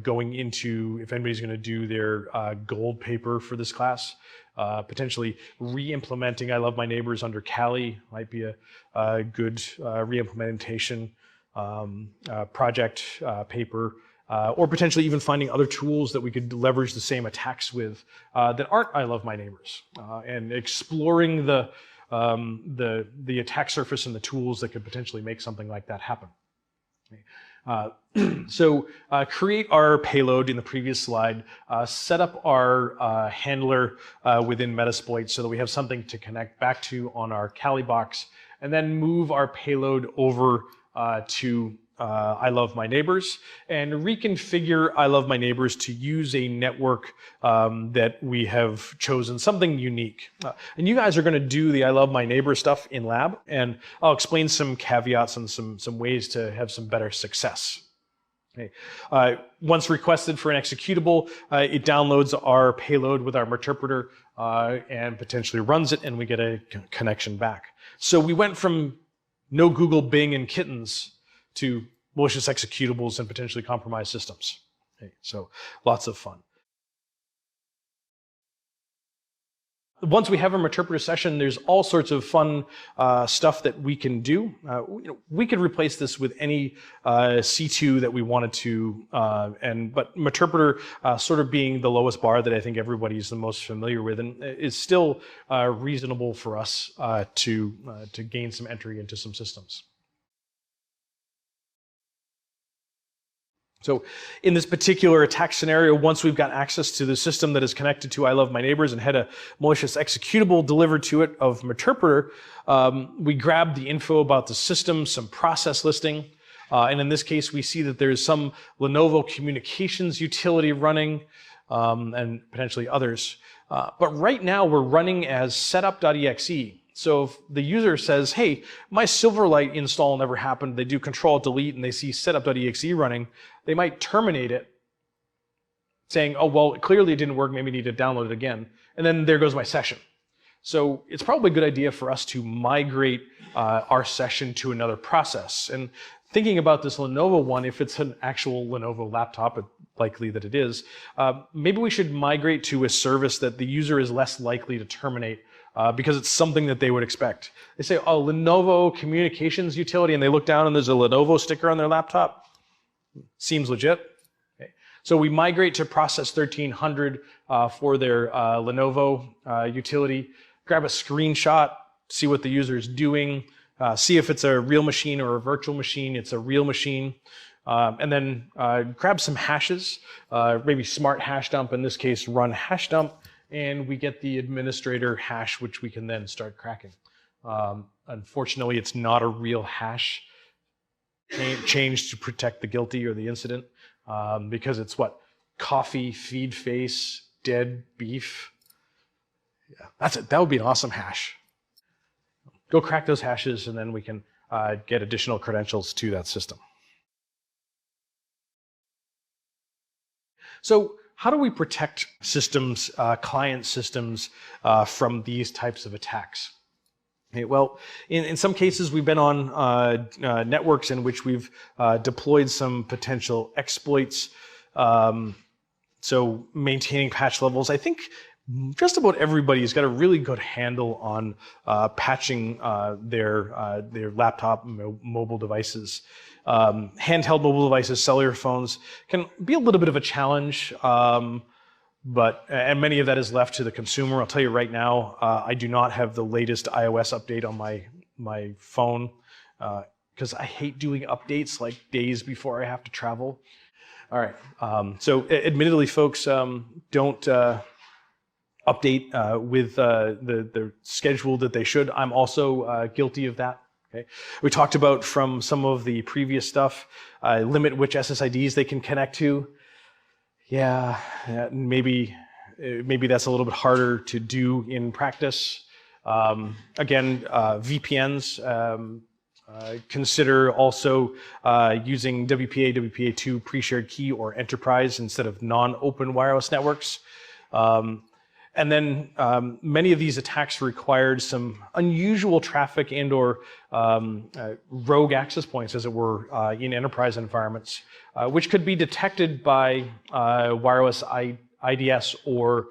going into, if anybody's going to do their gold paper for this class, potentially re-implementing I Love My Neighbors under Kali might be a good re-implementation project paper, or potentially even finding other tools that we could leverage the same attacks with that aren't I Love My Neighbors, and exploring the attack surface and the tools that could potentially make something like that happen. So create our payload in the previous slide, set up our handler within Metasploit so that we have something to connect back to on our Kali box, and then move our payload over to I love my neighbors and reconfigure I love my neighbors to use a network that we have chosen, something unique. And you guys are going to do the I love my neighbor stuff in lab, and I'll explain some caveats and some ways to have some better success. Okay. Once requested for an executable, it downloads our payload with our interpreter and potentially runs it, and we get a connection back. So we went from no Google, Bing, and kittens to malicious executables and potentially compromised systems. Okay, so lots of fun. Once we have our interpreter session, there's all sorts of fun stuff that we can do. We could replace this with any C2 that we wanted to, but interpreter sort of being the lowest bar that I think everybody's the most familiar with, and is still reasonable for us to gain some entry into some systems. So in this particular attack scenario, once we've got access to the system that is connected to I love my neighbors and had a malicious executable delivered to it of interpreter, we grab the info about the system, some process listing, and in this case we see that there's some Lenovo communications utility running and potentially others. But right now we're running as setup.exe. So if the user says, hey, my Silverlight install never happened, they do Control-Delete and they see setup.exe running, they might terminate it, saying, oh, well, clearly it didn't work, maybe need to download it again. And then there goes my session. So it's probably a good idea for us to migrate our session to another process. And thinking about this Lenovo one, if it's an actual Lenovo laptop, likely that it is, maybe we should migrate to a service that the user is less likely to terminate because it's something that they would expect. They say, oh, Lenovo communications utility, and they look down and there's a Lenovo sticker on their laptop. Seems legit. Okay. So we migrate to process 1300 for their Lenovo utility, grab a screenshot, see what the user is doing, see if it's a real machine or a virtual machine. It's a real machine. And then grab some hashes, maybe smart hash dump, in this case run hash dump, and we get the administrator hash, which we can then start cracking. Unfortunately, it's not a real hash changed to protect the guilty or the incident, because it's what? Coffee, feed face, dead beef. Yeah, that's it. That would be an awesome hash. Go crack those hashes, and then we can get additional credentials to that system. So how do we protect systems, client systems, from these types of attacks? Okay, well, in some cases, we've been on networks in which we've deployed some potential exploits. So maintaining patch levels. I think just about everybody's got a really good handle on patching their laptop, mobile devices. Handheld mobile devices, cellular phones can be a little bit of a challenge, and many of that is left to the consumer. I'll tell you right now, I do not have the latest iOS update on my phone because I hate doing updates like days before I have to travel. All right, so admittedly, folks, don't update with the schedule that they should. I'm also guilty of that. Okay. We talked about from some of the previous stuff, limit which SSIDs they can connect to. Yeah, maybe that's a little bit harder to do in practice. Again, VPNs, consider also using WPA, WPA2 pre-shared key or enterprise instead of non-open wireless networks. And then many of these attacks required some unusual traffic and or rogue access points, as it were, in enterprise environments, which could be detected by wireless IDS or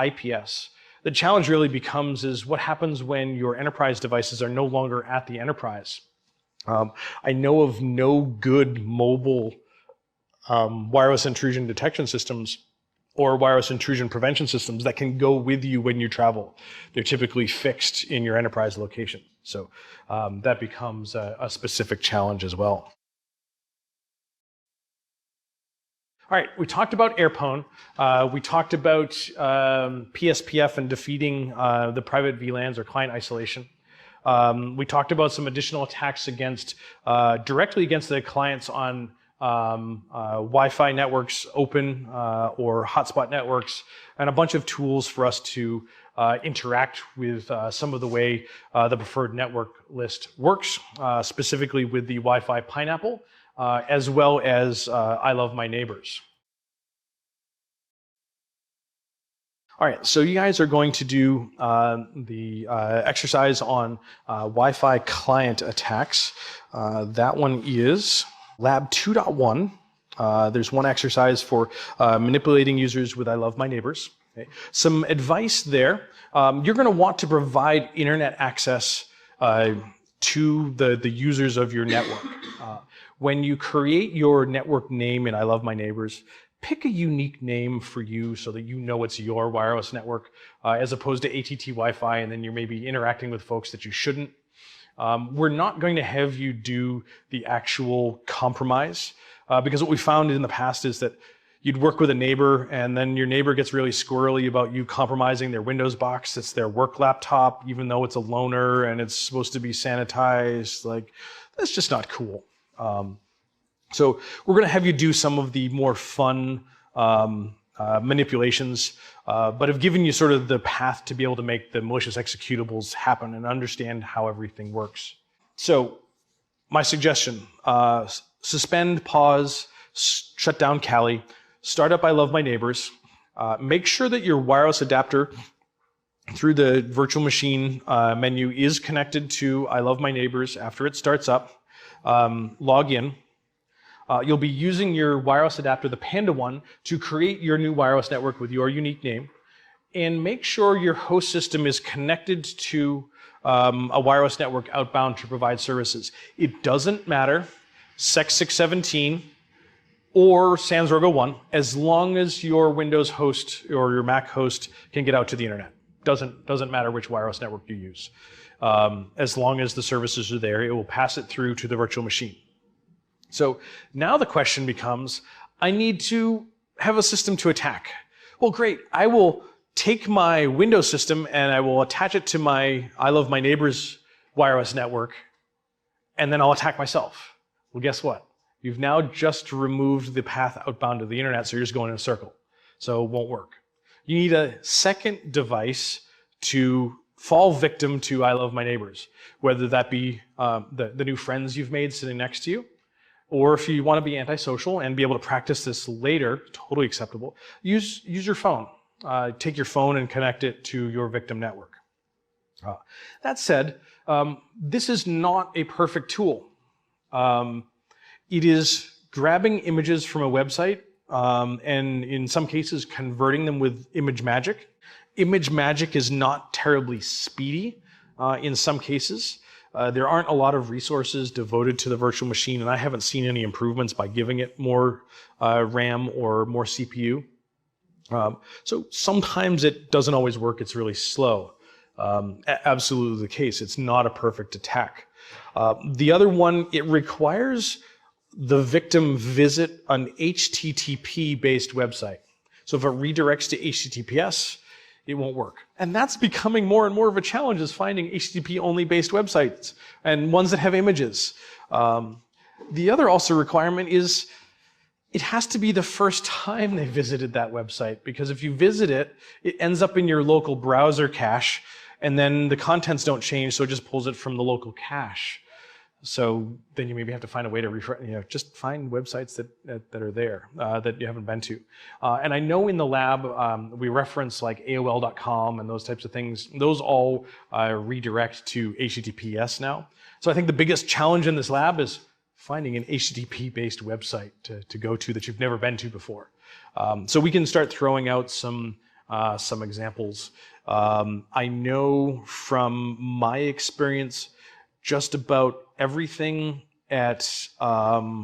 IPS. The challenge really becomes is what happens when your enterprise devices are no longer at the enterprise. I know of no good mobile wireless intrusion detection systems or wireless intrusion prevention systems that can go with you when you travel. They're typically fixed in your enterprise location. So that becomes a specific challenge as well. All right, we talked about AirPwn. We talked about PSPF and defeating the private VLANs or client isolation. We talked about some additional attacks against directly against the clients on Wi-Fi networks, open or hotspot networks, and a bunch of tools for us to interact with some of the way the preferred network list works, specifically with the Wi-Fi Pineapple, as well as I Love My Neighbors. All right, so you guys are going to do the exercise on Wi-Fi client attacks. That one is Lab 2.1. There's one exercise for manipulating users with I Love My Neighbors. Okay. Some advice there. You're going to want to provide internet access to the users of your network. When you create your network name in I Love My Neighbors, pick a unique name for you so that you know it's your wireless network, as opposed to ATT Wi-Fi, and then you're maybe interacting with folks that you shouldn't. We're not going to have you do the actual compromise, because what we found in the past is that you'd work with a neighbor, and then your neighbor gets really squirrely about you compromising their Windows box. It's their work laptop, even though it's a loaner and it's supposed to be sanitized. Like, that's just not cool. So we're going to have you do some of the more fun manipulations, but have given you sort of the path to be able to make the malicious executables happen and understand how everything works. So my suggestion, suspend, pause, shut down Kali, start up I Love My Neighbors, make sure that your wireless adapter through the virtual machine menu is connected to I Love My Neighbors after it starts up, log in. You'll be using your wireless adapter, the Panda one, to create your new wireless network with your unique name, and make sure your host system is connected to a wireless network outbound to provide services. It doesn't matter, SEC 617 or Sans Rogo 1, as long as your Windows host or your Mac host can get out to the internet. Doesn't matter which wireless network you use. As long as the services are there, it will pass it through to the virtual machine. So now the question becomes, I need to have a system to attack. Well, great. I will take my Windows system and I will attach it to my I Love My Neighbors wireless network, and then I'll attack myself. Well, guess what? You've now just removed the path outbound to the internet, so you're just going in a circle. So it won't work. You need a second device to fall victim to I Love My Neighbors, whether that be the new friends you've made sitting next to you, or if you want to be antisocial and be able to practice this later, totally acceptable, use your phone. Take your phone and connect it to your victim network. That said, this is not a perfect tool. It is grabbing images from a website and in some cases converting them with image magic. Image magic is not terribly speedy in some cases. There aren't a lot of resources devoted to the virtual machine, and I haven't seen any improvements by giving it more RAM or more CPU. So sometimes it doesn't always work, it's really slow. Absolutely the case, it's not a perfect attack. The other one, it requires the victim visit an HTTP-based website. So if it redirects to HTTPS, it won't work. And that's becoming more and more of a challenge, is finding HTTP-only based websites and ones that have images. The other also requirement is it has to be the first time they visited that website, because if you visit it, it ends up in your local browser cache, and then the contents don't change, so it just pulls it from the local cache. So then you maybe have to find a way to refresh, just find websites that are there that you haven't been to. And I know in the lab, we reference like AOL.com and those types of things. Those all redirect to HTTPS now. So I think the biggest challenge in this lab is finding an HTTP-based website to go to that you've never been to before. So we can start throwing out some examples. I know from my experience, just about everything at ri.gov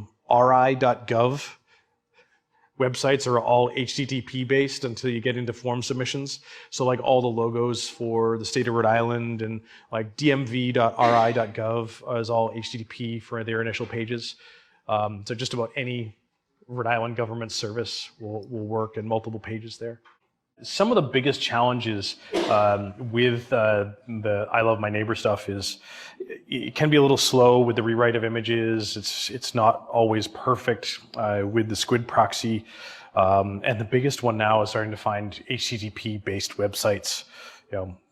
websites are all HTTP based until you get into form submissions. So like all the logos for the state of Rhode Island and like dmv.ri.gov is all HTTP for their initial pages. So just about any Rhode Island government service will work in multiple pages there. Some of the biggest challenges with the I Love My Neighbor stuff is it can be a little slow with the rewrite of images. It's not always perfect with the squid proxy. And the biggest one now is starting to find HTTP-based websites.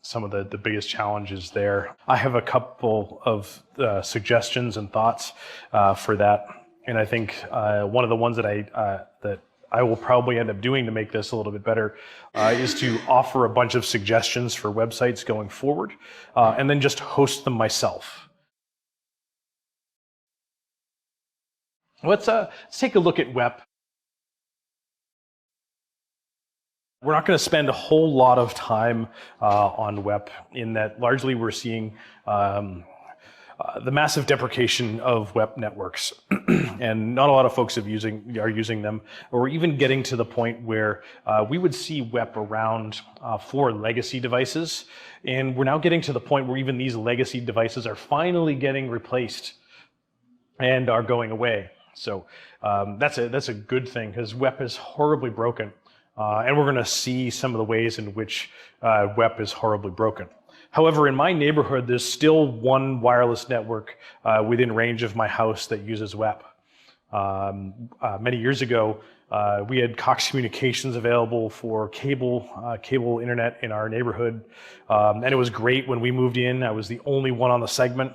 Some of the biggest challenges there. I have a couple of suggestions and thoughts for that. And I think one of the ones that I will probably end up doing to make this a little bit better is to offer a bunch of suggestions for websites going forward, and then just host them myself. Let's take a look at Wep. We're not going to spend a whole lot of time on Wep, in that largely we're seeing the massive deprecation of Wep networks, and not a lot of folks are using them, or even getting to the point where we would see Wep around for legacy devices, and we're now getting to the point where even these legacy devices are finally getting replaced and are going away. So that's a good thing, because Wep is horribly broken, and we're going to see some of the ways in which Wep is horribly broken. However, in my neighborhood, there's still one wireless network within range of my house that uses Wep. Many years ago, we had Cox Communications available for cable internet in our neighborhood, and it was great. When we moved in, I was the only one on the segment,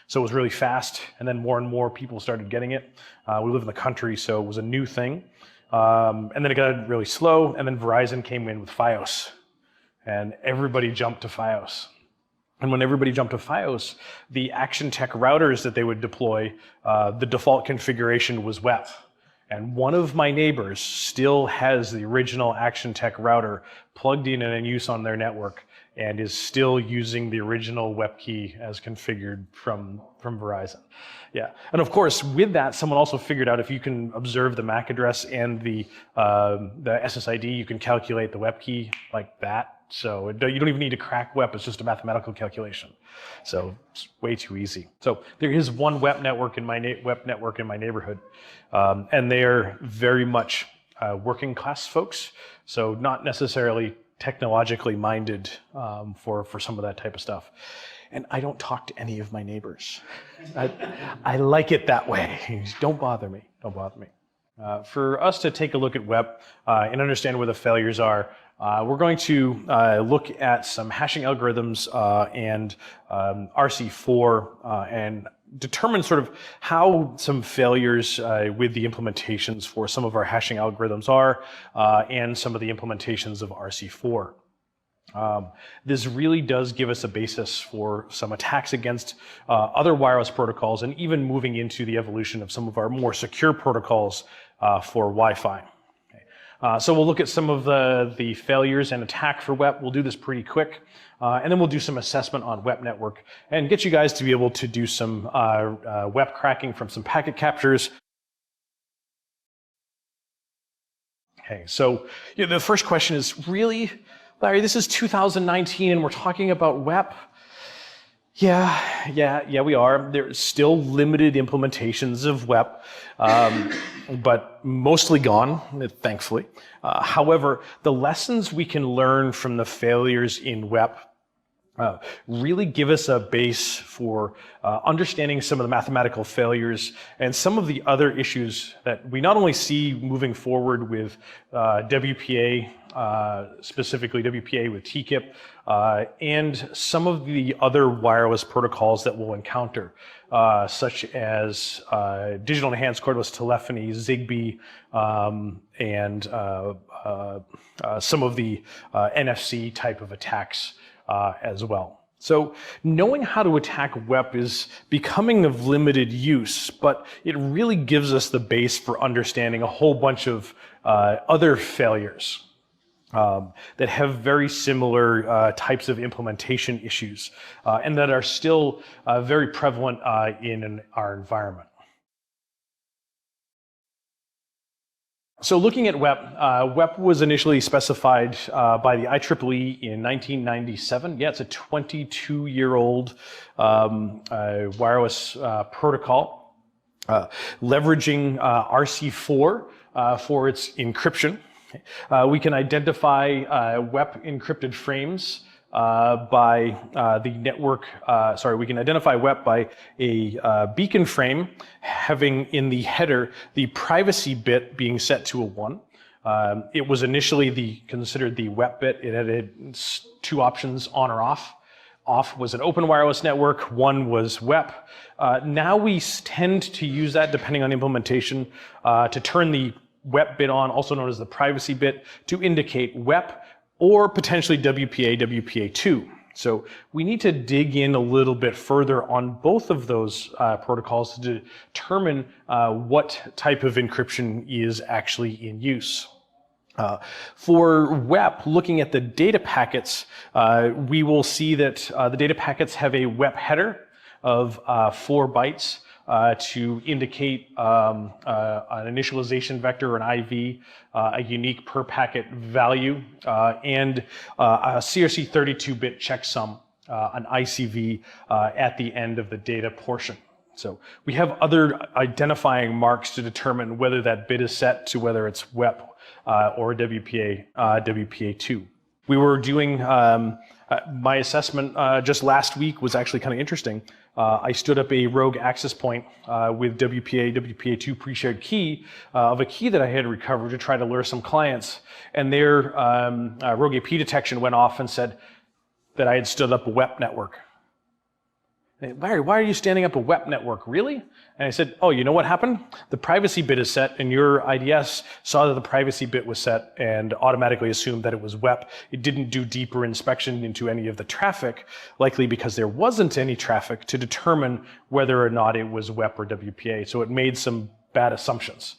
so it was really fast, and then more and more people started getting it. We live in the country, so it was a new thing, and then it got really slow, and then Verizon came in with Fios, and everybody jumped to Fios. And when everybody jumped to Fios, the Action Tech routers that they would deploy, the default configuration was Wep. And one of my neighbors still has the original Action Tech router plugged in and in use on their network, and is still using the original Wep key as configured from Verizon. Yeah, and of course, with that, someone also figured out if you can observe the MAC address and the SSID, you can calculate the Wep key like that. So you don't even need to crack Wep, it's just a mathematical calculation. So it's way too easy. So there is one Wep network in my neighborhood, and they're very much working class folks, so not necessarily technologically minded for some of that type of stuff. And I don't talk to any of my neighbors. I like it that way. Don't bother me. Don't bother me. For us to take a look at Wep and understand where the failures are, we're going to look at some hashing algorithms and RC4 and determine sort of how some failures with the implementations for some of our hashing algorithms are, and some of the implementations of RC4. This really does give us a basis for some attacks against other wireless protocols, and even moving into the evolution of some of our more secure protocols for Wi-Fi. So we'll look at some of the failures and attack for Wep. We'll do this pretty quick, and then we'll do some assessment on Wep network and get you guys to be able to do some Wep cracking from some packet captures. Okay, so the first question is, really, Larry, this is 2019 and we're talking about Wep? Yeah, we are. There's still limited implementations of Wep, but mostly gone, thankfully. However, the lessons we can learn from the failures in Wep really give us a base for understanding some of the mathematical failures and some of the other issues that we not only see moving forward with WPA, specifically WPA with TKIP, and some of the other wireless protocols that we'll encounter, such as digital enhanced cordless telephony, Zigbee, and some of the NFC type of attacks as well. So knowing how to attack Wep is becoming of limited use, but it really gives us the base for understanding a whole bunch of other failures that have very similar types of implementation issues, and that are still very prevalent in our environment. So looking at Wep, Wep was initially specified by the IEEE in 1997. Yeah, it's a 22-year-old wireless protocol, leveraging RC4 for its encryption. We can identify Wep encrypted frames by the network, we can identify Wep by a beacon frame having in the header the privacy bit being set to a 1. It was initially considered the Wep bit. It had two options, on or off. Off was an open wireless network, 1 was Wep. Now we tend to use that, depending on implementation, to turn the Wep bit on, also known as the privacy bit, to indicate Wep or potentially WPA, WPA2. So we need to dig in a little bit further on both of those protocols to determine what type of encryption is actually in use. For Wep, looking at the data packets, we will see that the data packets have a Wep header of 4 bytes to indicate an initialization vector, an IV, a unique per packet value, and a CRC 32-bit checksum, an ICV, at the end of the data portion. So we have other identifying marks to determine whether that bit is set to whether it's Wep or WPA, WPA2. We were doing, my assessment just last week was actually kind of interesting. I stood up a rogue access point with WPA, WPA2 pre-shared key of a key that I had recovered to try to lure some clients. And their rogue AP detection went off and said that I had stood up a Wep network. Larry, why are you standing up a Wep network? Really? And I said, oh, you know what happened? The privacy bit is set, and your IDS saw that the privacy bit was set and automatically assumed that it was Wep. It didn't do deeper inspection into any of the traffic, likely because there wasn't any traffic to determine whether or not it was Wep or WPA. So it made some bad assumptions.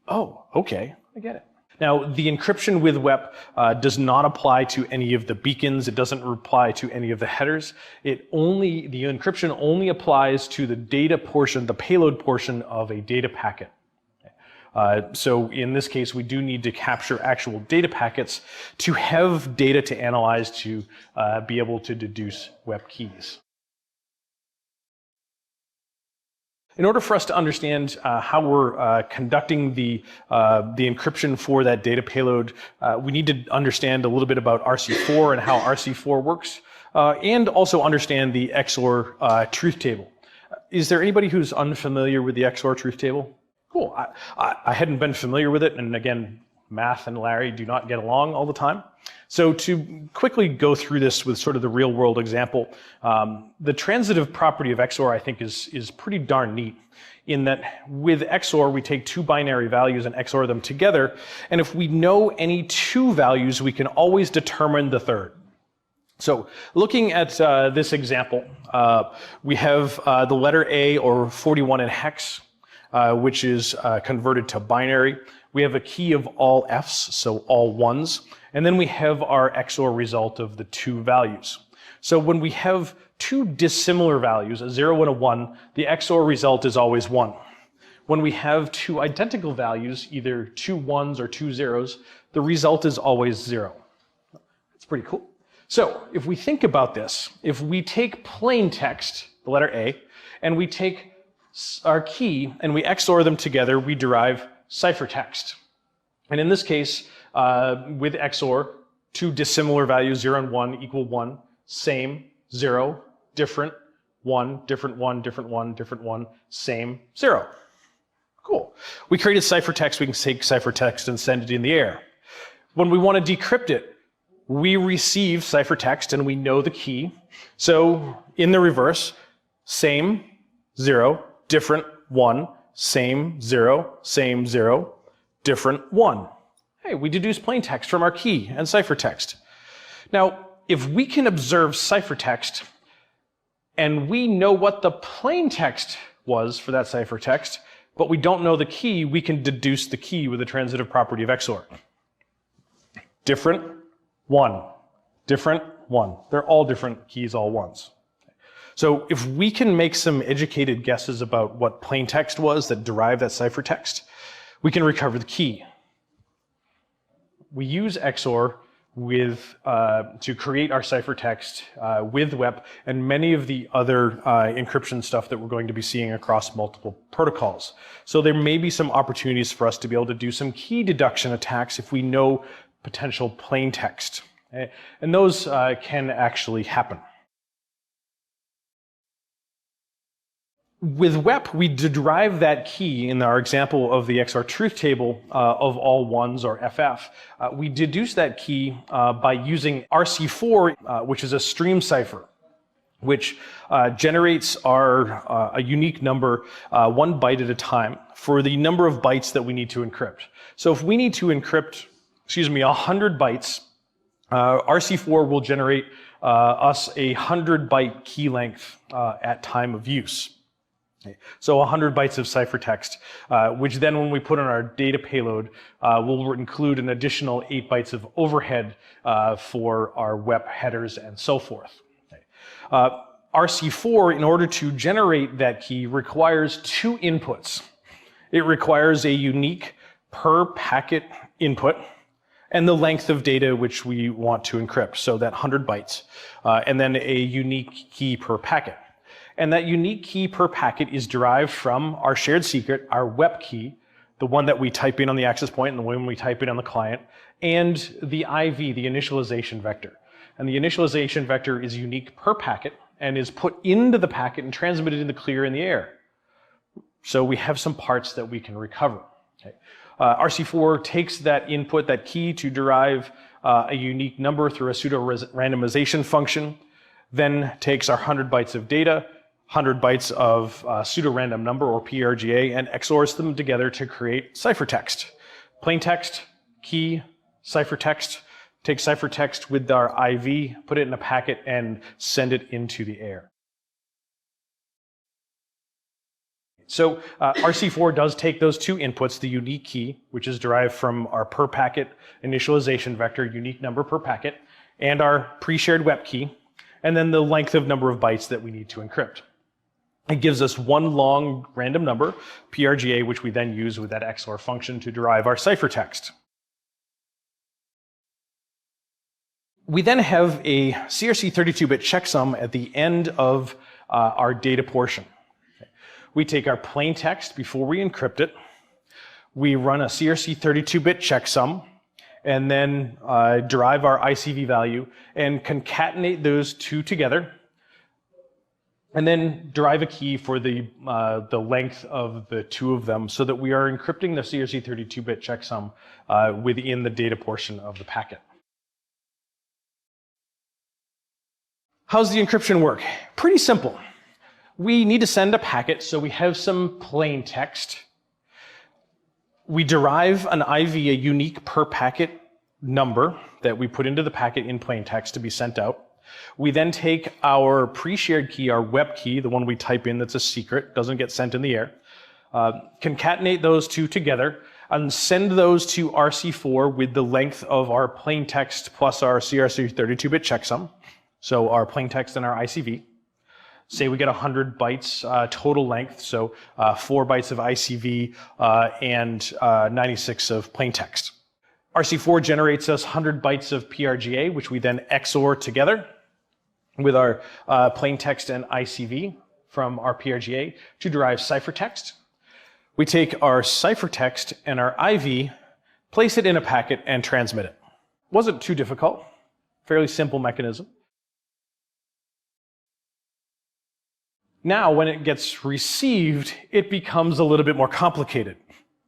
Oh, okay, I get it. Now, the encryption with Wep does not apply to any of the beacons. It doesn't apply to any of the headers. The encryption only applies to the data portion, the payload portion of a data packet. So in this case, we do need to capture actual data packets to have data to analyze to be able to deduce Wep keys. In order for us to understand how we're conducting the encryption for that data payload, we need to understand a little bit about RC4 and how RC4 works, and also understand the XOR truth table. Is there anybody who's unfamiliar with the XOR truth table? Cool. I hadn't been familiar with it, and again, Math and Larry do not get along all the time. So to quickly go through this with sort of the real world example, the transitive property of XOR I think is pretty darn neat in that with XOR we take 2 binary values and XOR them together, and if we know any 2 values we can always determine the third. So looking at this example, we have the letter A, or 41 in hex, which is converted to binary. We have a key of all Fs, so all 1s, and then we have our XOR result of the 2 values. So when we have 2 dissimilar values, a 0 and a 1, the XOR result is always 1. When we have 2 identical values, either 2 1s or 2 0s, the result is always 0. That's pretty cool. So if we think about this, if we take plain text, the letter A, and we take our key and we XOR them together, we derive ciphertext. And in this case, with XOR, 2 dissimilar values, 0 and 1 equal 1, same, 0, different, 1, different 1, different 1, different 1, same, 0. Cool. We created ciphertext. We can take ciphertext and send it in the air. When we want to decrypt it, we receive ciphertext and we know the key. So in the reverse, same, 0, different, 1, same, 0, same, 0, different, 1. Hey, we deduce plain text from our key and ciphertext. Now, if we can observe ciphertext and we know what the plain text was for that ciphertext, but we don't know the key, we can deduce the key with the transitive property of XOR. Different, 1. Different, 1. They're all different keys, all 1s. So if we can make some educated guesses about what plain text was that derived that ciphertext, we can recover the key. We use XOR to create our ciphertext with WEP and many of the other encryption stuff that we're going to be seeing across multiple protocols. So there may be some opportunities for us to be able to do some key deduction attacks if we know potential plain text. And those can actually happen. With WEP, we derive that key in our example of the XOR truth table of all ones, or FF. We deduce that key by using RC4, which is a stream cipher, which generates a unique number 1 byte at a time for the number of bytes that we need to encrypt. So if we need to encrypt, 100 bytes, RC4 will generate us a 100-byte key length at time of use. So 100 bytes of ciphertext, which then when we put on our data payload, will include an additional 8 bytes of overhead for our WEP headers and so forth. RC4, in order to generate that key, requires 2 inputs. It requires a unique per packet input and the length of data which we want to encrypt, so that 100 bytes, and then a unique key per packet. And that unique key per packet is derived from our shared secret, our WEP key, the one that we type in on the access point and the one we type in on the client, and the IV, the initialization vector. And the initialization vector is unique per packet and is put into the packet and transmitted in the clear in the air. So we have some parts that we can recover. Okay. RC4 takes that input, that key, to derive a unique number through a pseudo-randomization function, then takes our 100 bytes of data, 100 bytes of pseudo-random number, or PRGA, and XORs them together to create ciphertext. Plain text, key, ciphertext. Take ciphertext with our IV, put it in a packet, and send it into the air. So RC4 does take those 2 inputs, the unique key, which is derived from our per packet initialization vector, unique number per packet, and our pre-shared WEP key, and then the length of number of bytes that we need to encrypt. It gives us one long random number, PRGA, which we then use with that XOR function to derive our ciphertext. We then have a CRC 32-bit checksum at the end of our data portion. We take our plain text before we encrypt it. We run a CRC 32-bit checksum, and then derive our ICV value and concatenate those 2 together, and then derive a key for the length of the 2 of them so that we are encrypting the CRC 32-bit checksum within the data portion of the packet. How's the encryption work? Pretty simple. We need to send a packet, so we have some plain text. We derive an IV, a unique per packet number that we put into the packet in plain text to be sent out. We then take our pre-shared key, our WEP key, the one we type in that's a secret, doesn't get sent in the air, concatenate those 2 together, and send those to RC4 with the length of our plain text plus our CRC 32-bit checksum, so our plain text and our ICV. Say we get 100 bytes total length, so 4 bytes of ICV and 96 of plain text. RC4 generates us 100 bytes of PRGA, which we then XOR together with our plain text and ICV from our PRGA to derive ciphertext. We take our ciphertext and our IV, place it in a packet, and transmit it. Wasn't too difficult, fairly simple mechanism. Now, when it gets received, it becomes a little bit more complicated.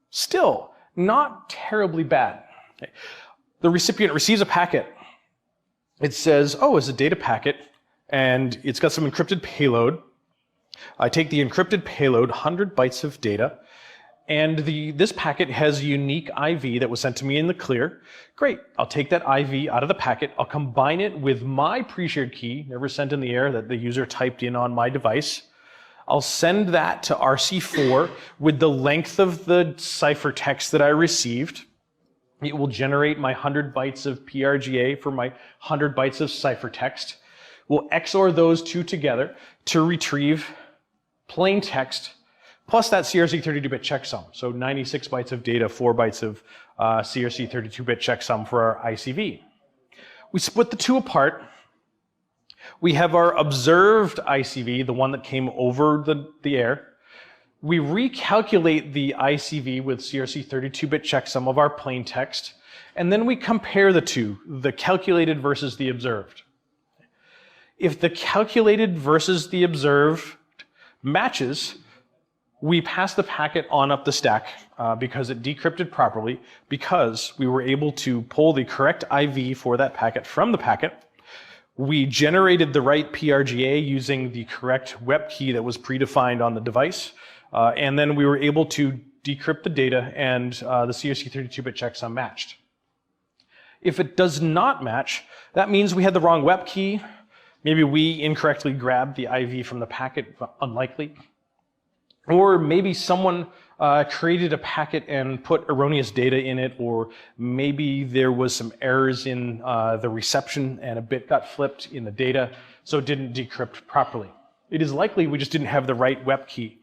Still, not terribly bad. Okay. The recipient receives a packet. It says, oh, it's a data packet, and it's got some encrypted payload. I take the encrypted payload, 100 bytes of data, and this packet has a unique IV that was sent to me in the clear. Great, I'll take that IV out of the packet, I'll combine it with my pre-shared key, never sent in the air, that the user typed in on my device. I'll send that to RC4 with the length of the ciphertext that I received. It will generate my 100 bytes of PRGA for my 100 bytes of ciphertext. We'll XOR those 2 together to retrieve plain text plus that CRC 32-bit checksum. So 96 bytes of data, 4 bytes of CRC 32-bit checksum for our ICV. We split the two apart. We have our observed ICV, the one that came over the air. We recalculate the ICV with CRC 32-bit checksum of our plain text, and then we compare the two, the calculated versus the observed. If the calculated versus the observed matches, we pass the packet on up the stack because it decrypted properly, because we were able to pull the correct IV for that packet from the packet. We generated the right PRGA using the correct WEP key that was predefined on the device, and then we were able to decrypt the data, and the CRC 32-bit checksum matched. If it does not match, that means we had the wrong WEP key. Maybe we incorrectly grabbed the IV from the packet, unlikely. Or maybe someone created a packet and put erroneous data in it, or maybe there was some errors in the reception and a bit got flipped in the data, so it didn't decrypt properly. It is likely we just didn't have the right WEP key.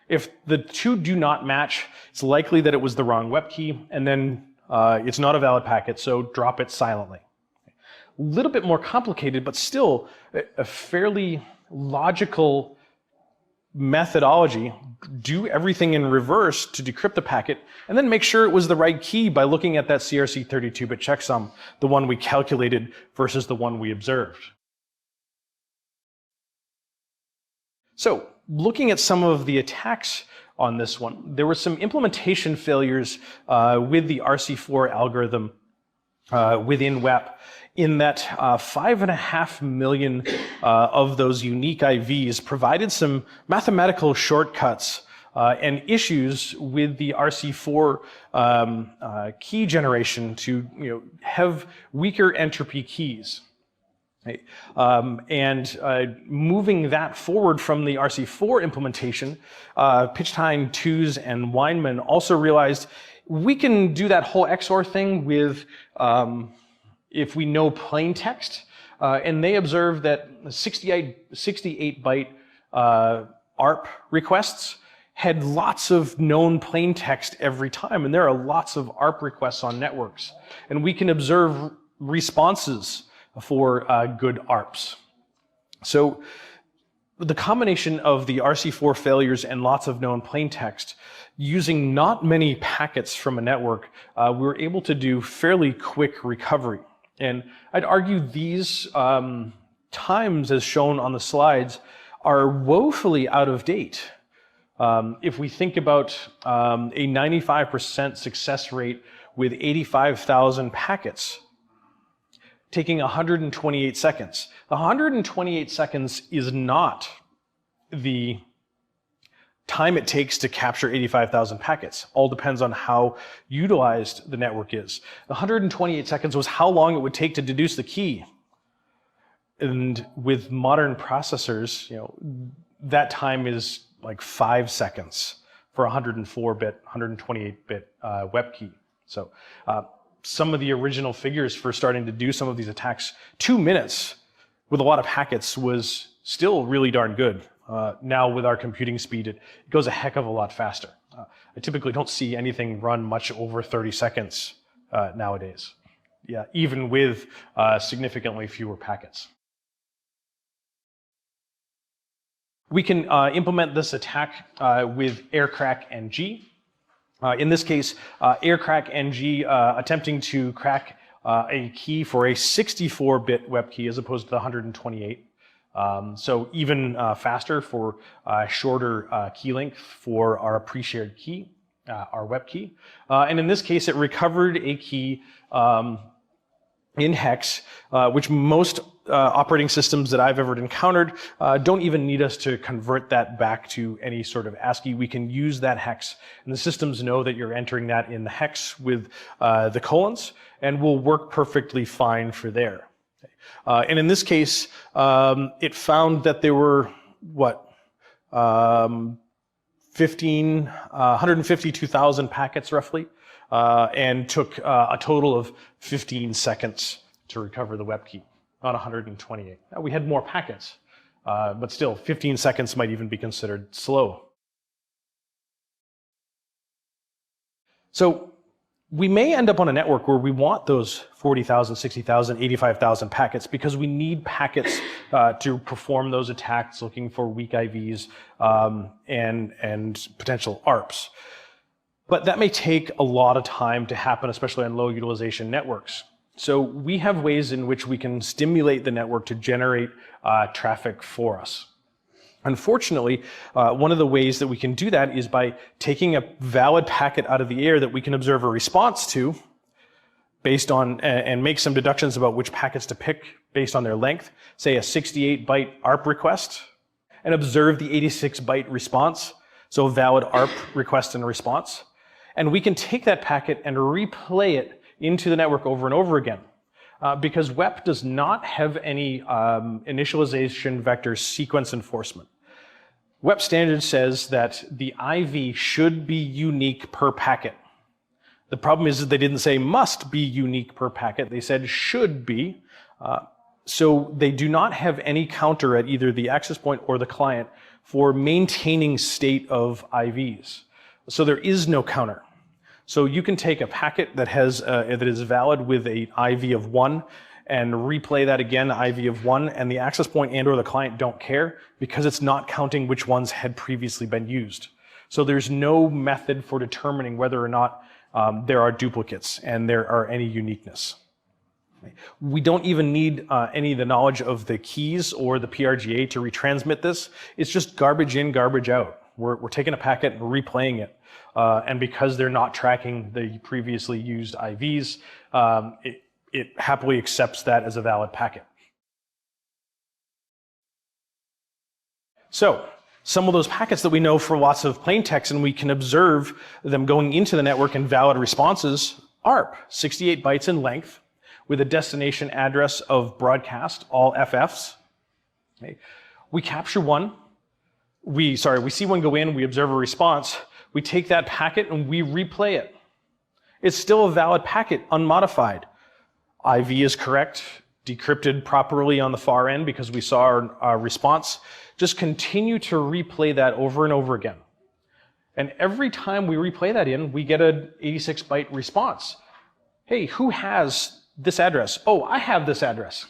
If the two do not match, it's likely that it was the wrong WEP key, and then it's not a valid packet, so drop it silently. A little bit more complicated, but still a fairly logical methodology. Do everything in reverse to decrypt the packet, and then make sure it was the right key by looking at that CRC 32-bit checksum, the one we calculated versus the one we observed. So, looking at some of the attacks on this one, there were some implementation failures with the RC4 algorithm within WEP, in that 5.5 million of those unique IVs provided some mathematical shortcuts and issues with the RC4 key generation to have weaker entropy keys. Right? Moving that forward from the RC4 implementation, Pichstein, Tooze, and Weinman also realized we can do that whole XOR thing with if we know plain text, and they observed that 68-byte ARP requests had lots of known plain text every time, and there are lots of ARP requests on networks, and we can observe responses for good ARPs. So the combination of the RC4 failures and lots of known plain text, using not many packets from a network, we were able to do fairly quick recovery. And I'd argue these times, as shown on the slides, are woefully out of date. If we think about a 95% success rate with 85,000 packets, taking 128 seconds. The 128 seconds is not the time it takes to capture 85,000 packets. All depends on how utilized the network is. The 128 seconds was how long it would take to deduce the key. And with modern processors, that time is like 5 seconds for 104-bit, 128-bit WEP key. So some of the original figures for starting to do some of these attacks, 2 minutes with a lot of packets was still really darn good. Now with our computing speed, it goes a heck of a lot faster. I typically don't see anything run much over 30 seconds nowadays. Yeah, even with significantly fewer packets. We can implement this attack with aircrack NG. In this case, aircrack NG attempting to crack a key for a 64-bit WEP key as opposed to the 128. So even faster for shorter key length for our pre-shared key, our WEP key. And in this case, it recovered a key in hex, which most operating systems that I've ever encountered don't even need us to convert that back to any sort of ASCII. We can use that hex, and the systems know that you're entering that in the hex with the colons, and will work perfectly fine for there. And in this case, it found that there were, 152,000 packets roughly, and took a total of 15 seconds to recover the WEP key, not 128. Now, we had more packets, but still 15 seconds might even be considered slow. So We may end up on a network where we want those 40,000, 60,000, 85,000 packets because we need packets to perform those attacks, looking for weak IVs and potential ARPs. But that may take a lot of time to happen, especially on low utilization networks. So we have ways in which we can stimulate the network to generate traffic for us. Unfortunately, one of the ways that we can do that is by taking a valid packet out of the air that we can observe a response to based on, and make some deductions about which packets to pick based on their length, say a 68-byte ARP request, and observe the 86-byte response, so a valid ARP request and response. And we can take that packet and replay it into the network over and over again. Because WEP does not have any initialization vector sequence enforcement. WEP standard says that the IV should be unique per packet. The problem is that they didn't say must be unique per packet, they said should be. So they do not have any counter at either the access point or the client for maintaining state of IVs. So there is no counter. So you can take a packet that is valid with an IV of 1 and replay that again, IV of 1, and the access point and or the client don't care because it's not counting which ones had previously been used. So there's no method for determining whether or not there are duplicates and there are any uniqueness. We don't even need any of the knowledge of the keys or the PRGA to retransmit this. It's just garbage in, garbage out. We're taking a packet and replaying it. And because they're not tracking the previously used IVs, it happily accepts that as a valid packet. So, some of those packets that we know for lots of plain text and we can observe them going into the network in valid responses, ARP, 68 bytes in length, with a destination address of broadcast, all FFs. Okay. We capture one, we see one go in, we observe a response, we take that packet and we replay it. It's still a valid packet, unmodified. IV is correct, decrypted properly on the far end because we saw our response. Just continue to replay that over and over again. And every time we replay that in, we get an 86-byte response. Hey, who has this address? Oh, I have this address.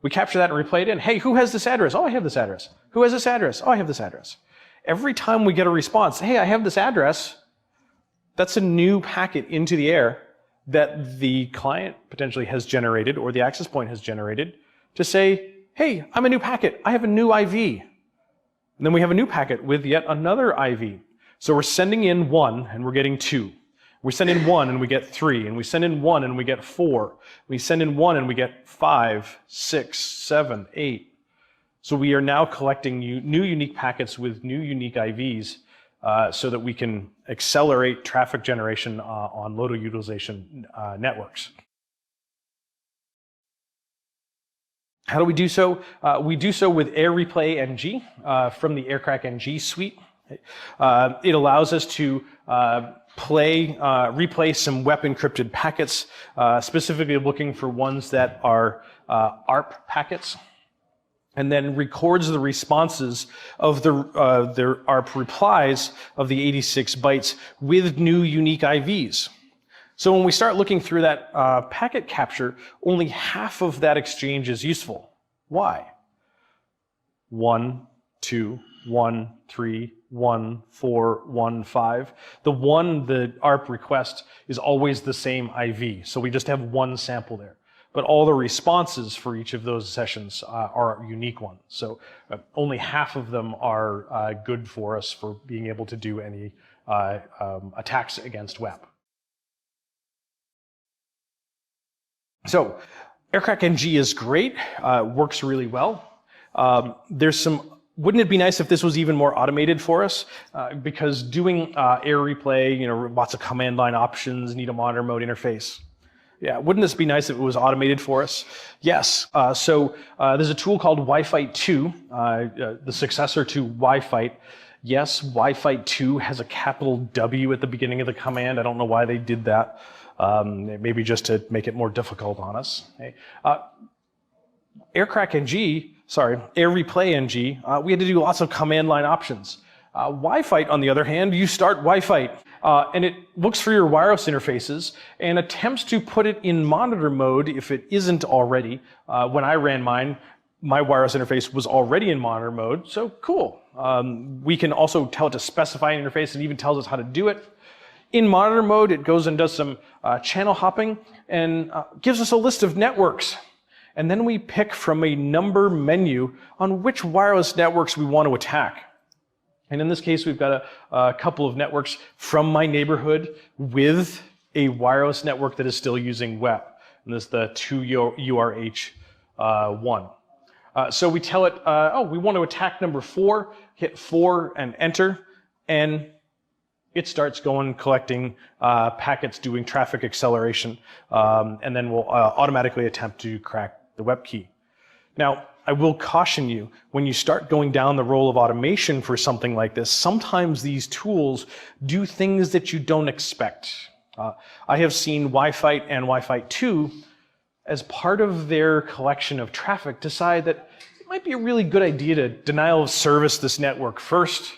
We capture that and replay it in. Hey, who has this address? Oh, I have this address. Who has this address? Oh, I have this address. Every time we get a response, hey, I have this address, that's a new packet into the air that the client potentially has generated or the access point has generated to say, hey, I'm a new packet, I have a new IV. And then we have a new packet with yet another IV. So we're sending in 1 and we're getting 2. We send in 1 and we get 3, and we send in 1 and we get 4. We send in 1 and we get 5, 6, 7, 8. So we are now collecting new unique packets with new unique IVs so that we can accelerate traffic generation on low utilization networks. How do we do so? We do so with Air Replay NG from the Aircrack NG suite. It allows us to replay some WEP encrypted packets, specifically looking for ones that are ARP packets, and then records the responses of their ARP replies of the 86 bytes with new unique IVs. So when we start looking through that packet capture, only half of that exchange is useful. Why? 1, 2, 1, 3, 1, 4, 1, 5. The ARP request is always the same IV, so we just have one sample there. But all the responses for each of those sessions are unique ones. So only half of them are good for us for being able to do any attacks against WEP. So Aircrack NG is great, works really well. Wouldn't it be nice if this was even more automated for us? Because doing air replay, lots of command line options, need a monitor mode interface. Yeah, wouldn't this be nice if it was automated for us? Yes. So there's a tool called Wi-Fi 2, the successor to Wi-Fi. Yes, Wi-Fi 2 has a capital W at the beginning of the command. I don't know why they did that. Maybe just to make it more difficult on us. Okay. Air Replay NG, we had to do lots of command line options. Wi-Fi, on the other hand, you start Wi-Fi. and it looks for your wireless interfaces and attempts to put it in monitor mode if it isn't already. When I ran mine, my wireless interface was already in monitor mode, so cool. We can also tell it to specify an interface and even tells us how to do it. In monitor mode, it goes and does some channel hopping and gives us a list of networks. And then we pick from a number menu on which wireless networks we want to attack. And in this case, we've got a couple of networks from my neighborhood with a wireless network that is still using WEP. And this is the 2URH1. So we tell it, oh, we want to attack number 4, hit 4 and enter, and it starts going, collecting packets, doing traffic acceleration, and then we'll automatically attempt to crack the WEP key. Now, I will caution you, when you start going down the role of automation for something like this, sometimes these tools do things that you don't expect. I have seen Wi-Fi and Wi-Fi 2, as part of their collection of traffic, decide that it might be a really good idea to denial of service this network first,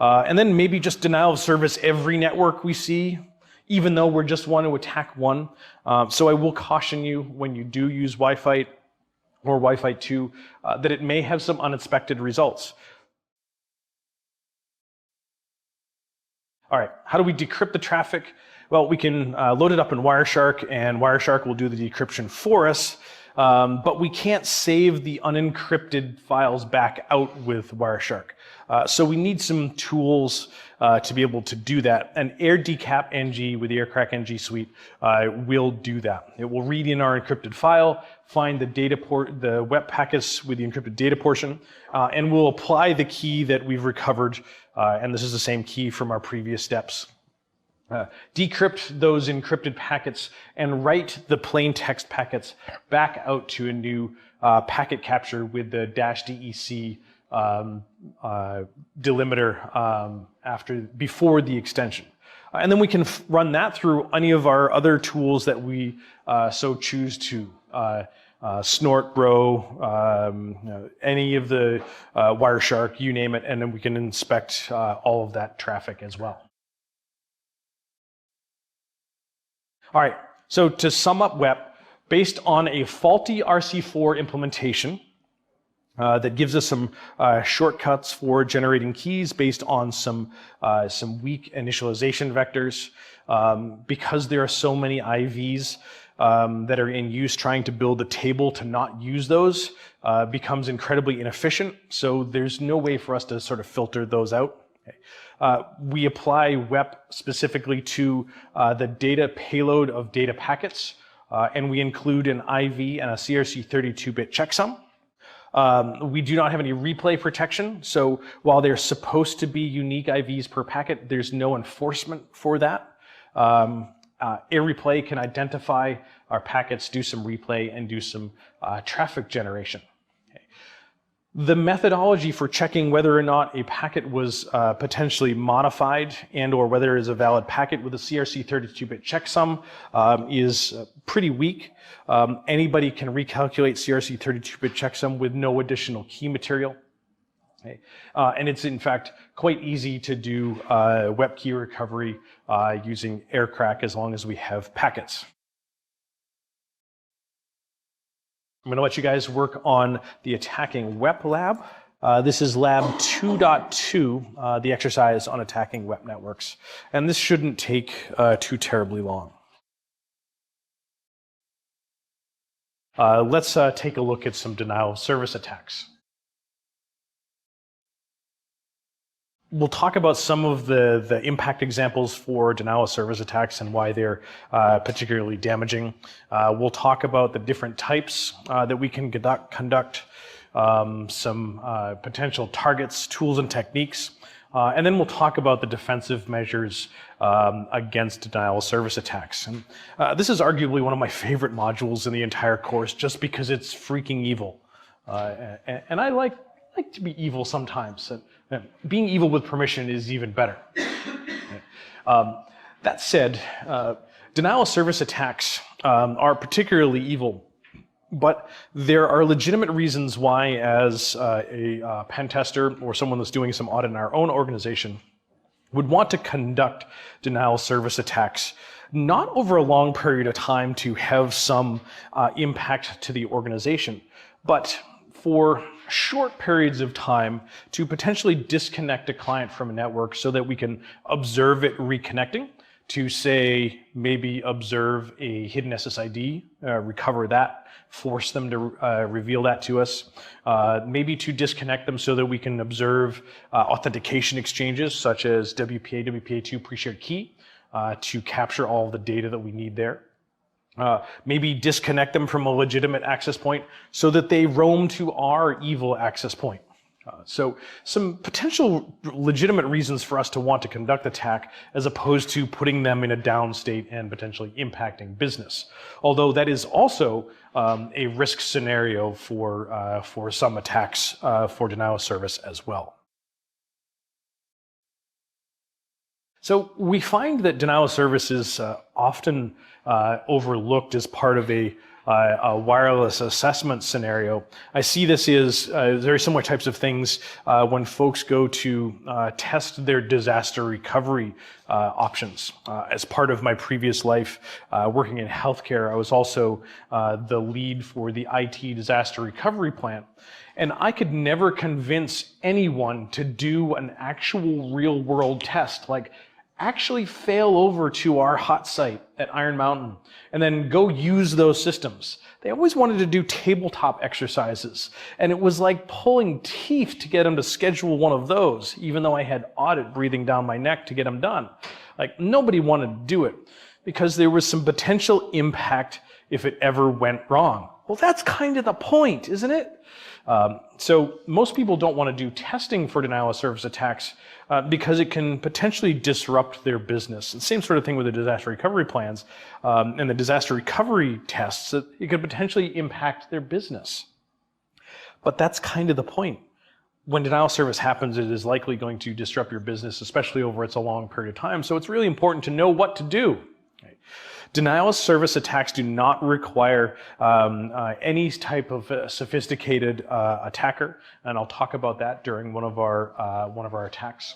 and then maybe just denial of service every network we see, even though we just want to attack one. So I will caution you when you do use Wi-Fi or Wi-Fi 2 that it may have some unexpected results. All right, how do we decrypt the traffic? Well, we can load it up in Wireshark, and Wireshark will do the decryption for us, but we can't save the unencrypted files back out with Wireshark. So we need some tools to be able to do that. And AirDecap NG with the AirCrack NG suite will do that. It will read in our encrypted file, find the WEP packets with the encrypted data portion, and we'll apply the key that we've recovered, and this is the same key from our previous steps. Decrypt those encrypted packets and write the plain text packets back out to a new packet capture with the -DEC delimiter before the extension. And then we can run that through any of our other tools that we so choose to. Snort, Bro, any of the Wireshark, you name it, and then we can inspect all of that traffic as well. All right, so to sum up WEP, based on a faulty RC4 implementation that gives us some shortcuts for generating keys based on some weak initialization vectors, because there are so many IVs that are in use, trying to build a table to not use those becomes incredibly inefficient, so there's no way for us to sort of filter those out. We apply WEP specifically to the data payload of data packets, and we include an IV and a CRC 32-bit checksum. We do not have any replay protection, so while there's supposed to be unique IVs per packet, there's no enforcement for that. AirReplay can identify our packets, do some replay, and do some traffic generation. The methodology for checking whether or not a packet was potentially modified and or whether it is a valid packet with a CRC 32-bit checksum is pretty weak. Anybody can recalculate CRC 32-bit checksum with no additional key material. Okay. And it's in fact quite easy to do WEP key recovery using AirCrack as long as we have packets. I'm going to let you guys work on the Attacking Wep lab. This is lab 2.2, the exercise on attacking WEP networks. And this shouldn't take too terribly long. Let's take a look at some denial of service attacks. We'll talk about some of the impact examples for denial of service attacks and why they're particularly damaging. We'll talk about the different types that we can conduct, some potential targets, tools, and techniques. And then we'll talk about the defensive measures against denial of service attacks. And this is arguably one of my favorite modules in the entire course just because it's freaking evil. And I like to be evil sometimes. Being evil with permission is even better. That said, denial of service attacks are particularly evil, but there are legitimate reasons why, as a pen tester or someone that's doing some audit in our own organization, would want to conduct denial of service attacks not over a long period of time to have some impact to the organization, but for short periods of time to potentially disconnect a client from a network so that we can observe it reconnecting, to say maybe observe a hidden SSID, recover that, force them to reveal that to us, maybe to disconnect them so that we can observe authentication exchanges such as WPA, WPA2 pre-shared key to capture all of the data that we need there. Maybe disconnect them from a legitimate access point so that they roam to our evil access point. So some potential legitimate reasons for us to want to conduct attack as opposed to putting them in a down state and potentially impacting business. Although that is also a risk scenario for some attacks for denial of service as well. So we find that denial of service is often overlooked as part of a wireless assessment scenario. I see this as very similar types of things when folks go to test their disaster recovery options. As part of my previous life working in healthcare, I was also the lead for the IT disaster recovery plan. And I could never convince anyone to do an actual real world test, like actually fail over to our hot site at Iron Mountain and then go use those systems. They always wanted to do tabletop exercises, and it was like pulling teeth to get them to schedule one of those, even though I had audit breathing down my neck to get them done. Like, nobody wanted to do it because there was some potential impact if it ever went wrong. Well, that's kind of the point, isn't it? So most people don't want to do testing for denial of service attacks because it can potentially disrupt their business. The same sort of thing with the disaster recovery plans and the disaster recovery tests, that it could potentially impact their business. But that's kind of the point. When denial of service happens, it is likely going to disrupt your business, especially over a long period of time. So it's really important to know what to do. Denial of service attacks do not require any type of sophisticated attacker, and I'll talk about that during one of our attacks.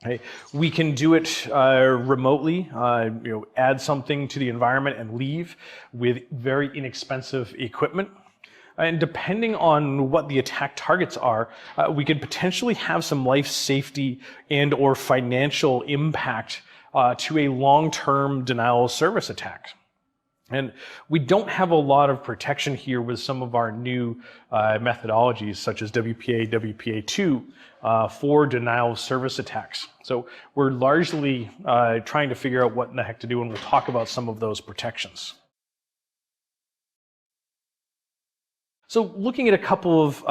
Okay. We can do it remotely, add something to the environment and leave with very inexpensive equipment. And depending on what the attack targets are, we could potentially have some life safety and or financial impact to a long-term denial of service attack. And we don't have a lot of protection here with some of our new methodologies, such as WPA, WPA2, for denial of service attacks. So we're largely trying to figure out what in the heck to do, and we'll talk about some of those protections. So looking at a couple of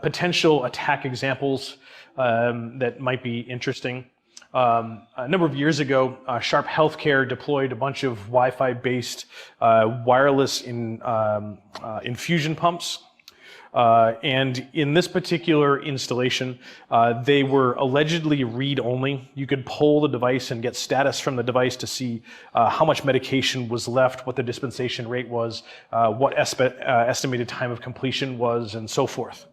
potential attack examples that might be interesting. A number of years ago, Sharp Healthcare deployed a bunch of Wi-Fi based wireless infusion pumps. And in this particular installation, they were allegedly read-only. You could pull the device and get status from the device to see how much medication was left, what the dispensation rate was, what estimated time of completion was, and so forth.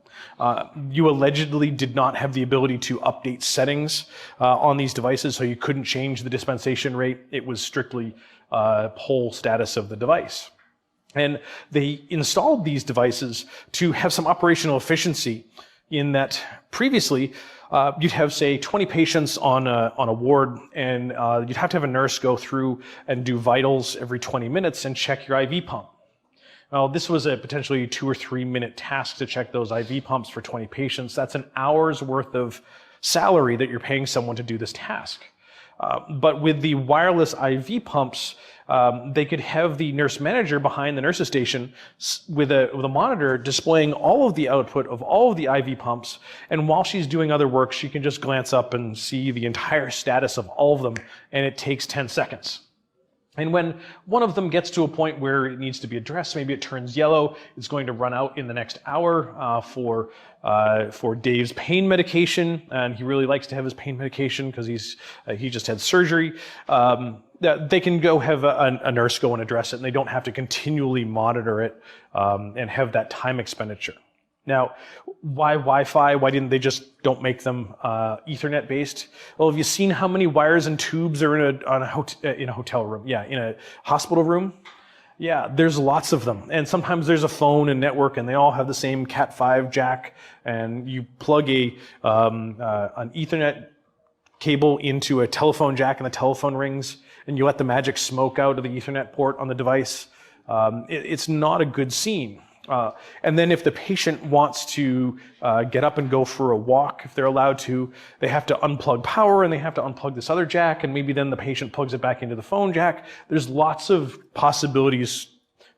You allegedly did not have the ability to update settings on these devices, so you couldn't change the dispensation rate. It was strictly pull status of the device. And they installed these devices to have some operational efficiency in that previously you'd have, say, 20 patients on a ward, and you'd have to have a nurse go through and do vitals every 20 minutes and check your IV pump. Well, this was a potentially 2 or 3 minute task to check those IV pumps for 20 patients. That's an hour's worth of salary that you're paying someone to do this task. But with the wireless IV pumps, they could have the nurse manager behind the nurse's station with a monitor displaying all of the output of all of the IV pumps. And while she's doing other work, she can just glance up and see the entire status of all of them, and it takes 10 seconds. And when one of them gets to a point where it needs to be addressed, maybe it turns yellow, it's going to run out in the next hour for Dave's pain medication, and he really likes to have his pain medication because he just had surgery. They can go have a nurse go and address it, and they don't have to continually monitor it and have that time expenditure. Now, why Wi-Fi? Why didn't they just don't make them Ethernet based? Well, have you seen how many wires and tubes are in a hotel room? Yeah, in a hospital room. Yeah, there's lots of them. And sometimes there's a phone and network and they all have the same Cat5 jack, and you plug an Ethernet cable into a telephone jack and the telephone rings, and you let the magic smoke out of the Ethernet port on the device. It's not a good scene. And then if the patient wants to get up and go for a walk, if they're allowed to, they have to unplug power and they have to unplug this other jack, and maybe then the patient plugs it back into the phone jack. There's lots of possibilities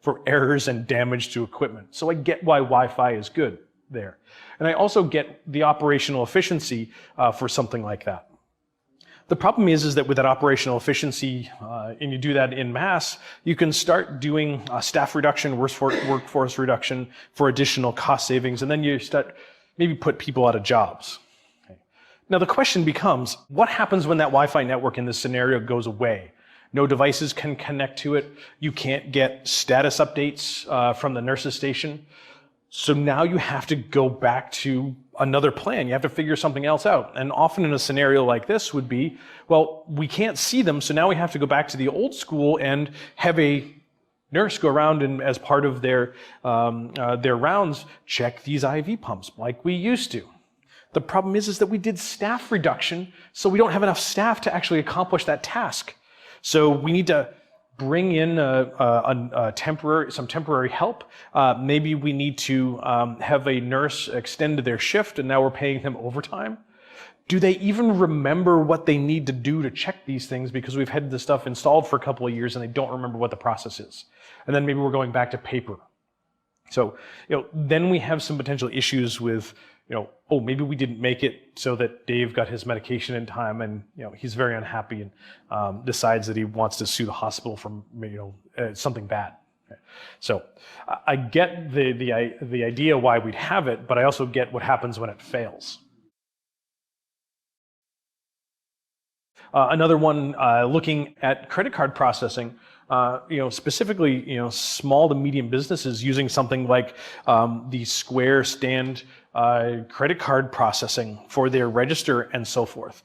for errors and damage to equipment. So I get why Wi-Fi is good there. And I also get the operational efficiency for something like that. The problem is that with that operational efficiency, and you do that in mass, you can start doing staff reduction, workforce reduction for additional cost savings, and then you start maybe put people out of jobs. Okay. Now the question becomes, what happens when that Wi-Fi network in this scenario goes away? No devices can connect to it. You can't get status updates from the nurse's station. So now you have to go back to another plan. You have to figure something else out. And often in a scenario like this would be, well, we can't see them, so now we have to go back to the old school and have a nurse go around and, as part of their rounds, check these IV pumps like we used to. The problem is that we did staff reduction, so we don't have enough staff to actually accomplish that task. So we need to bring in some temporary help. Maybe we need to have a nurse extend their shift, and now we're paying them overtime. Do they even remember what they need to do to check these things, because we've had this stuff installed for a couple of years and they don't remember what the process is? And then maybe we're going back to paper. So, then we have some potential issues with, oh, maybe we didn't make it so that Dave got his medication in time, and he's very unhappy and decides that he wants to sue the hospital for something bad. Okay. So I get the idea why we'd have it, but I also get what happens when it fails. Another one, looking at credit card processing. Specifically, small to medium businesses using something like the Square Stand credit card processing for their register and so forth.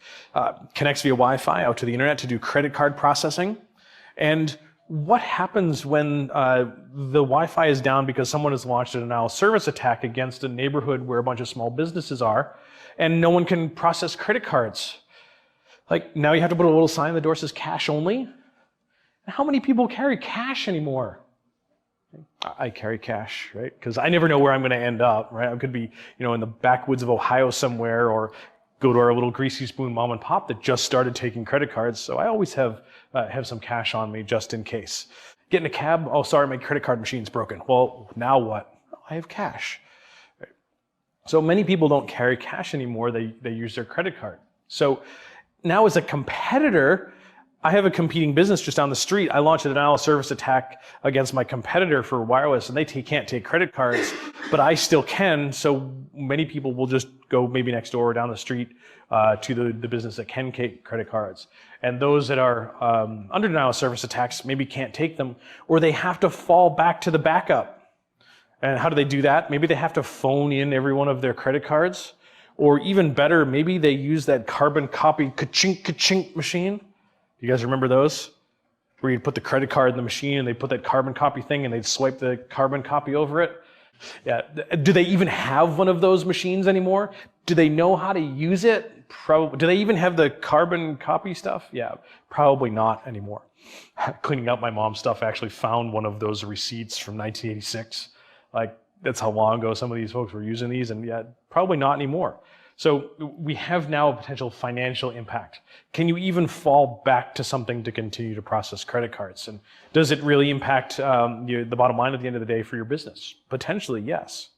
Connects via Wi-Fi out to the internet to do credit card processing. And what happens when the Wi-Fi is down because someone has launched a denial of service attack against a neighborhood where a bunch of small businesses are, and no one can process credit cards? Like, now you have to put a little sign on the door that says cash only. How many people carry cash anymore? I carry cash, right? Because I never know where I'm going to end up, right? I could be, in the backwoods of Ohio somewhere, or go to our little greasy spoon mom and pop that just started taking credit cards. So I always have some cash on me just in case. Get in a cab. Oh, sorry, my credit card machine's broken. Well, now what? I have cash. Right? So many people don't carry cash anymore. They use their credit card. So now, as a competitor, I have a competing business just down the street. I launched a denial of service attack against my competitor for wireless, and they can't take credit cards, but I still can. So many people will just go maybe next door or down the street to the business that can take credit cards. And those that are under denial of service attacks maybe can't take them, or they have to fall back to the backup. And how do they do that? Maybe they have to phone in every one of their credit cards, or even better, maybe they use that carbon copy ka-chink, ka-chink machine. You guys remember those? Where you'd put the credit card in the machine and they'd put that carbon copy thing and they'd swipe the carbon copy over it. Yeah. Do they even have one of those machines anymore? Do they know how to use it? Probably. Do they even have the carbon copy stuff? Yeah, probably not anymore. Cleaning out my mom's stuff, I actually found one of those receipts from 1986. Like, that's how long ago some of these folks were using these, and yeah, probably not anymore. So we have now a potential financial impact. Can you even fall back to something to continue to process credit cards? And does it really impact the bottom line at the end of the day for your business? Potentially, yes.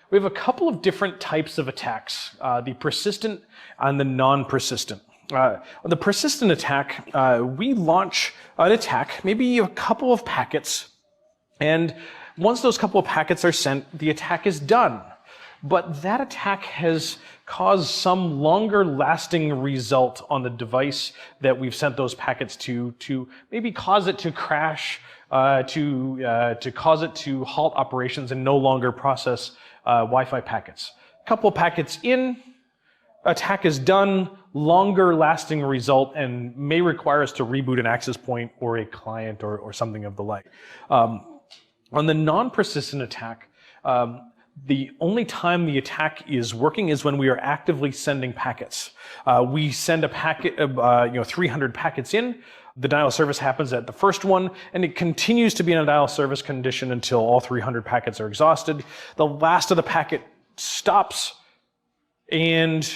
We have a couple of different types of attacks, the persistent and the non-persistent. The persistent attack, we launch an attack, maybe a couple of packets, and once those couple of packets are sent, the attack is done. But that attack has caused some longer lasting result on the device that we've sent those packets to maybe cause it to crash, to cause it to halt operations and no longer process Wi-Fi packets. A couple of packets in, attack is done, longer lasting result, and may require us to reboot an access point or a client or something of the like. On the non-persistent attack, the only time the attack is working is when we are actively sending packets. We send a packet of 300 packets in. The denial of service happens at the first one, and it continues to be in a denial of service condition until all 300 packets are exhausted. The last of the packet stops, and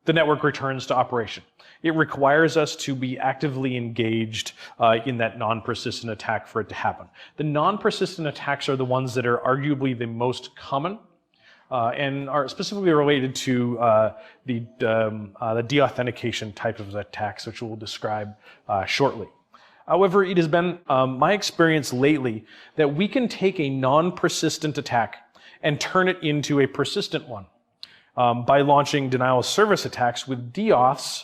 the network returns to operation. It requires us to be actively engaged in that non-persistent attack for it to happen. The non-persistent attacks are the ones that are arguably the most common and are specifically related to the deauthentication type of attacks, which we'll describe shortly. However, it has been my experience lately that we can take a non-persistent attack and turn it into a persistent one by launching denial of service attacks with deauths,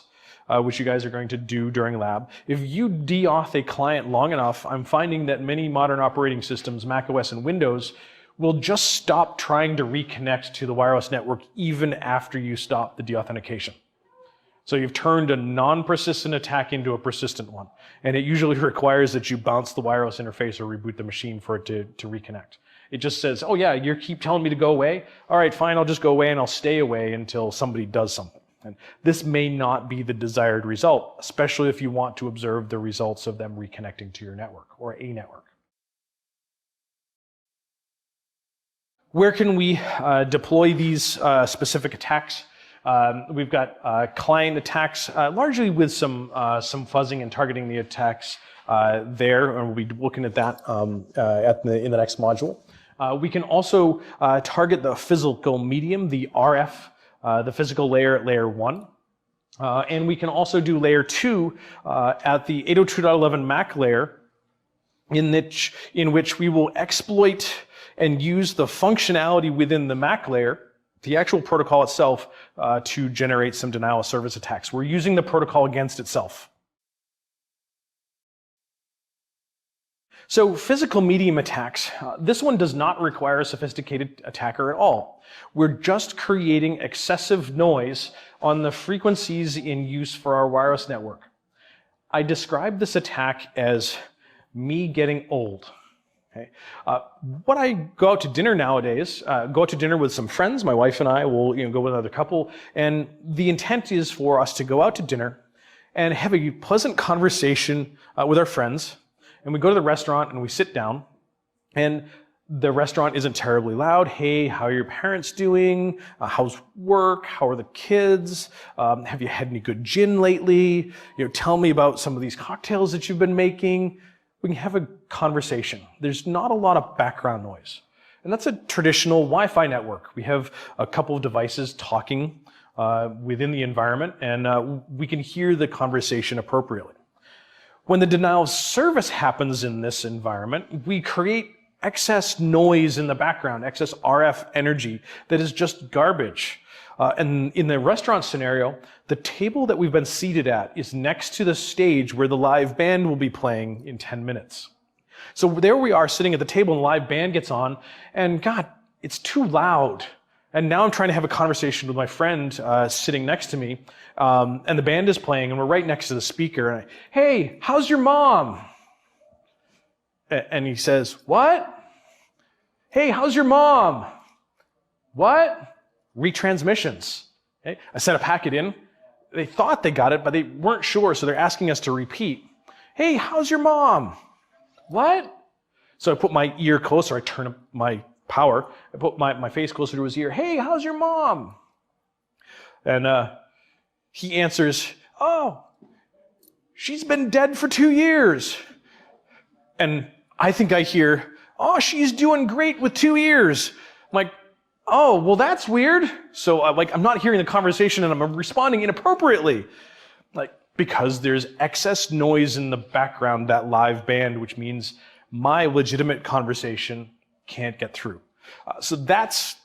which you guys are going to do during lab. If you deauth a client long enough, I'm finding that many modern operating systems, macOS and Windows, will just stop trying to reconnect to the wireless network even after you stop the deauthentication. So you've turned a non-persistent attack into a persistent one. And it usually requires that you bounce the wireless interface or reboot the machine for it to reconnect. It just says, oh yeah, you keep telling me to go away? All right, fine, I'll just go away and I'll stay away until somebody does something. And this may not be the desired result, especially if you want to observe the results of them reconnecting to your network or a network. Where can we deploy these specific attacks? We've got client attacks, largely with some fuzzing and targeting the attacks there, and we'll be looking at that in the next module. We can also target the physical medium, the RF, the physical layer at layer 1. And we can also do layer 2 at the 802.11 MAC layer, in which we will exploit and use the functionality within the MAC layer, the actual protocol itself, to generate some denial of service attacks. We're using the protocol against itself. So physical medium attacks, this one does not require a sophisticated attacker at all. We're just creating excessive noise on the frequencies in use for our wireless network. I describe this attack as me getting old. Okay. When I go out to dinner nowadays, go out to dinner with some friends, my wife and I will go with another couple, and the intent is for us to go out to dinner and have a pleasant conversation with our friends. And we go to the restaurant and we sit down, and the restaurant isn't terribly loud. Hey, how are your parents doing? How's work? How are the kids? Have you had any good gin lately? Tell me about some of these cocktails that you've been making. We can have a conversation. There's not a lot of background noise. And that's a traditional Wi-Fi network. We have a couple of devices talking within the environment, and we can hear the conversation appropriately. When the denial of service happens in this environment, we create excess noise in the background, excess RF energy that is just garbage. And in the restaurant scenario, the table that we've been seated at is next to the stage where the live band will be playing in 10 minutes. So there we are sitting at the table and the live band gets on, and God, it's too loud. And now I'm trying to have a conversation with my friend sitting next to me, and the band is playing, and we're right next to the speaker. And hey, how's your mom? And he says, what? Hey, how's your mom? What? Retransmissions. Okay? I sent a packet in. They thought they got it, but they weren't sure, so they're asking us to repeat. Hey, how's your mom? What? So I put my ear closer. I turn up my power. I put my face closer to his ear. Hey, how's your mom? And he answers, oh, she's been dead for 2 years. And I think I hear, oh, she's doing great with 2 ears. I'm like, oh, well, that's weird. So I'm not hearing the conversation and I'm responding inappropriately. Because there's excess noise in the background, that live band, which means my legitimate conversation can't get through. So that's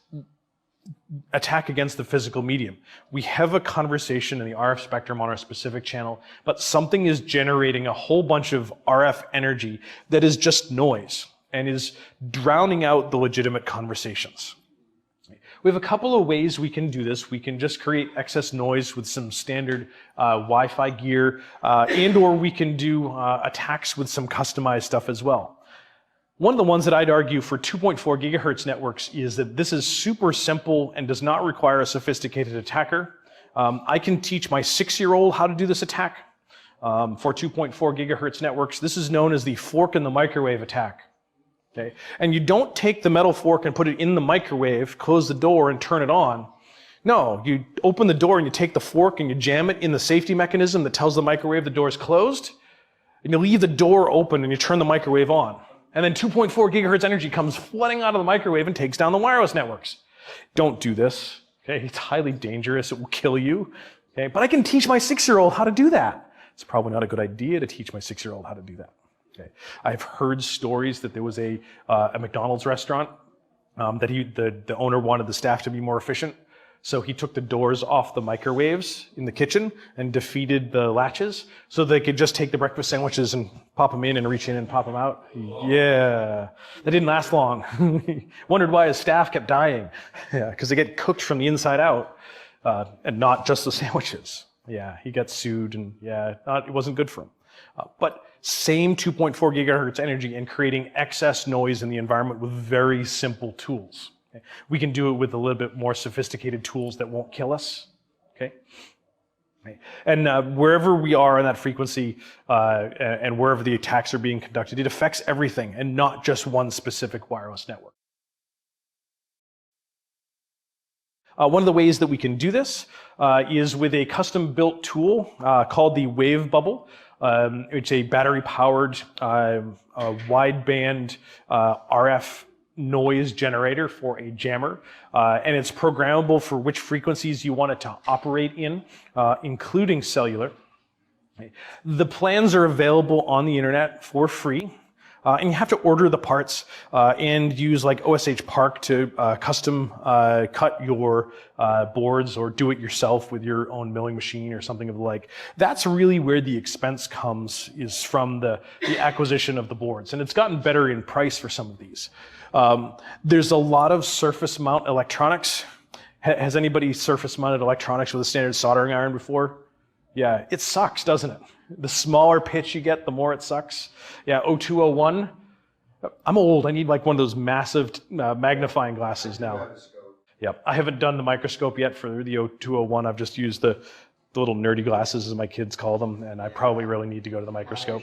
attack against the physical medium. We have a conversation in the RF spectrum on our specific channel, but something is generating a whole bunch of RF energy that is just noise and is drowning out the legitimate conversations. We have a couple of ways we can do this. We can just create excess noise with some standard Wi-Fi gear, and/or we can do attacks with some customized stuff as well. One of the ones that I'd argue for 2.4 gigahertz networks is that this is super simple and does not require a sophisticated attacker. I can teach my 6-year-old how to do this attack for 2.4 gigahertz networks. This is known as the fork in the microwave attack. Okay? And you don't take the metal fork and put it in the microwave, close the door, and turn it on. No, you open the door and you take the fork and you jam it in the safety mechanism that tells the microwave the door is closed, and you leave the door open and you turn the microwave on. And then 2.4 gigahertz energy comes flooding out of the microwave and takes down the wireless networks. Don't do this. Okay? It's highly dangerous. It will kill you. Okay? But I can teach my 6-year-old how to do that. It's probably not a good idea to teach my 6-year-old how to do that. Okay. I've heard stories that there was a McDonald's restaurant that the owner wanted the staff to be more efficient, so he took the doors off the microwaves in the kitchen and defeated the latches so they could just take the breakfast sandwiches and pop them in and reach in and pop them out. Yeah, that didn't last long. He wondered why his staff kept dying. Yeah, because they get cooked from the inside out and not just the sandwiches. Yeah, he got sued and yeah, it wasn't good for him. But same 2.4 gigahertz energy and creating excess noise in the environment with very simple tools. Okay? We can do it with a little bit more sophisticated tools that won't kill us. Okay? And wherever we are on that frequency and wherever the attacks are being conducted, it affects everything and not just one specific wireless network. One of the ways that we can do this is with a custom-built tool called the Wave Bubble. It's a battery-powered, wideband RF noise generator for a jammer, and it's programmable for which frequencies you want it to operate in, including cellular. The plans are available on the internet for free. And you have to order the parts and use like OSH Park to custom cut your boards or do it yourself with your own milling machine or something of the like. That's really where the expense comes, is from the acquisition of the boards. And it's gotten better in price for some of these. There's a lot of surface mount electronics. Has anybody surface mounted electronics with a standard soldering iron before? Yeah, it sucks, doesn't it? The smaller pitch you get, the more it sucks. Yeah, 0201. I'm old. I need like one of those massive magnifying glasses now. Yep, I haven't done the microscope yet for the 0201. I've just used the little nerdy glasses, as my kids call them, and I probably really need to go to the microscope.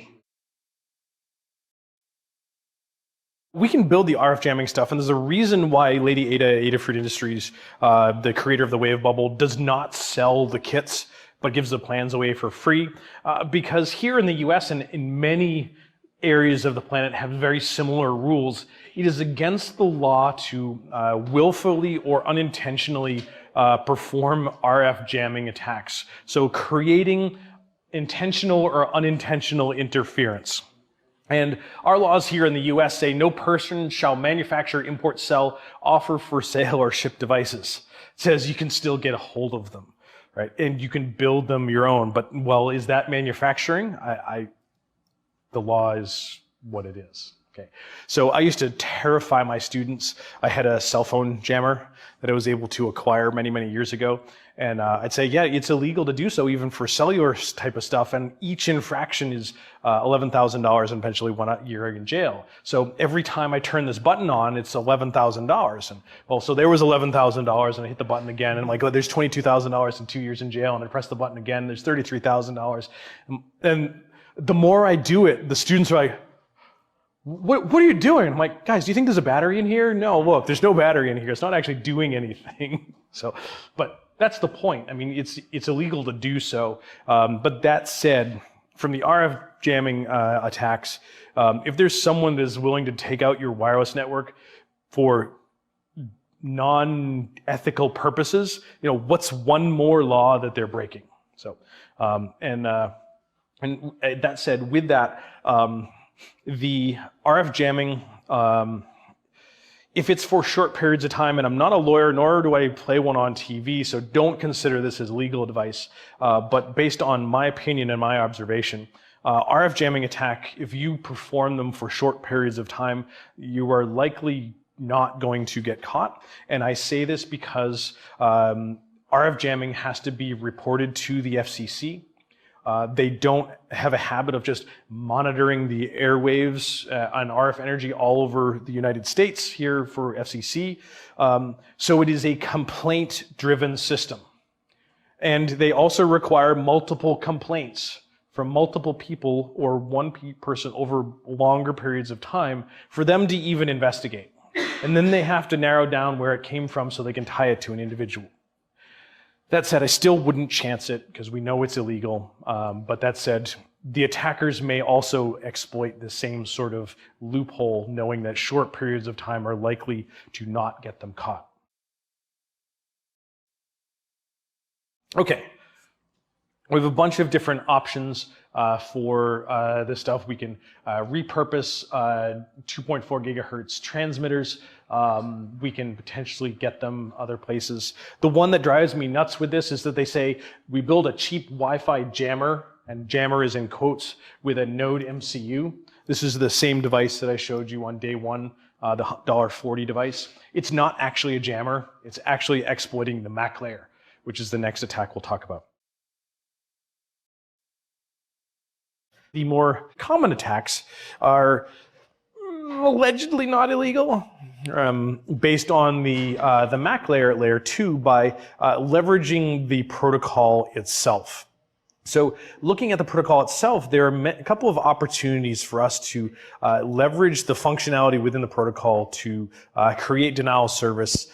We can build the RF jamming stuff, and there's a reason why Lady Ada, Adafruit Industries, the creator of the Wave Bubble, does not sell the kits, but gives the plans away for free, because here in the US and in many areas of the planet have very similar rules. It is against the law to willfully or unintentionally perform RF jamming attacks. So creating intentional or unintentional interference. And our laws here in the US say no person shall manufacture, import, sell, offer for sale, or ship devices. It says you can still get a hold of them. Right? And you can build them your own, but well, is that manufacturing? The law is what it is. Okay. So I used to terrify my students. I had a cell phone jammer that I was able to acquire many, many years ago. And I'd say, yeah, it's illegal to do so even for cellular type of stuff. And each infraction is $11,000 and eventually 1 year in jail. So every time I turn this button on, it's $11,000. And well, so there was $11,000 and I hit the button again. And I'm like, oh, there's $22,000 and 2 years in jail. And I press the button again, there's $33,000. And the more I do it, the students are like, what are you doing? I'm like, guys, do you think there's a battery in here? No, look, there's no battery in here. It's not actually doing anything. So, but that's the point. I mean, it's illegal to do so. But that said, from the RF jamming attacks, if there's someone that is willing to take out your wireless network for non-ethical purposes, you know, what's one more law that they're breaking? So, and that said, with that, the RF jamming, if it's for short periods of time, and I'm not a lawyer, nor do I play one on TV, so don't consider this as legal advice, but based on my opinion and my observation, RF jamming attack, if you perform them for short periods of time, you are likely not going to get caught. And I say this because RF jamming has to be reported to the FCC. They don't have a habit of just monitoring the airwaves on RF energy all over the United States here for FCC. So it is a complaint-driven system. And they also require multiple complaints from multiple people or one person over longer periods of time for them to even investigate. And then they have to narrow down where it came from so they can tie it to an individual. That said, I still wouldn't chance it because we know it's illegal. But that said, the attackers may also exploit the same sort of loophole, knowing that short periods of time are likely to not get them caught. Okay, we have a bunch of different options for this stuff. We can repurpose 2.4 gigahertz transmitters. We can potentially get them other places. The one that drives me nuts with this is that they say we build a cheap Wi-Fi jammer, and jammer is in quotes, with a node MCU. This is the same device that I showed you on day one, the $1.40 device. It's not actually a jammer. It's actually exploiting the MAC layer, which is the next attack we'll talk about. The more common attacks are allegedly not illegal, based on the MAC layer at layer 2 by leveraging the protocol itself. So looking at the protocol itself, there are a couple of opportunities for us to leverage the functionality within the protocol to create denial of service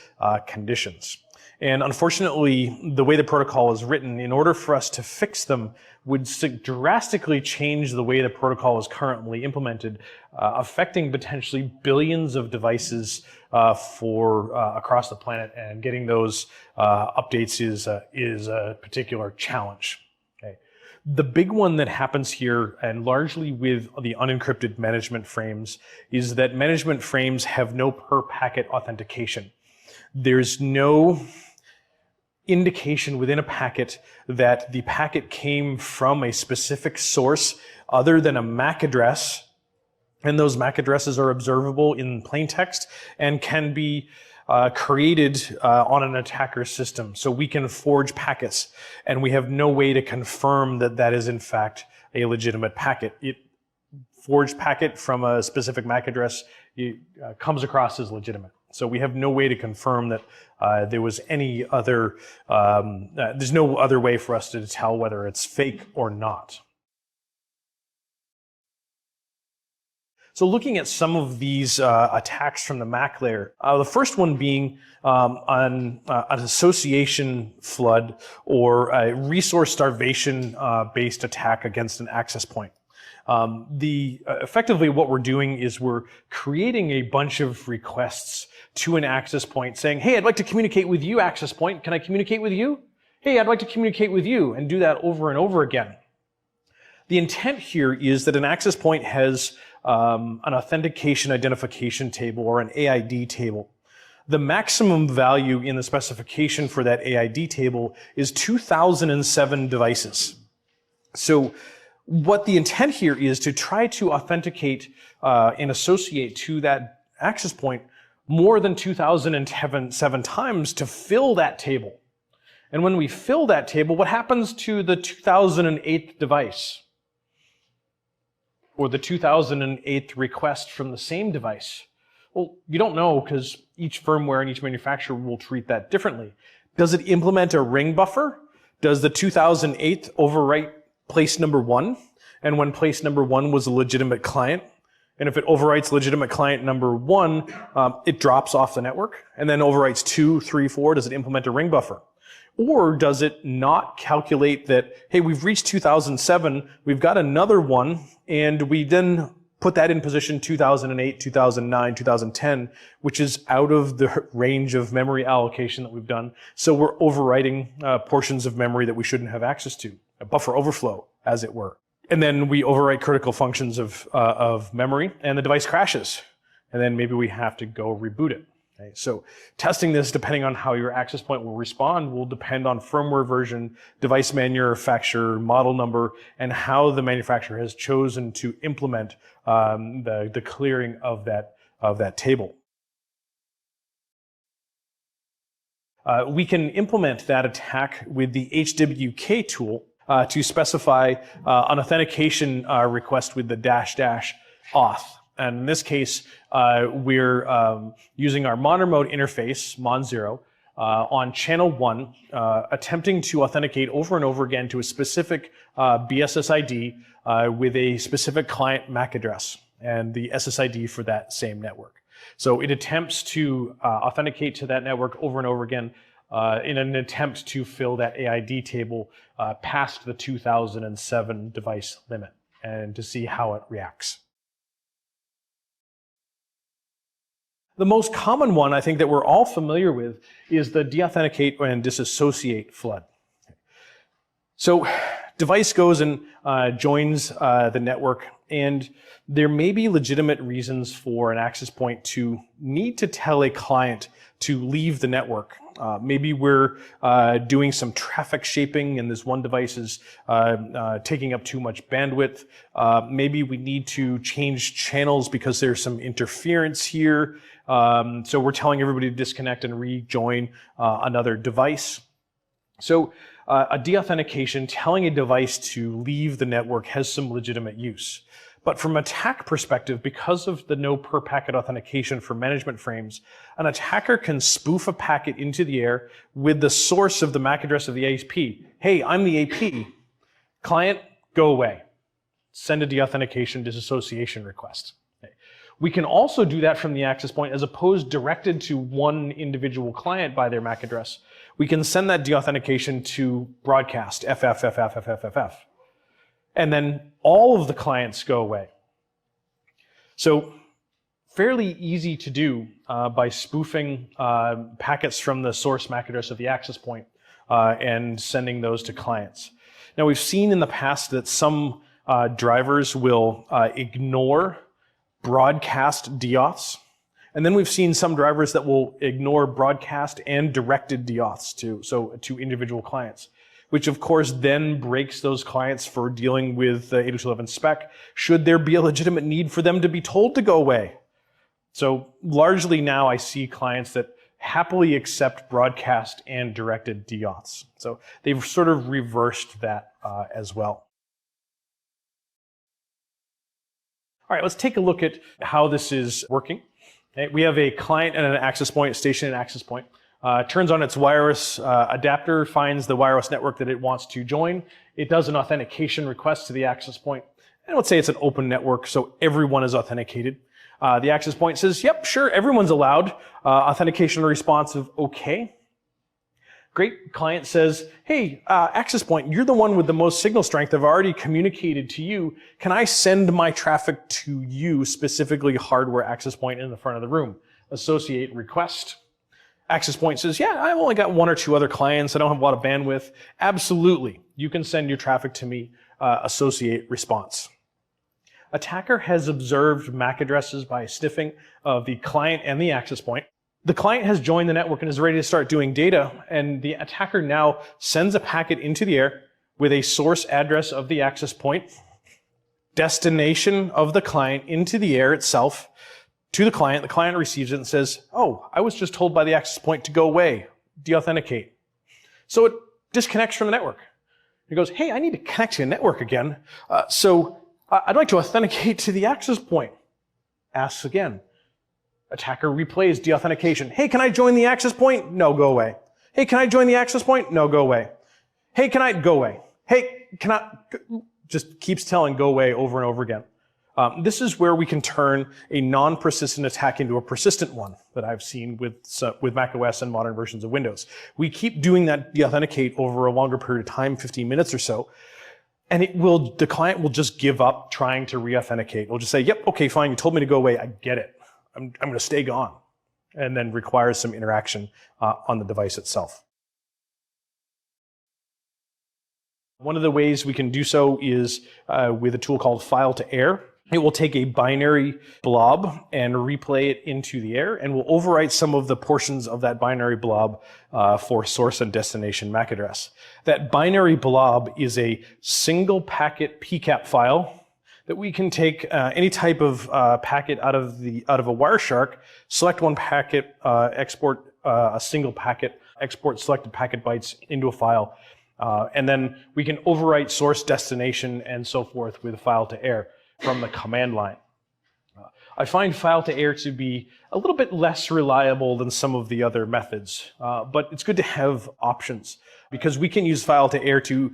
conditions. And unfortunately, the way the protocol is written, in order for us to fix them, would drastically change the way the protocol is currently implemented, affecting potentially billions of devices across the planet, and getting those updates is a particular challenge. Okay. The big one that happens here, and largely with the unencrypted management frames, is that management frames have no per-packet authentication. There's no indication within a packet that the packet came from a specific source other than a MAC address, and those MAC addresses are observable in plain text and can be created on an attacker's system. So we can forge packets, and we have no way to confirm that that is in fact a legitimate packet. Forged packet from a specific MAC address comes across as legitimate. So we have no way to confirm that there was any other, there's no other way for us to tell whether it's fake or not. So looking at some of these attacks from the MAC layer, the first one being on an association flood or a resource starvation based attack against an access point. Effectively what we're doing is we're creating a bunch of requests to an access point saying, hey, I'd like to communicate with you, access point. Can I communicate with you? Hey, I'd like to communicate with you, and do that over and over again. The intent here is that an access point has an authentication identification table or an AID table. The maximum value in the specification for that AID table is 2007 devices. So what the intent here is to try to authenticate and associate to that access point more than 2007 times to fill that table. And when we fill that table, what happens to the 2008 device? Or the 2008 request from the same device? Well, you don't know, because each firmware and each manufacturer will treat that differently. Does it implement a ring buffer? Does the 2008 overwrite place number 1? And when place number 1 was a legitimate client? And if it overwrites legitimate client number 1, it drops off the network, and then overwrites 2, 3, 4. Does it implement a ring buffer? Or does it not calculate that, hey, we've reached 2007, we've got another one, and we then put that in position 2008, 2009, 2010, which is out of the range of memory allocation that we've done. So we're overwriting portions of memory that we shouldn't have access to, a buffer overflow, as it were. And then we overwrite critical functions of memory, and the device crashes. And then maybe we have to go reboot it. Okay, so testing this, depending on how your access point will respond, will depend on firmware version, device manufacturer, model number, and how the manufacturer has chosen to implement the clearing of that table. We can implement that attack with the HWK tool to specify an authentication request with the --auth. And in this case, we're using our modern mode interface, Mon0, on channel 1, attempting to authenticate over and over again to a specific BSSID with a specific client MAC address and the SSID for that same network. So it attempts to authenticate to that network over and over again in an attempt to fill that AID table past the 2007 device limit and to see how it reacts. The most common one, I think, that we're all familiar with is the deauthenticate and disassociate flood. So device goes and joins the network, and there may be legitimate reasons for an access point to need to tell a client to leave the network. Maybe we're doing some traffic shaping and this one device is taking up too much bandwidth. Maybe we need to change channels because there's some interference here. So we're telling everybody to disconnect and rejoin another device. So a deauthentication, telling a device to leave the network, has some legitimate use. But from an attack perspective, because of the no per packet authentication for management frames, an attacker can spoof a packet into the air with the source of the MAC address of the AP. Hey, I'm the AP. Client, go away. Send a deauthentication disassociation request. Okay. We can also do that from the access point as opposed directed to one individual client by their MAC address. We can send that deauthentication to broadcast, FFFFFFFF. And then all of the clients go away. So fairly easy to do by spoofing packets from the source MAC address of the access point and sending those to clients. Now we've seen in the past that some drivers will ignore broadcast deauths. And then we've seen some drivers that will ignore broadcast and directed deauths to individual clients, which of course then breaks those clients for dealing with 802.11 spec, should there be a legitimate need for them to be told to go away. So largely now I see clients that happily accept broadcast and directed deauths. So they've sort of reversed that as well. All right, let's take a look at how this is working. Okay, we have a client and an access point, a station and access point. Turns on its wireless adapter, finds the wireless network that it wants to join. It does an authentication request to the access point. And let's say it's an open network, so everyone is authenticated. The access point says, yep, sure, everyone's allowed. Authentication response of okay. Great. Client says, hey, access point, you're the one with the most signal strength. I've already communicated to you. Can I send my traffic to you, specifically hardware access point in the front of the room? Associate request. Access point says, yeah, I've only got one or two other clients. I don't have a lot of bandwidth. Absolutely. You can send your traffic to me. Associate response. Attacker has observed MAC addresses by sniffing of the client and the access point. The client has joined the network and is ready to start doing data, and the attacker now sends a packet into the air with a source address of the access point, destination of the client into the air itself, to the client receives it and says, oh, I was just told by the access point to go away, deauthenticate. So it disconnects from the network. It goes, hey, I need to connect to the network again, so I'd like to authenticate to the access point. Asks again. Attacker replays deauthentication. Hey, can I join the access point? No, go away. Hey, can I join the access point? No, go away. Hey, can I go away? Hey, can I? Just keeps telling go away over and over again. This is where we can turn a non-persistent attack into a persistent one that I've seen with macOS and modern versions of Windows. We keep doing that deauthenticate over a longer period of time, 15 minutes or so, and the client will just give up trying to re-authenticate. We'll just say, yep, okay, fine, you told me to go away, I get it. I'm going to stay gone, and then requires some interaction on the device itself. One of the ways we can do so is with a tool called file to air. it will take a binary blob and replay it into the air, and will overwrite some of the portions of that binary blob for source and destination MAC address. That binary blob is a single packet PCAP file that we can take any type of packet out of a Wireshark, select one packet, export a single packet, export selected packet bytes into a file, and then we can overwrite source, destination, and so forth with file to air from the command line. I find file to air to be a little bit less reliable than some of the other methods, but it's good to have options because we can use file to air to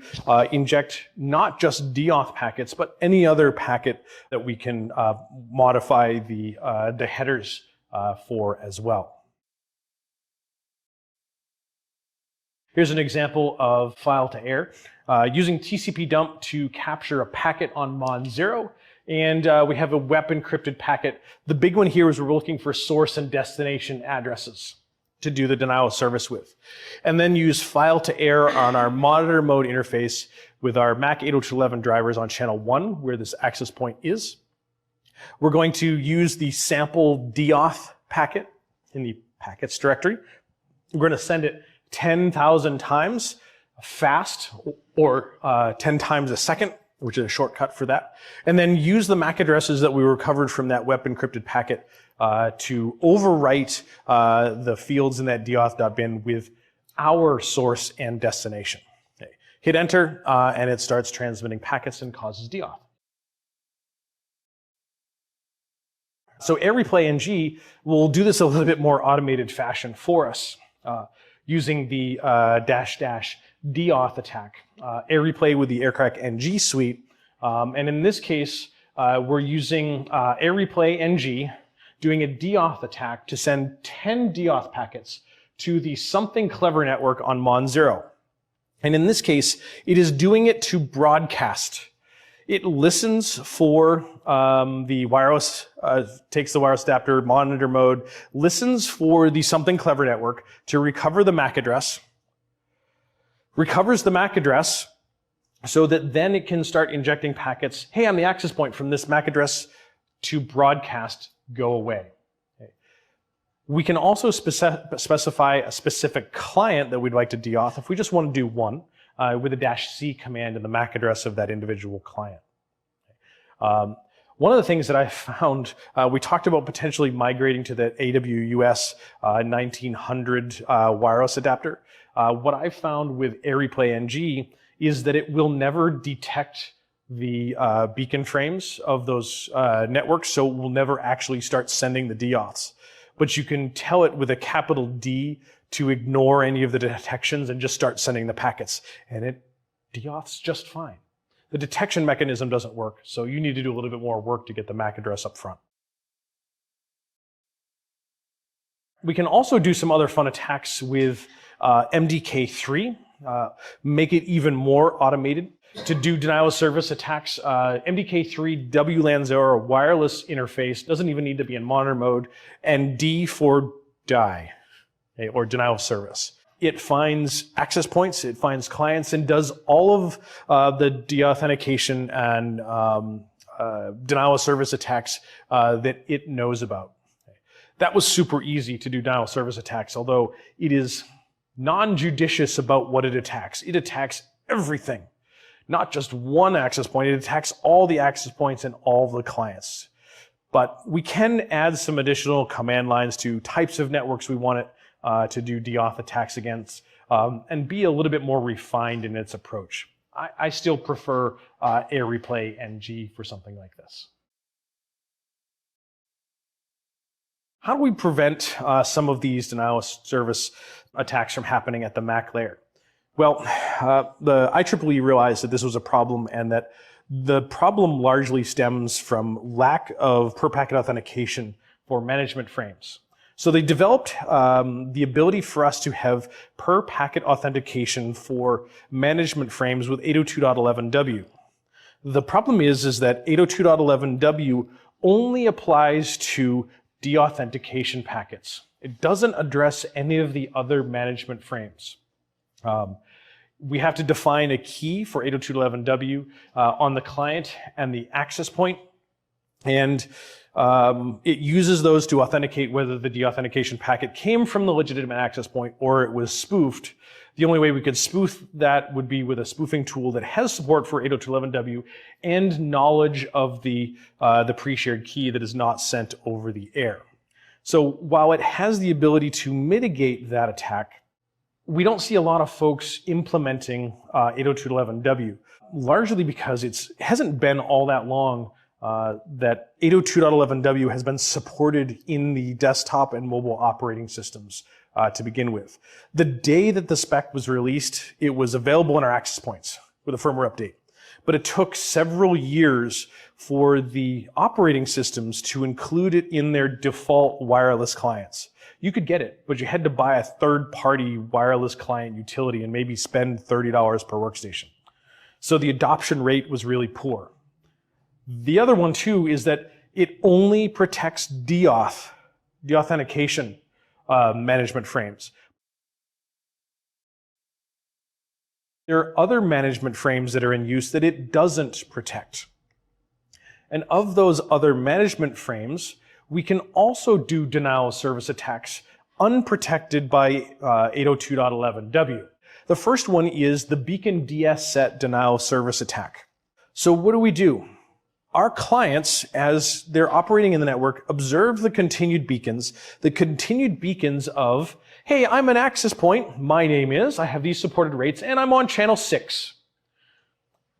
inject not just deauth packets, but any other packet that we can modify the headers for as well. Here's an example of file to air using TCP dump to capture a packet on Mon0. And we have a WEP encrypted packet. The big one here is we're looking for source and destination addresses to do the denial of service with. And then use file to air on our monitor mode interface with our MAC 802.11 drivers on channel 1, where this access point is. We're going to use the sample deauth packet in the packets directory. We're going to send it 10,000 times fast, or 10 times a second, which is a shortcut for that, and then use the MAC addresses that we recovered from that WEP encrypted packet to overwrite the fields in that deauth.bin with our source and destination. Okay. Hit enter, and it starts transmitting packets and causes deauth. So AirReplay NG will do this a little bit more automated fashion for us using the --deauth attack. AirReplay with the AirCrack NG suite. And in this case, we're using AirReplay NG doing a deauth attack to send 10 deauth packets to the Something Clever network on Mon0. And in this case, it is doing it to broadcast. It listens for the wireless, takes the wireless adapter, monitor mode, listens for the Something Clever network to recover the MAC address, recovers the MAC address so that then it can start injecting packets. Hey, I'm the access point from this MAC address to broadcast, go away. Okay. We can also specify a specific client that we'd like to deauth if we just want to do one with a -C command in the MAC address of that individual client. One of the things that I found, we talked about potentially migrating to the AWUS 1900 wireless adapter. What I found with AirReplay NG is that it will never detect the beacon frames of those networks, so it will never actually start sending the deauths. But you can tell it with a capital D to ignore any of the detections and just start sending the packets, and it deauths just fine. The detection mechanism doesn't work, so you need to do a little bit more work to get the MAC address up front. We can also do some other fun attacks with MDK3, make it even more automated. To do denial of service attacks, MDK3 WLAN 0 wireless interface doesn't even need to be in monitor mode, and D for die, okay, or denial of service. It finds access points, it finds clients, and does all of the deauthentication and denial of service attacks that it knows about. Okay. That was super easy to do denial of service attacks, although it is non-judicious about what it attacks. It attacks everything. Not just one access point, it attacks all the access points and all the clients. But we can add some additional command lines to types of networks we want it to do deauth attacks against and be a little bit more refined in its approach. I still prefer AirReplay NG for something like this. How do we prevent some of these denial of service attacks from happening at the MAC layer? Well, the IEEE realized that this was a problem and that the problem largely stems from lack of per-packet authentication for management frames. So they developed the ability for us to have per-packet authentication for management frames with 802.11w. The problem is that 802.11w only applies to deauthentication packets. It doesn't address any of the other management frames. We have to define a key for 802.11w on the client and the access point, And it uses those to authenticate whether the deauthentication packet came from the legitimate access point or it was spoofed. The only way we could spoof that would be with a spoofing tool that has support for 802.11w and knowledge of the pre-shared key that is not sent over the air. So while it has the ability to mitigate that attack, we don't see a lot of folks implementing 802.11w, largely because it hasn't been all that long that 802.11w has been supported in the desktop and mobile operating systems to begin with. The day that the spec was released, it was available in our access points with a firmware update. But it took several years for the operating systems to include it in their default wireless clients. You could get it, but you had to buy a third-party wireless client utility and maybe spend $30 per workstation. So the adoption rate was really poor. The other one too is that it only protects deauthentication management frames. There are other management frames that are in use that it doesn't protect. And of those other management frames, we can also do denial of service attacks unprotected by 802.11w. The first one is the beacon DS set denial of service attack. So what do? Our clients, as they're operating in the network, observe the continued beacons of, hey, I'm an access point, my name is, I have these supported rates, and I'm on channel 6.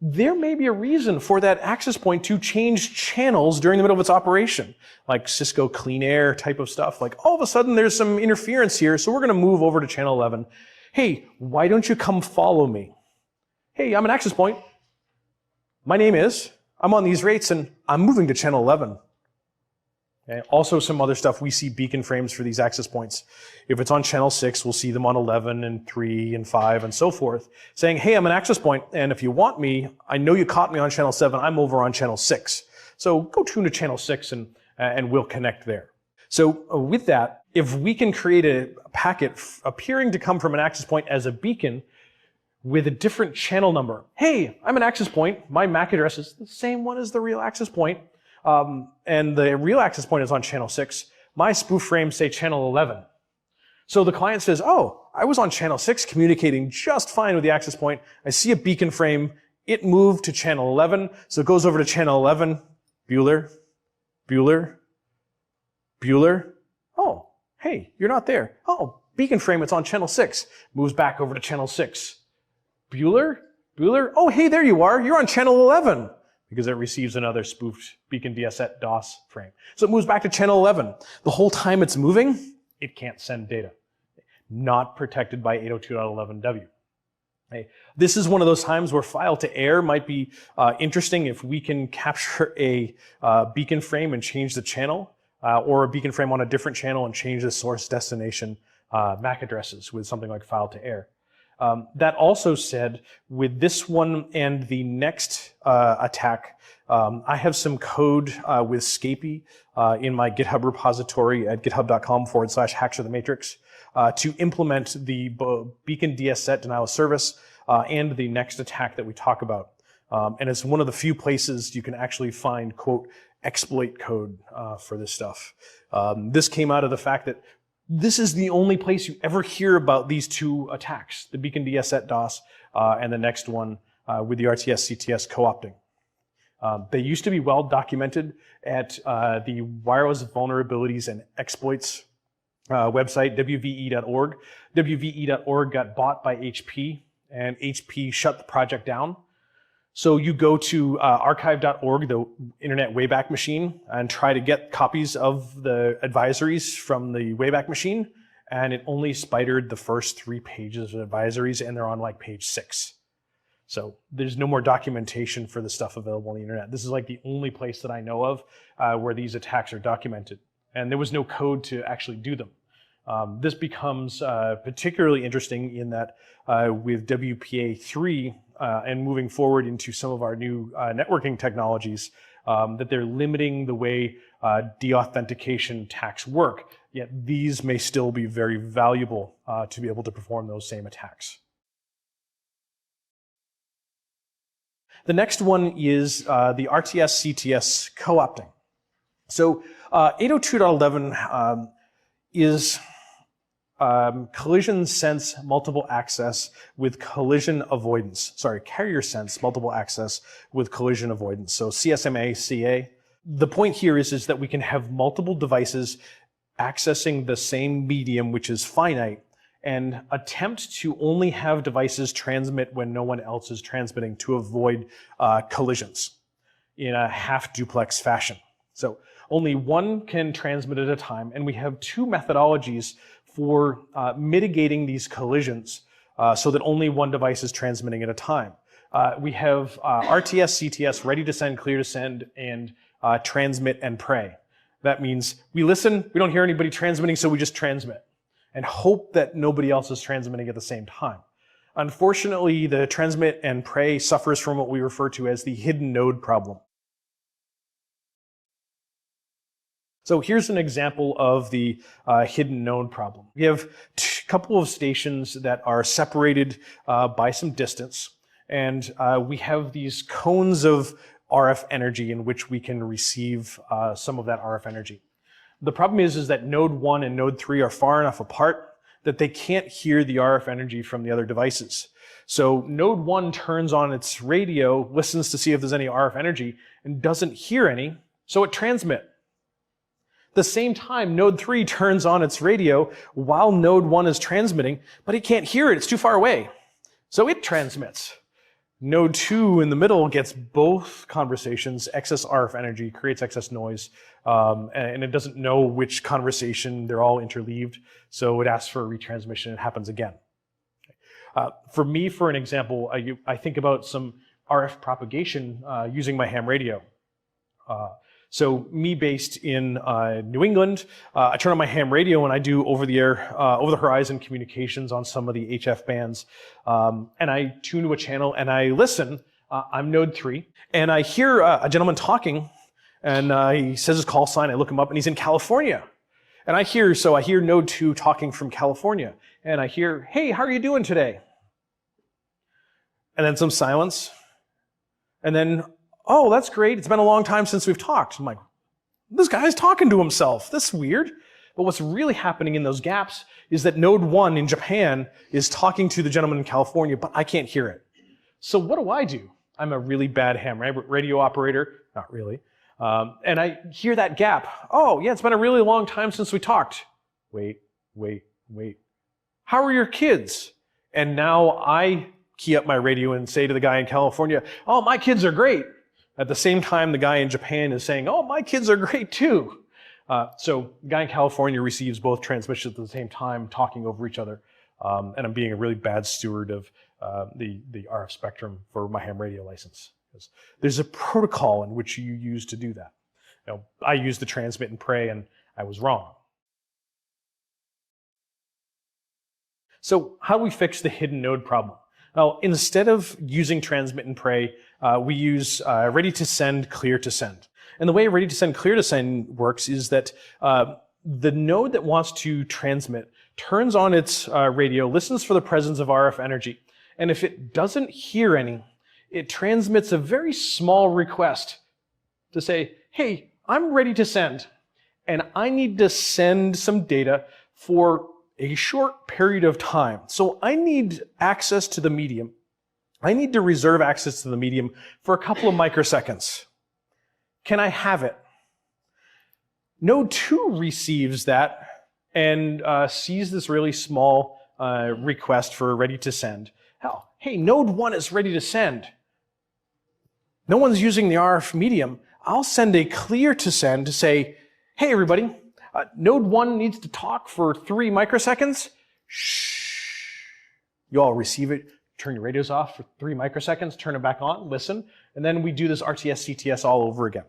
There may be a reason for that access point to change channels during the middle of its operation, like Cisco Clean Air type of stuff. Like all of a sudden there's some interference here, so we're going to move over to channel 11. Hey, why don't you come follow me? Hey, I'm an access point. My name is, I'm on these rates, and I'm moving to channel 11. Okay. Also some other stuff, we see beacon frames for these access points. If it's on channel 6, we'll see them on 11 and 3 and 5 and so forth, saying, hey, I'm an access point, and if you want me, I know you caught me on channel 7, I'm over on channel 6. So go tune to channel 6 and we'll connect there. So with that, if we can create a packet appearing to come from an access point as a beacon with a different channel number. Hey, I'm an access point. My MAC address is the same one as the real access point. And the real access point is on channel 6. My spoof frames say channel 11. So the client says, oh, I was on channel 6 communicating just fine with the access point. I see a beacon frame. It moved to channel 11. So it goes over to channel 11. Bueller, Bueller, Bueller. Oh, hey, you're not there. Oh, beacon frame, it's on channel 6. Moves back over to channel 6. Bueller? Bueller? Oh, hey, there you are. You're on channel 11. Because it receives another spoofed beacon DSS DOS frame. So it moves back to channel 11. The whole time it's moving, it can't send data. Not protected by 802.11w. Okay. This is one of those times where file to air might be interesting if we can capture a beacon frame and change the channel, or a beacon frame on a different channel and change the source destination MAC addresses with something like file to air. That also said, with this one and the next attack, I have some code with Scapy in my GitHub repository at github.com/hacksofthematrix to implement the beacon DSS denial of service and the next attack that we talk about. And it's one of the few places you can actually find, quote, exploit code for this stuff. This came out of the fact that this is the only place you ever hear about these two attacks, the beacon DSS DOS and the next one with the RTS-CTS co-opting. They used to be well documented at the Wireless Vulnerabilities and Exploits website, WVE.org. WVE.org got bought by HP, and HP shut the project down. So you go to archive.org, the Internet Wayback Machine, and try to get copies of the advisories from the Wayback Machine, and it only spidered the first 3 pages of advisories, and they're on like page 6. So there's no more documentation for the stuff available on the internet. This is like the only place that I know of where these attacks are documented, and there was no code to actually do them. This becomes particularly interesting in that with WPA3 and moving forward into some of our new networking technologies, that they're limiting the way deauthentication attacks work, yet these may still be very valuable to be able to perform those same attacks. The next one is the RTS-CTS co-opting. So 802.11 is collision sense multiple access with collision avoidance. Sorry, carrier sense multiple access with collision avoidance. So CSMA, CA. The point here is that we can have multiple devices accessing the same medium, which is finite, and attempt to only have devices transmit when no one else is transmitting to avoid collisions in a half duplex fashion. So only one can transmit at a time, and we have two methodologies for mitigating these collisions so that only one device is transmitting at a time. We have RTS, CTS, ready to send, clear to send, and transmit and pray. That means we listen, we don't hear anybody transmitting, so we just transmit and hope that nobody else is transmitting at the same time. Unfortunately, the transmit and pray suffers from what we refer to as the hidden node problem. So here's an example of the hidden node problem. We have a couple of stations that are separated by some distance, and we have these cones of RF energy in which we can receive some of that RF energy. The problem is that node 1 and node 3 are far enough apart that they can't hear the RF energy from the other devices. So node 1 turns on its radio, listens to see if there's any RF energy, and doesn't hear any, so it transmits. The same time, node 3 turns on its radio while node 1 is transmitting, but it can't hear it, it's too far away. So it transmits. Node 2 in the middle gets both conversations, excess RF energy, creates excess noise, and it doesn't know which conversation, they're all interleaved, so it asks for a retransmission, it happens again. For me, for an example, I think about some RF propagation using my ham radio. So me based in New England, I turn on my ham radio and I do over-the-air, over-the-horizon communications on some of the HF bands. And I tune to a channel and I listen. I'm node 3. And I hear a gentleman talking and he says his call sign. I look him up and he's in California. And I hear node 2 talking from California. And I hear, hey, how are you doing today? And then some silence. And then, oh, that's great. It's been a long time since we've talked. I'm like, this guy's talking to himself. That's weird. But what's really happening in those gaps is that node 1 in Japan is talking to the gentleman in California, but I can't hear it. So what do? I'm a really bad ham radio operator. Not really. And I hear that gap. Oh, yeah, it's been a really long time since we talked. Wait. How are your kids? And now I key up my radio and say to the guy in California, oh, my kids are great. At the same time, the guy in Japan is saying, oh, my kids are great too. So the guy in California receives both transmissions at the same time, talking over each other. And I'm being a really bad steward of the RF spectrum for my ham radio license. There's a protocol in which you use to do that. You know, I used the transmit and pray, and I was wrong. So how do we fix the hidden node problem? Well, instead of using transmit and pray, we use ready to send, clear to send. And the way ready to send, clear to send works is that the node that wants to transmit turns on its radio, listens for the presence of RF energy, and if it doesn't hear any, it transmits a very small request to say, hey, I'm ready to send, and I need to send some data for a short period of time. So I need access to the medium. I need to reserve access to the medium for a couple of microseconds. Can I have it? Node 2 receives that and sees this really small request for ready to send. Hell, hey, node 1 is ready to send. No one's using the RF medium. I'll send a clear to send to say, hey, everybody, node 1 needs to talk for 3 microseconds. Shh. You all receive it. Turn your radios off for 3 microseconds, turn it back on, listen, and then we do this RTS, CTS all over again.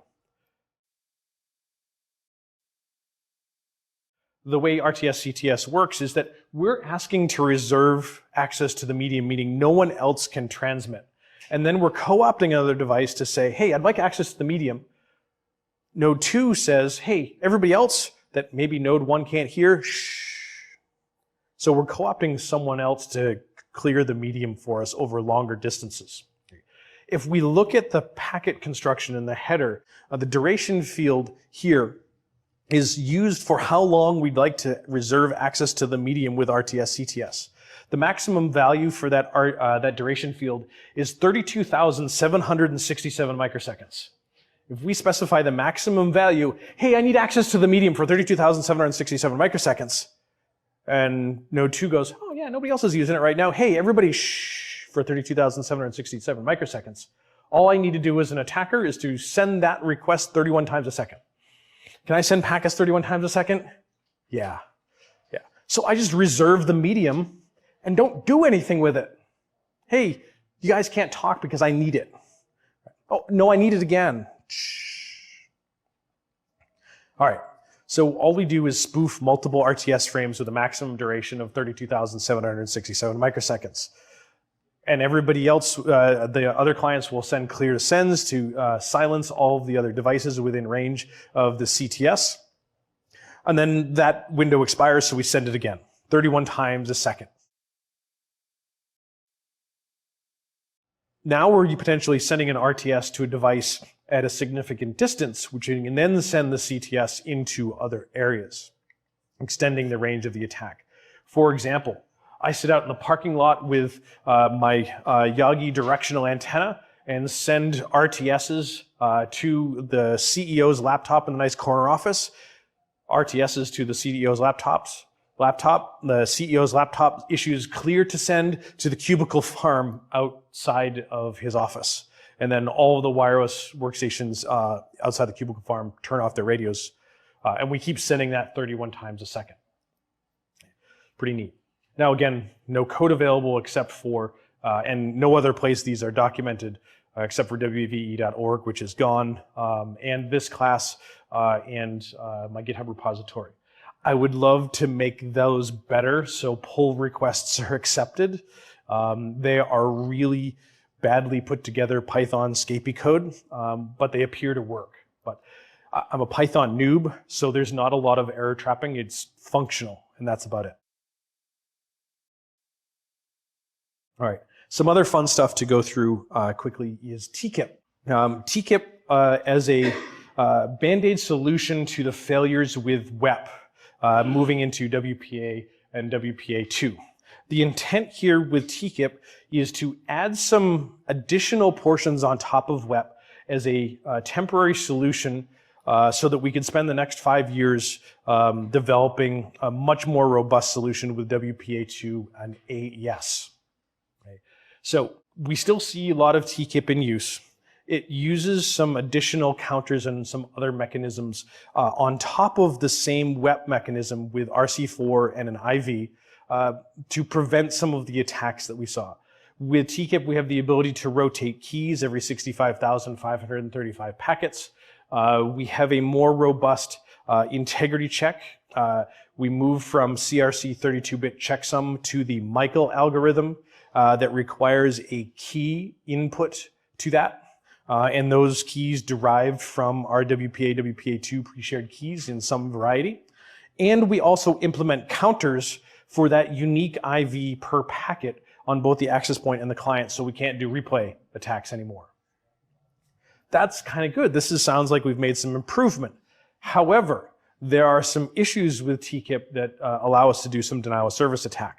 The way RTS, CTS works is that we're asking to reserve access to the medium, meaning no one else can transmit. And then we're co-opting another device to say, hey, I'd like access to the medium. Node 2 says, hey, everybody else that maybe node 1 can't hear, shh. So we're co-opting someone else to clear the medium for us over longer distances. If we look at the packet construction in the header, the duration field here is used for how long we'd like to reserve access to the medium with RTS CTS. The maximum value for that duration field is 32,767 microseconds. If we specify the maximum value, hey, I need access to the medium for 32,767 microseconds, and node 2 goes, oh yeah, nobody else is using it right now. Hey, everybody shh for 32,767 microseconds. All I need to do as an attacker is to send that request 31 times a second. Can I send packets 31 times a second? Yeah. So I just reserve the medium and don't do anything with it. Hey, you guys can't talk because I need it. Oh, no, I need it again. Shh. All right, so all we do is spoof multiple RTS frames with a maximum duration of 32,767 microseconds. And everybody else, the other clients will send clear to sends to silence all of the other devices within range of the CTS. And then that window expires, so we send it again, 31 times a second. Now we're potentially sending an RTS to a device at a significant distance, which you can then send the CTS into other areas, extending the range of the attack. For example, I sit out in the parking lot with my Yagi directional antenna and send RTSs to the CEO's laptop in the nice corner office, RTSs to the CEO's laptop. The CEO's laptop issues clear to send to the cubicle farm outside of his office. And then all of the wireless workstations outside the cubicle farm turn off their radios. And we keep sending that 31 times a second. Pretty neat. Now again, no code available except for, and no other place these are documented except for wve.org, which is gone, and this class and my GitHub repository. I would love to make those better so pull requests are accepted. They are really badly put together Python Scapy code, but they appear to work. But I'm a Python noob, so there's not a lot of error trapping. It's functional, and that's about it. All right, some other fun stuff to go through quickly is TKIP. TKIP as a Band-Aid solution to the failures with WEP, moving into WPA and WPA2. The intent here with TKIP is to add some additional portions on top of WEP as a temporary solution so that we can spend the next 5 years developing a much more robust solution with WPA2 and AES. Okay. So we still see a lot of TKIP in use. It uses some additional counters and some other mechanisms on top of the same WEP mechanism with RC4 and an IV to prevent some of the attacks that we saw. With TKIP, we have the ability to rotate keys every 65,535 packets. We have a more robust integrity check. We move from CRC 32-bit checksum to the Michael algorithm that requires a key input to that. And those keys derived from our WPA, WPA2 pre-shared keys in some variety. And we also implement counters for that unique IV per packet on both the access point and the client, so we can't do replay attacks anymore. That's kind of good. Sounds like we've made some improvement. However, there are some issues with TKIP that allow us to do some denial of service attack.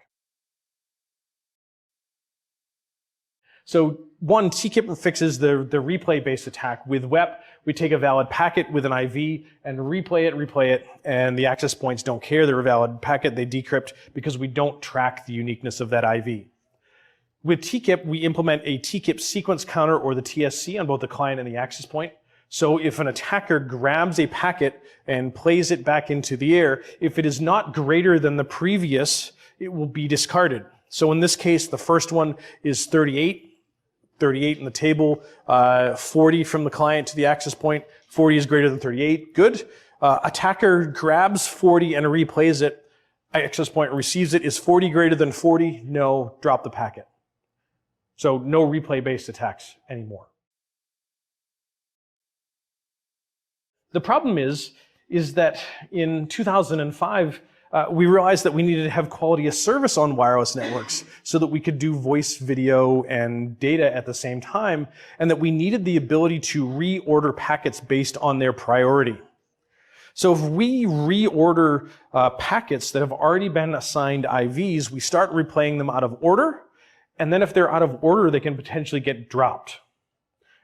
So one, TKIP fixes the replay-based attack. With WEP, we take a valid packet with an IV and replay it, and the access points don't care. They're a valid packet. They decrypt because we don't track the uniqueness of that IV. With TKIP, we implement a TKIP sequence counter, or the TSC, on both the client and the access point. So if an attacker grabs a packet and plays it back into the air, if it is not greater than the previous, it will be discarded. So in this case, the first one is 38 in the table, 40 from the client to the access point, 40 is greater than 38, good. Attacker grabs 40 and replays it, access point receives it, is 40 greater than 40? No, drop the packet. So no replay-based attacks anymore. The problem is that in 2005, we realized that we needed to have quality of service on wireless networks so that we could do voice, video, and data at the same time, and that we needed the ability to reorder packets based on their priority. So if we reorder packets that have already been assigned IVs, we start replaying them out of order, and then if they're out of order, they can potentially get dropped.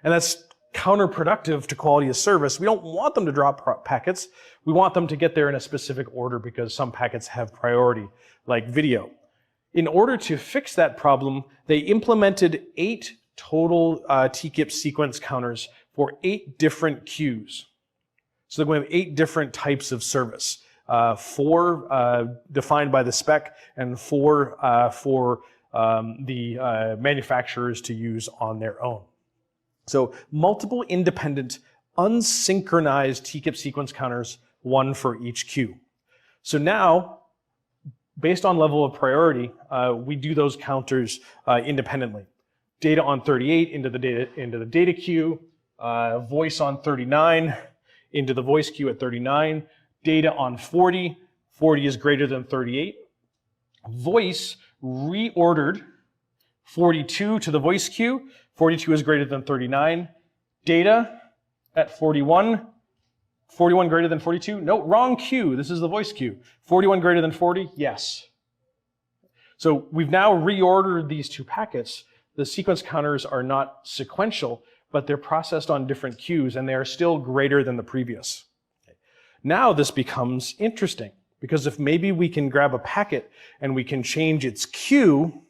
And that's counterproductive to quality of service. We don't want them to drop packets. We want them to get there in a specific order because some packets have priority, like video. In order to fix that problem, they implemented 8 total TKIP sequence counters for 8 different queues. So they're going to have 8 different types of service. 4 defined by the spec and 4 for the manufacturers to use on their own. So multiple independent, unsynchronized TKIP sequence counters, 1 for each queue. So now, based on level of priority, we do those counters independently. Data on 38 into the data queue, voice on 39 into the voice queue at 39, data on 40, 40 is greater than 38. Voice reordered 42 to the voice queue, 42 is greater than 39. Data at 41, 41 greater than 42? No, wrong queue, this is the voice queue. 41 greater than 40? Yes. So we've now reordered these 2 packets. The sequence counters are not sequential, but they're processed on different queues and they are still greater than the previous. Now this becomes interesting because if maybe we can grab a packet and we can change its queue,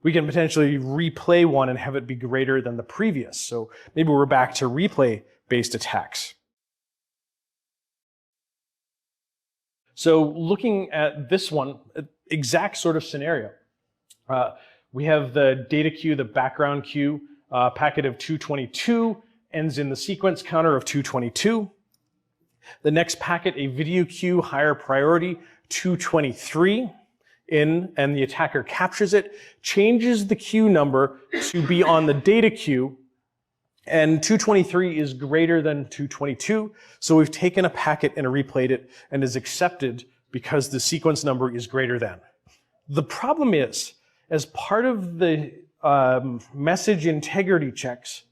we can potentially replay one and have it be greater than the previous. So maybe we're back to replay-based attacks. So looking at this one, exact sort of scenario. We have the data queue, the background queue, packet of 222 ends in the sequence counter of 222. The next packet, a video queue, higher priority, 223. In, and the attacker captures it, changes the queue number to be on the data queue, and 223 is greater than 222, so we've taken a packet and replayed it and is accepted because the sequence number is greater than. The problem is, as part of the message integrity checks,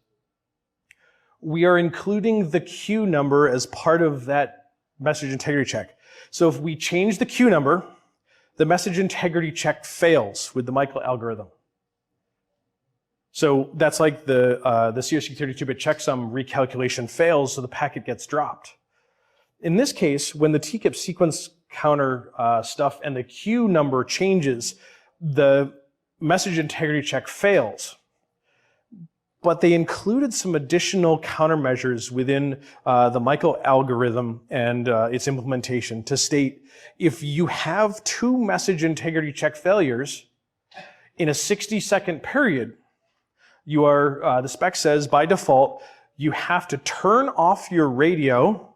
we are including the queue number as part of that message integrity check. So if we change the queue number, the message integrity check fails with the Michael algorithm. So that's like the CRC32-bit checksum recalculation fails, so the packet gets dropped. In this case, when the TKIP sequence counter stuff and the queue number changes, the message integrity check fails. But they included some additional countermeasures within the Michael algorithm and its implementation to state if you have 2 message integrity check failures in a 60-second period, you are, the spec says by default, you have to turn off your radio,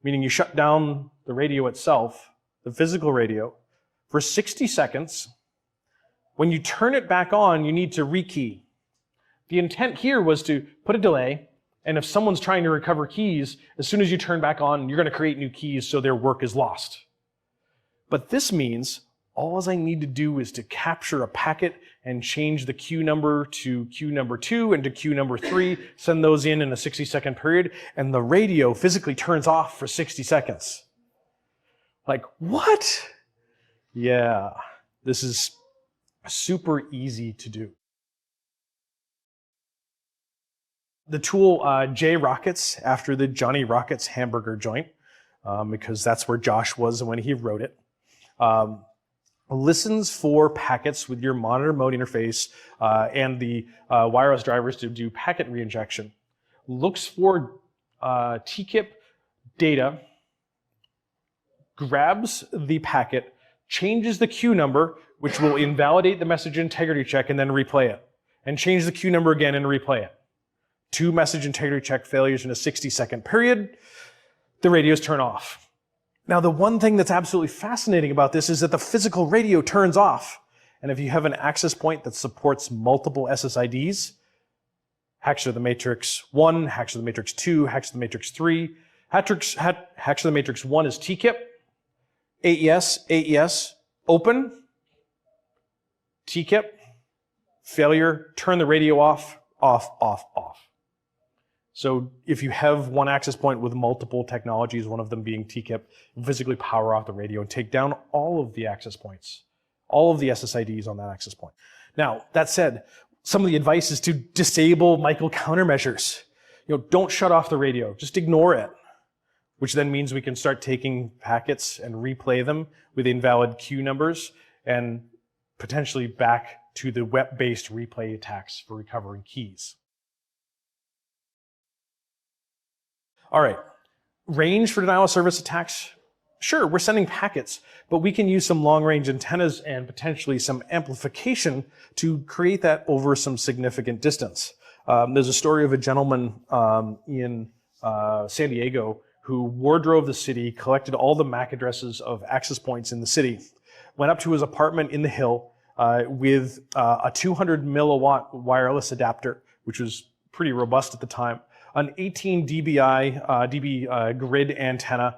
meaning you shut down the radio itself, the physical radio, for 60 seconds. When you turn it back on, you need to rekey. The intent here was to put a delay, and if someone's trying to recover keys, as soon as you turn back on, you're going to create new keys so their work is lost. But this means all I need to do is to capture a packet and change the queue number to queue number 2 and to queue number 3, send those in a 60-second period, and the radio physically turns off for 60 seconds. Like, what? Yeah, this is super easy to do. The tool JRockets, after the Johnny Rockets hamburger joint, because that's where Josh was when he wrote it, listens for packets with your monitor mode interface and the wireless drivers to do packet reinjection, looks for TKIP data, grabs the packet, changes the queue number, which will invalidate the message integrity check and then replay it, and change the queue number again and replay it. 2 message integrity check failures in a 60-second period, the radios turn off. Now, the one thing that's absolutely fascinating about this is that the physical radio turns off. And if you have an access point that supports multiple SSIDs, hacks of the matrix 1, hacks of the matrix 2, hacks of the matrix 3, hacks of the matrix 1 is TKIP. AES, open, TKIP, failure, turn the radio off, off, off, off. So if you have one access point with multiple technologies, one of them being TKIP, physically power off the radio and take down all of the access points, all of the SSIDs on that access point. Now, that said, some of the advice is to disable Michael countermeasures. Don't shut off the radio, just ignore it, which then means we can start taking packets and replay them with invalid queue numbers and potentially back to the web-based replay attacks for recovering keys. All right, range for denial of service attacks. Sure, we're sending packets, but we can use some long-range antennas and potentially some amplification to create that over some significant distance. There's a story of a gentleman in San Diego who wardrobed the city, collected all the MAC addresses of access points in the city, went up to his apartment in the hill with a 200 milliwatt wireless adapter, which was pretty robust at the time, an 18 dB grid antenna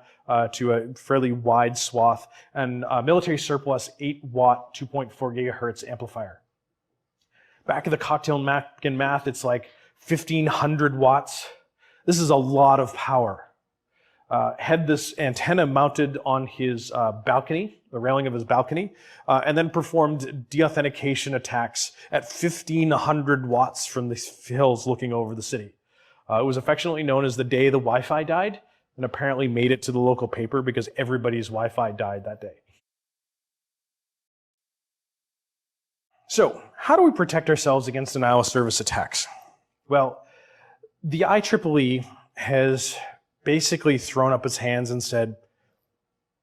to a fairly wide swath, and a military surplus 8 watt 2.4 gigahertz amplifier. Back of the cocktail napkin math, it's like 1,500 watts. This is a lot of power. Had this antenna mounted on his balcony, the railing of his balcony, and then performed deauthentication attacks at 1,500 watts from the hills looking over the city. It was affectionately known as the day the Wi-Fi died, and apparently made it to the local paper because everybody's Wi-Fi died that day. So, how do we protect ourselves against denial of service attacks? Well, the IEEE has basically thrown up its hands and said,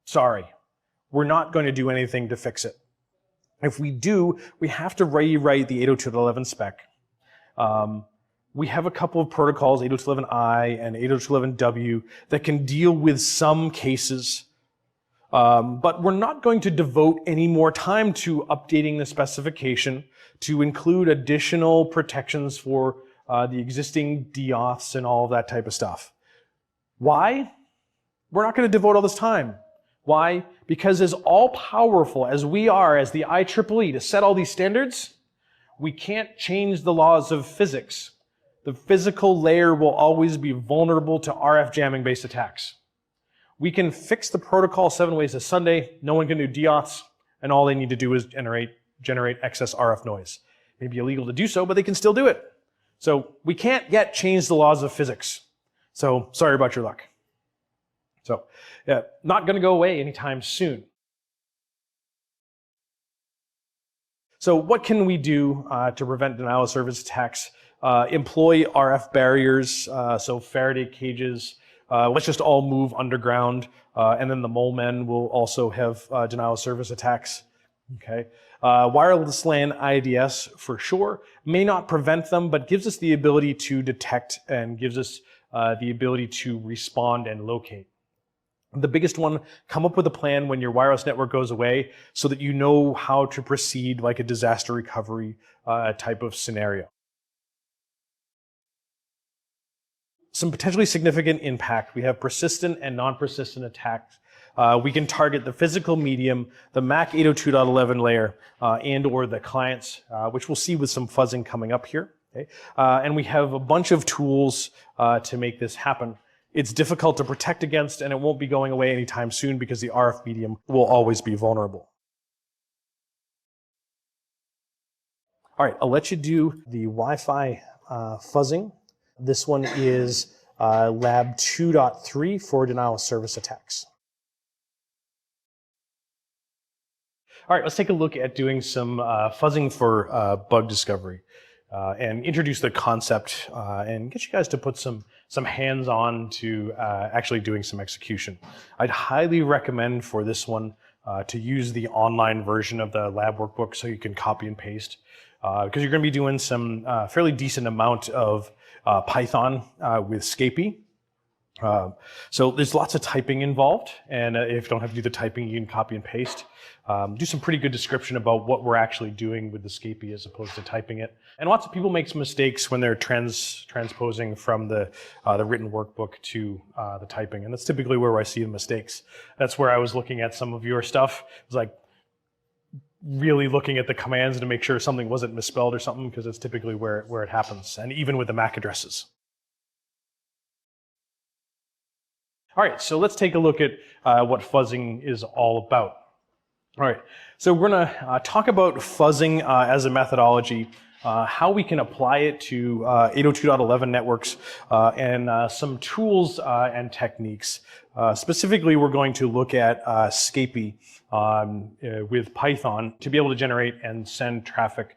sorry, we're not going to do anything to fix it. If we do, we have to rewrite the 802.11 spec. We have a couple of protocols, 802.11i and 802.11w, that can deal with some cases, but we're not going to devote any more time to updating the specification to include additional protections for the existing deauths and all of that type of stuff. Why? We're not going to devote all this time. Why? Because as all-powerful as we are as the IEEE to set all these standards, we can't change the laws of physics. The physical layer will always be vulnerable to RF jamming-based attacks. We can fix the protocol 7 ways to Sunday, no one can do deauths, and all they need to do is generate excess RF noise. It may be illegal to do so, but they can still do it. So we can't yet change the laws of physics. So sorry about your luck. So yeah, not going to go away anytime soon. So what can we do to prevent denial of service attacks? Employ RF barriers, so Faraday cages. Let's just all move underground, and then the mole men will also have denial of service attacks. Okay, wireless LAN IDS for sure may not prevent them, but gives us the ability to detect and gives us the ability to respond and locate. The biggest one, come up with a plan when your wireless network goes away so that you know how to proceed like a disaster recovery type of scenario. Some potentially significant impact. We have persistent and non-persistent attacks. We can target the physical medium, the MAC 802.11 layer, and or the clients, which we'll see with some fuzzing coming up here. Okay? And we have a bunch of tools to make this happen. It's difficult to protect against, and it won't be going away anytime soon because the RF medium will always be vulnerable. All right, I'll let you do the Wi-Fi fuzzing. This one is Lab 2.3 for denial of service attacks. All right, let's take a look at doing some fuzzing for bug discovery and introduce the concept and get you guys to put some hands on to actually doing some execution. I'd highly recommend for this one to use the online version of the lab workbook so you can copy and paste because you're going to be doing some fairly decent amount of Python with Scapy. So there's lots of typing involved, and if you don't have to do the typing, you can copy and paste. Do some pretty good description about what we're actually doing with the Scapy as opposed to typing it. And lots of people make some mistakes when they're transposing from the written workbook to the typing, and that's typically where I see the mistakes. That's where I was looking at some of your stuff. It was like really looking at the commands to make sure something wasn't misspelled or something, because it's typically where it happens, and even with the MAC addresses. All right, so let's take a look at what fuzzing is all about. All right, so we're gonna talk about fuzzing as a methodology, how we can apply it to 802.11 networks, and some tools and techniques. Specifically, we're going to look at Scapy with Python to be able to generate and send traffic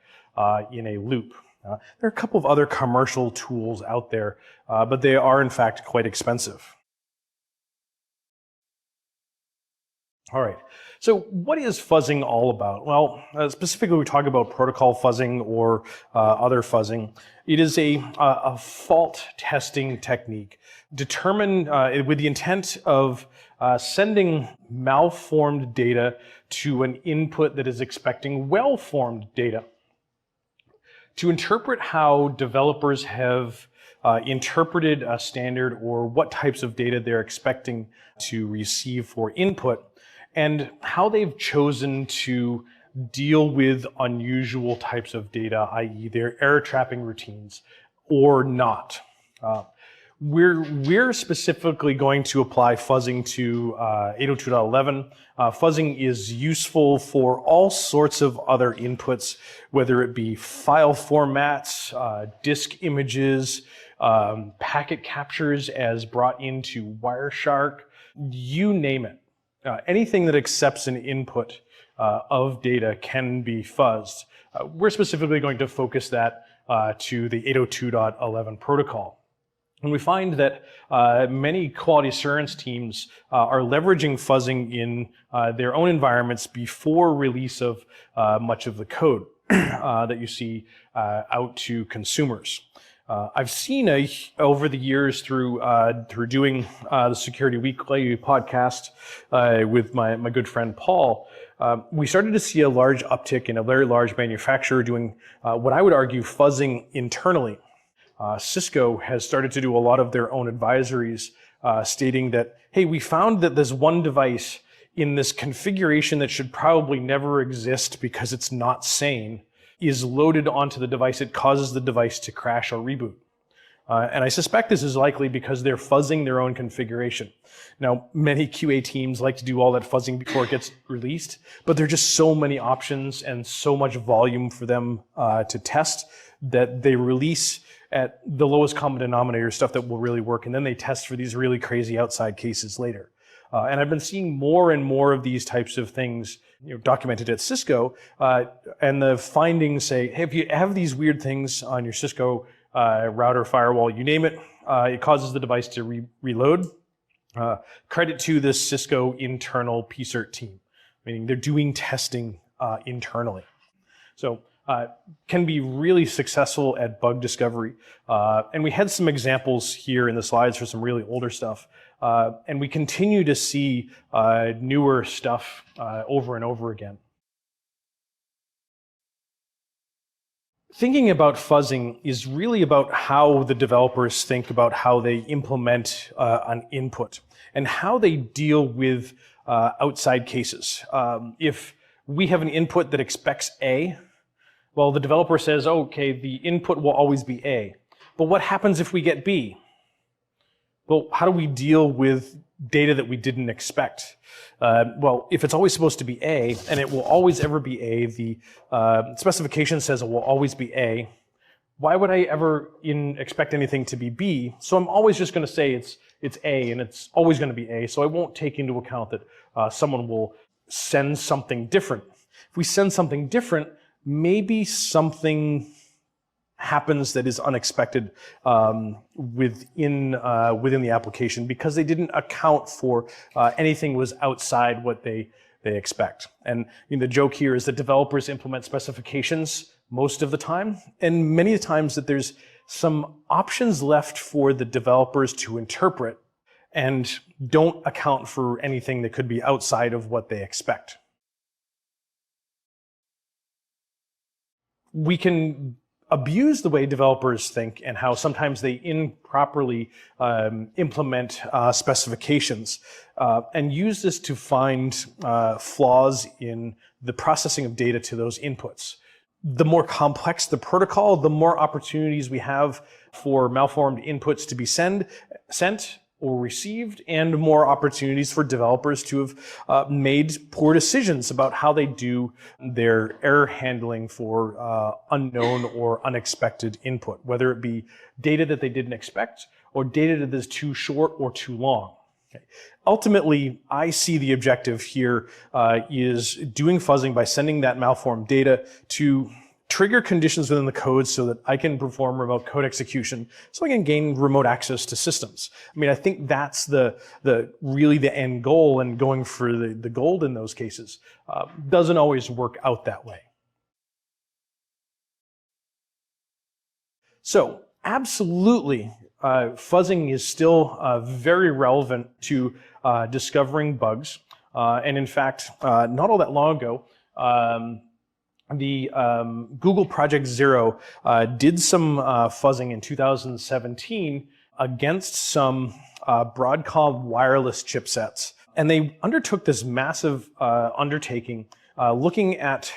in a loop. There are a couple of other commercial tools out there, but they are in fact quite expensive. All right, so what is fuzzing all about? Well, specifically we talk about protocol fuzzing or other fuzzing. It is a fault testing technique determined with the intent of sending malformed data to an input that is expecting well-formed data. To interpret how developers have interpreted a standard or what types of data they're expecting to receive for input, and how they've chosen to deal with unusual types of data, i.e. their error trapping routines, or not. We're specifically going to apply fuzzing to 802.11. Fuzzing is useful for all sorts of other inputs, whether it be file formats, disk images, packet captures as brought into Wireshark, you name it. Anything that accepts an input of data can be fuzzed. We're specifically going to focus that to the 802.11 protocol. And we find that many quality assurance teams are leveraging fuzzing in their own environments before release of much of the code that you see out to consumers. I've seen over the years through doing the Security Weekly podcast with my good friend Paul, we started to see a large uptick in a very large manufacturer doing what I would argue fuzzing internally. Cisco has started to do a lot of their own advisories stating that, hey, we found that there's one device in this configuration that should probably never exist because it's not sane, is loaded onto the device. It causes the device to crash or reboot. And I suspect this is likely because they're fuzzing their own configuration. Now, many QA teams like to do all that fuzzing before it gets released, but there are just so many options and so much volume for them to test that they release at the lowest common denominator stuff that will really work, and then they test for these really crazy outside cases later. And I've been seeing more and more of these types of things documented at Cisco, and the findings say, hey, if you have these weird things on your Cisco router, firewall, you name it, it causes the device to reload. Credit to this Cisco internal PCERT team, meaning they're doing testing internally. So can be really successful at bug discovery. And we had some examples here in the slides for some really older stuff. And we continue to see newer stuff over and over again. Thinking about fuzzing is really about how the developers think about how they implement an input and how they deal with outside cases. If we have an input that expects A, well, the developer says, okay, the input will always be A. But what happens if we get B? Well, how do we deal with data that we didn't expect? Well, if it's always supposed to be A, and it will always ever be A, the specification says it will always be A, why would I ever expect anything to be B? So I'm always just going to say it's A, and it's always going to be A, so I won't take into account that someone will send something different. If we send something different, maybe something happens that is unexpected within the application because they didn't account for anything was outside what they expect. And the joke here is that developers implement specifications most of the time, and many times that there's some options left for the developers to interpret and don't account for anything that could be outside of what they expect. We can abuse the way developers think and how sometimes they improperly implement specifications and use this to find flaws in the processing of data to those inputs. The more complex the protocol, the more opportunities we have for malformed inputs to be sent or received, and more opportunities for developers to have made poor decisions about how they do their error handling for unknown or unexpected input, whether it be data that they didn't expect or data that is too short or too long. Okay. Ultimately, I see the objective here is doing fuzzing by sending that malformed data to trigger conditions within the code so that I can perform remote code execution, so I can gain remote access to systems. I mean, I think that's really the end goal, and going for the gold in those cases doesn't always work out that way. So absolutely, fuzzing is still very relevant to discovering bugs. And in fact, not all that long ago, the Google Project Zero did some fuzzing in 2017 against some Broadcom wireless chipsets. And they undertook this massive undertaking looking at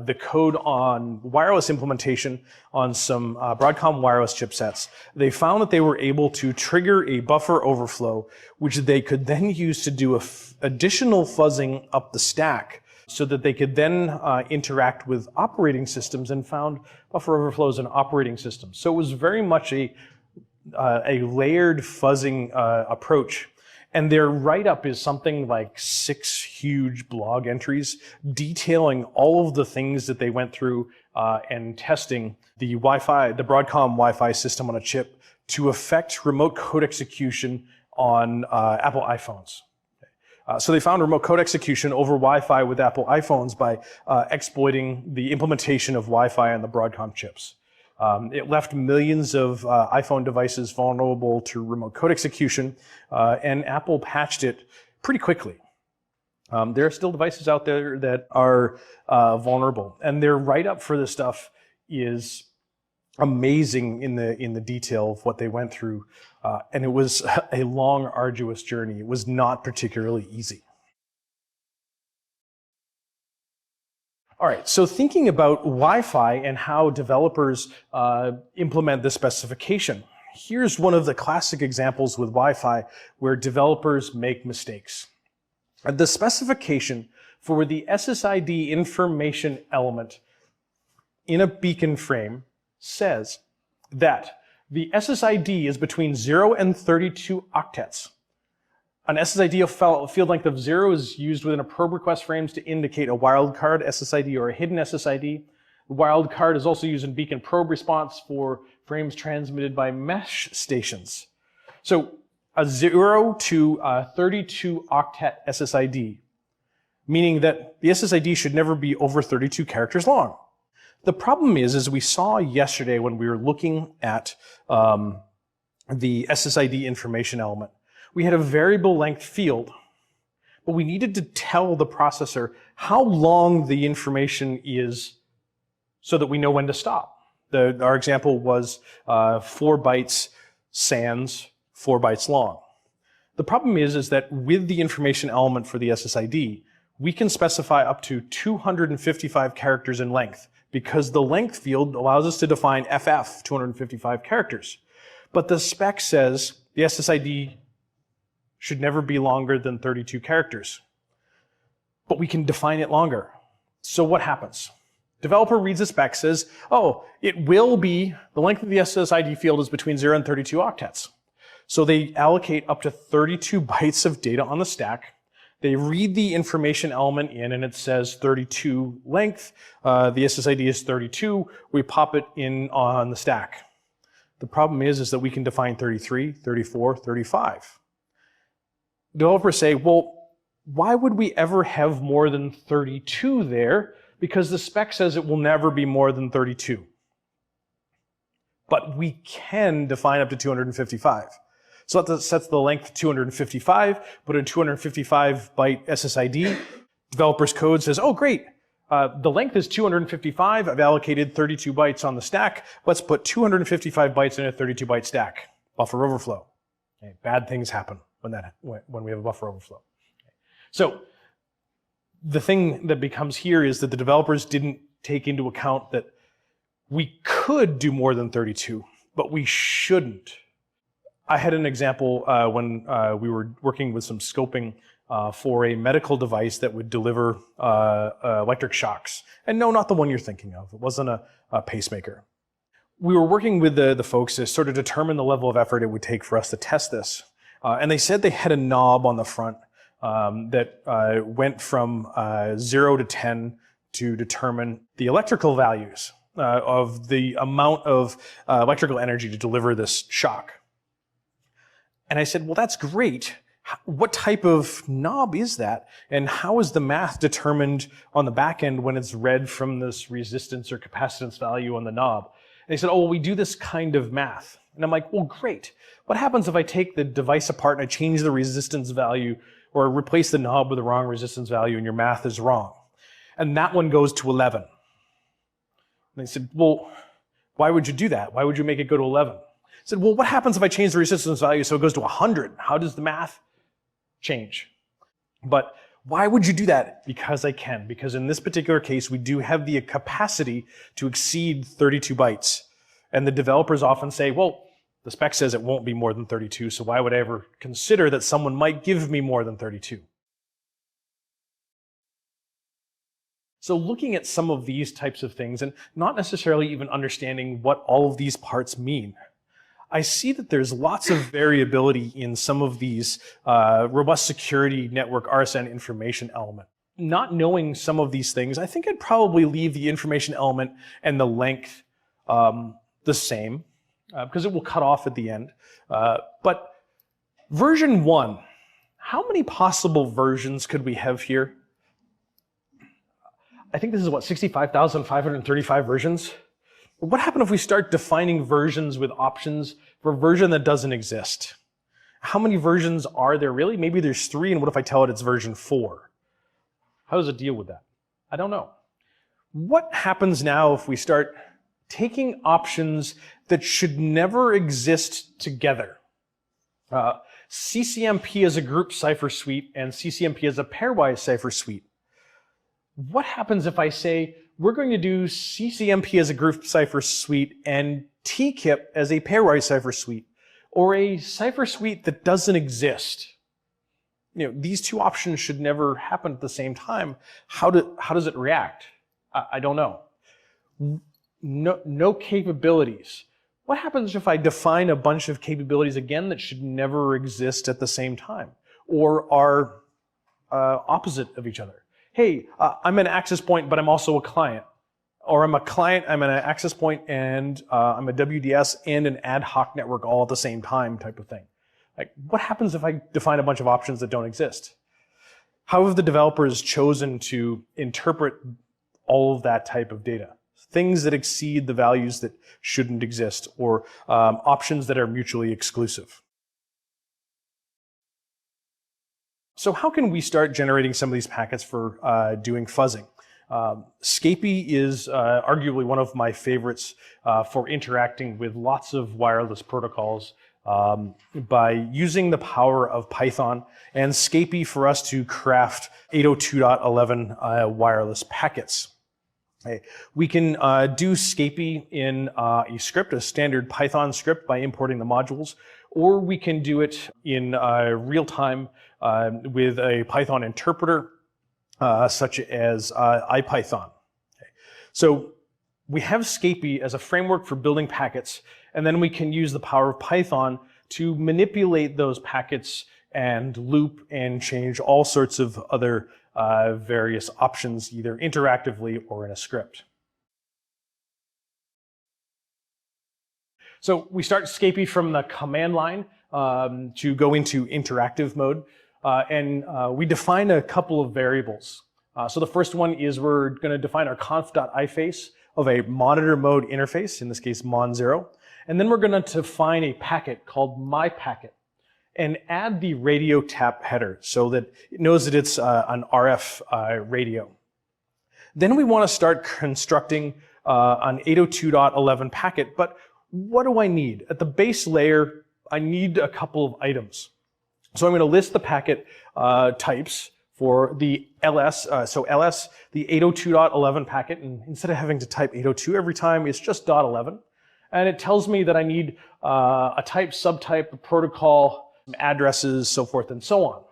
the code on wireless implementation on some Broadcom wireless chipsets. They found that they were able to trigger a buffer overflow, which they could then use to do additional fuzzing up the stack, so that they could then interact with operating systems, and found buffer overflows in operating systems. So it was very much a layered fuzzing approach. And their write-up is something like 6 huge blog entries detailing all of the things that they went through and testing the Wi-Fi, the Broadcom Wi-Fi system on a chip to affect remote code execution on Apple iPhones. So they found remote code execution over Wi-Fi with Apple iPhones by exploiting the implementation of Wi-Fi on the Broadcom chips. It left millions of iPhone devices vulnerable to remote code execution, and Apple patched it pretty quickly. There are still devices out there that are vulnerable, and their write-up for this stuff is amazing in the detail of what they went through. And it was a long, arduous journey. It was not particularly easy. All right, so thinking about Wi-Fi and how developers implement this specification, here's one of the classic examples with Wi-Fi where developers make mistakes. The specification for the SSID information element in a beacon frame says that the SSID is between 0 and 32 octets. An SSID field length of 0 is used within a probe request frames to indicate a wildcard SSID or a hidden SSID. The wildcard is also used in beacon probe response for frames transmitted by mesh stations. So a 0 to 32 octet SSID, meaning that the SSID should never be over 32 characters long. The problem is, as we saw yesterday when we were looking at the SSID information element, we had a variable length field, but we needed to tell the processor how long the information is so that we know when to stop. Our example was 4 bytes sans 4 bytes long. The problem is that with the information element for the SSID, we can specify up to 255 characters in length, because the length field allows us to define FF, 255 characters. But the spec says the SSID should never be longer than 32 characters. But we can define it longer. So what happens? Developer reads the spec, says, oh, it will be, the length of the SSID field is between 0 and 32 octets. So they allocate up to 32 bytes of data on the stack. They read the information element in, and it says 32 length. The SSID is 32. We pop it in on the stack. The problem is that we can define 33, 34, 35. Developers say, well, why would we ever have more than 32 there? Because the spec says it will never be more than 32. But we can define up to 255. So that sets the length to 255, put in 255 byte SSID. Developer's code says, oh great, the length is 255. I've allocated 32 bytes on the stack. Let's put 255 bytes in a 32 byte stack. Buffer overflow. Okay, bad things happen when we have a buffer overflow. Okay. So the thing that becomes here is that the developers didn't take into account that we could do more than 32, but we shouldn't. I had an example when we were working with some scoping for a medical device that would deliver electric shocks. And no, not the one you're thinking of. It wasn't a pacemaker. We were working with the folks to sort of determine the level of effort it would take for us to test this. And they said they had a knob on the front that went from 0 to 10 to determine the electrical values of the amount of electrical energy to deliver this shock. And I said, well, that's great. What type of knob is that? And how is the math determined on the back end when it's read from this resistance or capacitance value on the knob? And they said, oh, well, we do this kind of math. And I'm like, well, great. What happens if I take the device apart and I change the resistance value or replace the knob with the wrong resistance value and your math is wrong? And that one goes to 11. And they said, well, why would you do that? Why would you make it go to 11? I said, well, what happens if I change the resistance value so it goes to 100? How does the math change? But why would you do that? Because I can. Because in this particular case, we do have the capacity to exceed 32 bytes. And the developers often say, well, the spec says it won't be more than 32, so why would I ever consider that someone might give me more than 32? So looking at some of these types of things and not necessarily even understanding what all of these parts mean, I see that there's lots of variability in some of these robust security network RSN information element. Not knowing some of these things, I think I'd probably leave the information element and the length the same because it will cut off at the end. But version 1, how many possible versions could we have here? I think this is what, 65,535 versions? What happens if we start defining versions with options for a version that doesn't exist? How many versions are there really? Maybe there's 3, and what if I tell it it's version 4? How does it deal with that? I don't know. What happens now if we start taking options that should never exist together? CCMP as a group cipher suite and CCMP as a pairwise cipher suite. What happens if I say, we're going to do CCMP as a group cipher suite and TKIP as a pairwise cipher suite, or a cipher suite that doesn't exist? You know, these two options should never happen at the same time. How does it react? I don't know. No capabilities. What happens if I define a bunch of capabilities again that should never exist at the same time, or are opposite of each other? Hey, I'm an access point, but I'm also a client. Or I'm a client, I'm an access point, and I'm a WDS and an ad hoc network all at the same time type of thing. Like, what happens if I define a bunch of options that don't exist? How have the developers chosen to interpret all of that type of data? Things that exceed the values that shouldn't exist, or options that are mutually exclusive. So how can we start generating some of these packets for doing fuzzing? Scapy is arguably one of my favorites for interacting with lots of wireless protocols by using the power of Python, and Scapy for us to craft 802.11 wireless packets. Okay. We can do Scapy in a script, a standard Python script, by importing the modules, or we can do it in real time with a Python interpreter, such as IPython. Okay. So we have Scapy as a framework for building packets, and then we can use the power of Python to manipulate those packets and loop and change all sorts of other various options, either interactively or in a script. So we start Scapy from the command line to go into interactive mode. And we define a couple of variables. So the first one is we're going to define our conf.iface of a monitor mode interface, in this case mon0. And then we're going to define a packet called myPacket. and add the radio tap header so that it knows that it's an RF radio. Then we want to start constructing an 802.11 packet, but what do I need? At the base layer, I need a couple of items. So I'm going to list the packet types for the LS, LS, the 802.11 packet, and instead of having to type 802 every time, it's just .11. And it tells me that I need a type, subtype, a protocol, addresses, so forth and so on.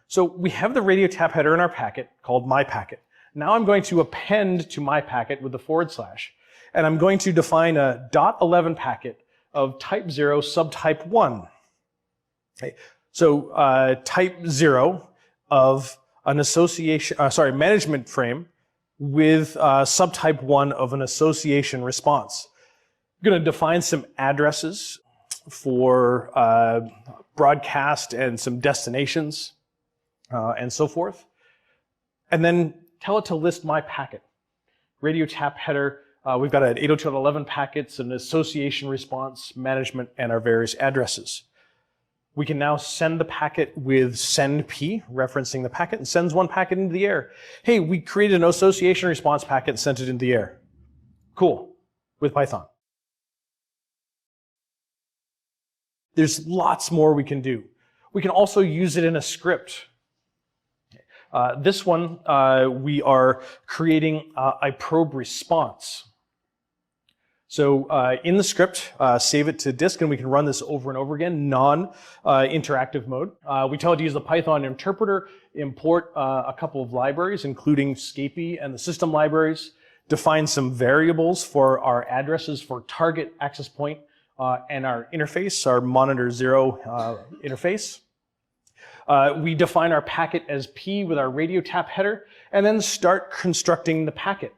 So we have the radio tap header in our packet called my packet. Now I'm going to append to my packet with the /, and I'm going to define a .11 packet of type 0, subtype 1. Okay. So type 0 of an association, management frame with subtype 1 of an association response. I'm going to define some addresses for broadcast and some destinations and so forth. And then tell it to list my packet. Radio tap header, we've got an 802.11 packets, an association response, management, and our various addresses. We can now send the packet with send P, referencing the packet, and sends one packet into the air. Hey, we created an association response packet and sent it into the air. Cool, with Python. There's lots more we can do. We can also use it in a script. This one, we are creating a probe response. So in the script, save it to disk, and we can run this over and over again, non-interactive mode. We tell it to use the Python interpreter, import a couple of libraries, including Scapy and the system libraries, define some variables for our addresses for target, access point, and our interface, our monitor 0 interface. We define our packet as P with our radio tap header, and then start constructing the packet.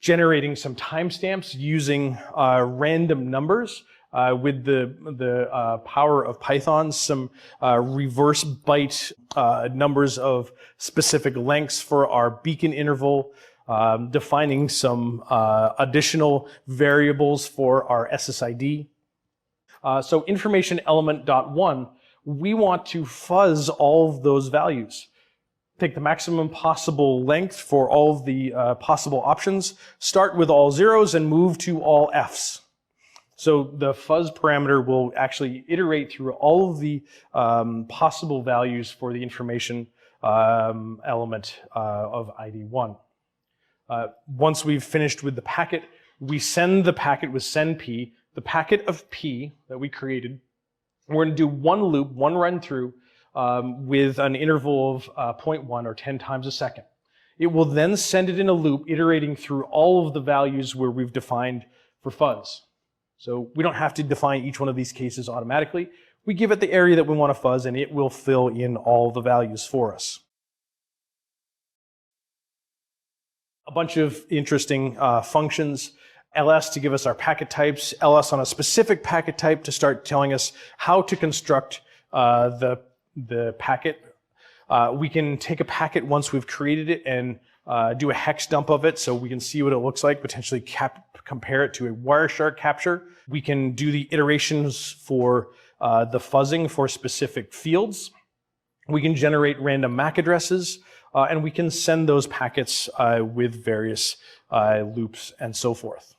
Generating some timestamps using random numbers with the power of Python, some reverse byte numbers of specific lengths for our beacon interval, defining some additional variables for our SSID. So information element.1, we want to fuzz all of those values. Take the maximum possible length for all of the possible options, start with all zeros and move to all Fs. So the fuzz parameter will actually iterate through all of the possible values for the information element of ID1. Once we've finished with the packet, we send the packet with send P, the packet of P that we created. We're going to do one loop, one run through, with an interval of 0.1 or 10 times a second. It will then send it in a loop, iterating through all of the values where we've defined for fuzz. So we don't have to define each one of these cases automatically. We give it the area that we want to fuzz, and it will fill in all the values for us. A bunch of interesting functions. LS to give us our packet types, LS on a specific packet type to start telling us how to construct the packet. We can take a packet once we've created it and do a hex dump of it so we can see what it looks like, potentially compare it to a Wireshark capture. We can do the iterations for the fuzzing for specific fields. We can generate random MAC addresses, and we can send those packets with various loops and so forth.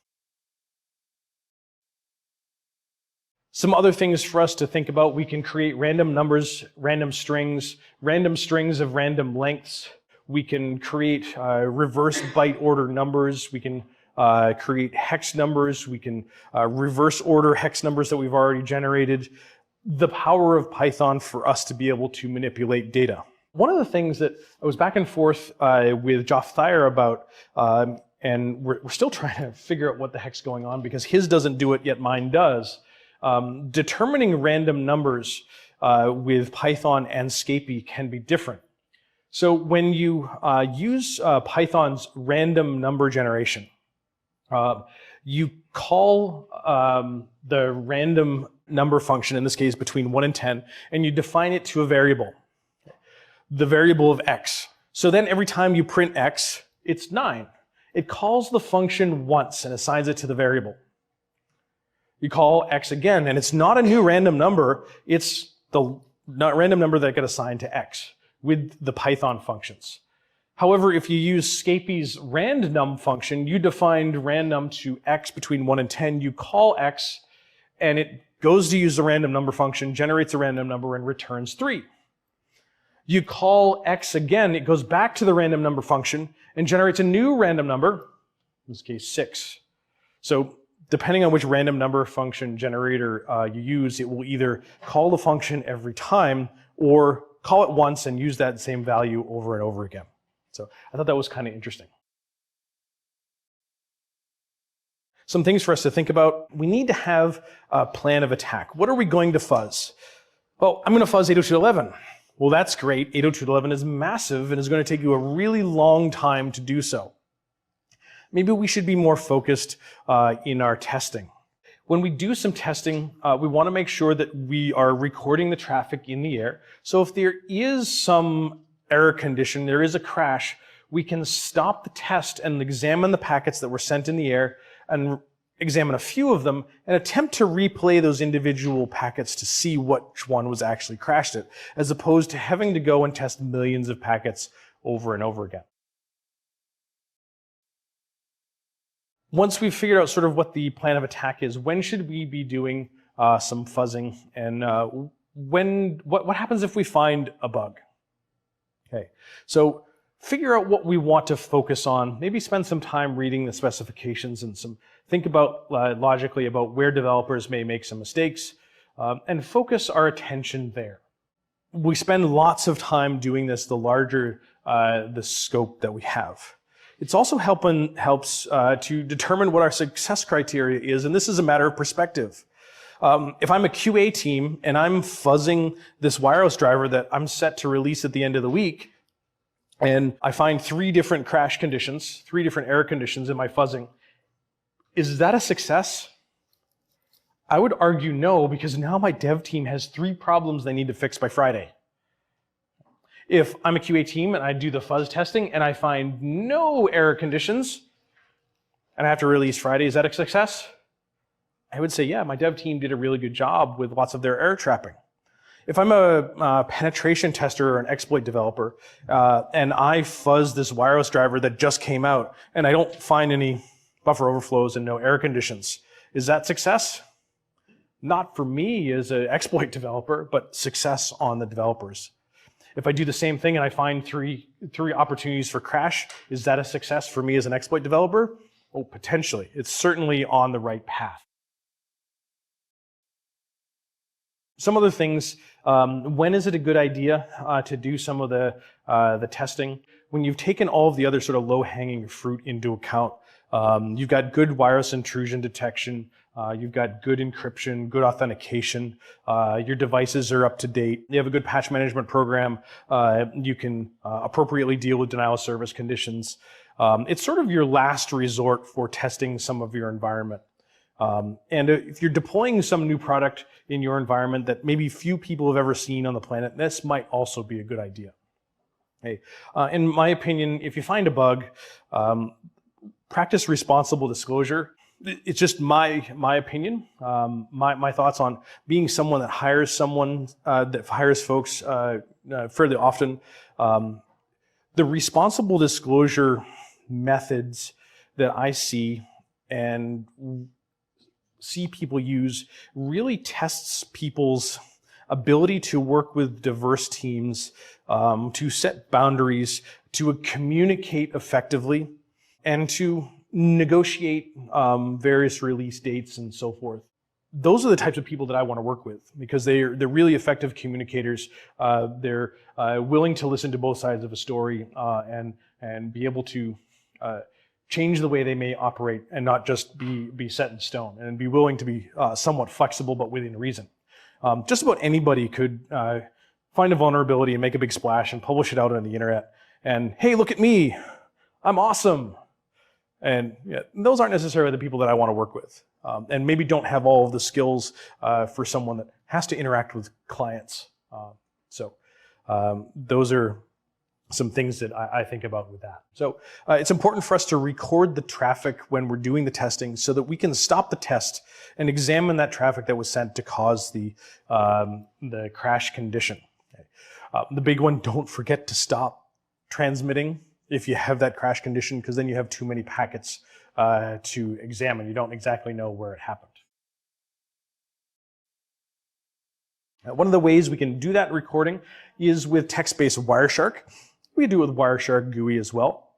Some other things for us to think about, we can create random numbers, random strings of random lengths. We can create reverse byte order numbers. We can create hex numbers. We can reverse order hex numbers that we've already generated. The power of Python for us to be able to manipulate data. One of the things that I was back and forth with Joff Thayer about, and we're still trying to figure out what the heck's going on because his doesn't do it, yet mine does. Determining random numbers with Python and Scapy can be different. So when you use Python's random number generation, you call the random number function, in this case between 1 and 10, and you define it to a variable, the variable of x. So then every time you print x, it's 9. It calls the function once and assigns it to the variable. You call X again, and it's not a new random number, it's the random number that got assigned to X with the Python functions. However, if you use Scapy's randnum function, you defined randnum to X between 1 and 10, you call X, and it goes to use the random number function, generates a random number, and returns 3. You call X again, it goes back to the random number function and generates a new random number, in this case 6. So depending on which random number function generator you use, it will either call the function every time or call it once and use that same value over and over again. So I thought that was kind of interesting. Some things for us to think about. We need to have a plan of attack. What are we going to fuzz? Well, I'm going to fuzz 802.11. Well, that's great. 802.11 is massive and is going to take you a really long time to do so. Maybe we should be more focused in our testing. When we do some testing, we want to make sure that we are recording the traffic in the air. So if there is some error condition, there is a crash, we can stop the test and examine the packets that were sent in the air and examine a few of them and attempt to replay those individual packets to see which one was actually crashed it, as opposed to having to go and test millions of packets over and over again. Once we've figured out sort of what the plan of attack is, when should we be doing some fuzzing, and what happens if we find a bug? Okay, so figure out what we want to focus on. Maybe spend some time reading the specifications and think about logically about where developers may make some mistakes, and focus our attention there. We spend lots of time doing this, the larger the scope that we have. It's also helps to determine what our success criteria is, and this is a matter of perspective. If I'm a QA team and I'm fuzzing this wireless driver that I'm set to release at the end of the week, and I find 3 different crash conditions, 3 different error conditions in my fuzzing, is that a success? I would argue no, because now my dev team has 3 problems they need to fix by Friday. If I'm a QA team and I do the fuzz testing and I find no error conditions and I have to release Friday, is that a success? I would say, yeah, my dev team did a really good job with lots of their error trapping. If I'm a penetration tester or an exploit developer and I fuzz this wireless driver that just came out and I don't find any buffer overflows and no error conditions, is that success? Not for me as an exploit developer, but success on the developers. If I do the same thing and I find three opportunities for crash, is that a success for me as an exploit developer? Oh, potentially. It's certainly on the right path. Some other things, when is it a good idea to do some of the testing? When you've taken all of the other sort of low-hanging fruit into account, you've got good wireless intrusion detection, you've got good encryption, good authentication, your devices are up to date, you have a good patch management program, you can appropriately deal with denial of service conditions. It's sort of your last resort for testing some of your environment. And if you're deploying some new product in your environment that maybe few people have ever seen on the planet, this might also be a good idea. Okay. In my opinion, if you find a bug, practice responsible disclosure. It's just my opinion, my thoughts on being someone that hires folks fairly often. The responsible disclosure methods that I see and see people use really tests people's ability to work with diverse teams, to set boundaries, to communicate effectively, and to negotiate various release dates and so forth. Those are the types of people that I want to work with because they're really effective communicators. They're willing to listen to both sides of a story and be able to change the way they may operate and not just be set in stone, and be willing to be somewhat flexible but within reason. Just about anybody could find a vulnerability and make a big splash and publish it out on the internet and, hey, look at me, I'm awesome. And yeah, those aren't necessarily the people that I want to work with, and maybe don't have all of the skills for someone that has to interact with clients. Those are some things that I think about with that. So it's important for us to record the traffic when we're doing the testing so that we can stop the test and examine that traffic that was sent to cause the crash condition. Okay. The big one, don't forget to stop transmitting if you have that crash condition, because then you have too many packets to examine. You don't exactly know where it happened. One of the ways we can do that recording is with text-based Wireshark. We do it with Wireshark GUI as well.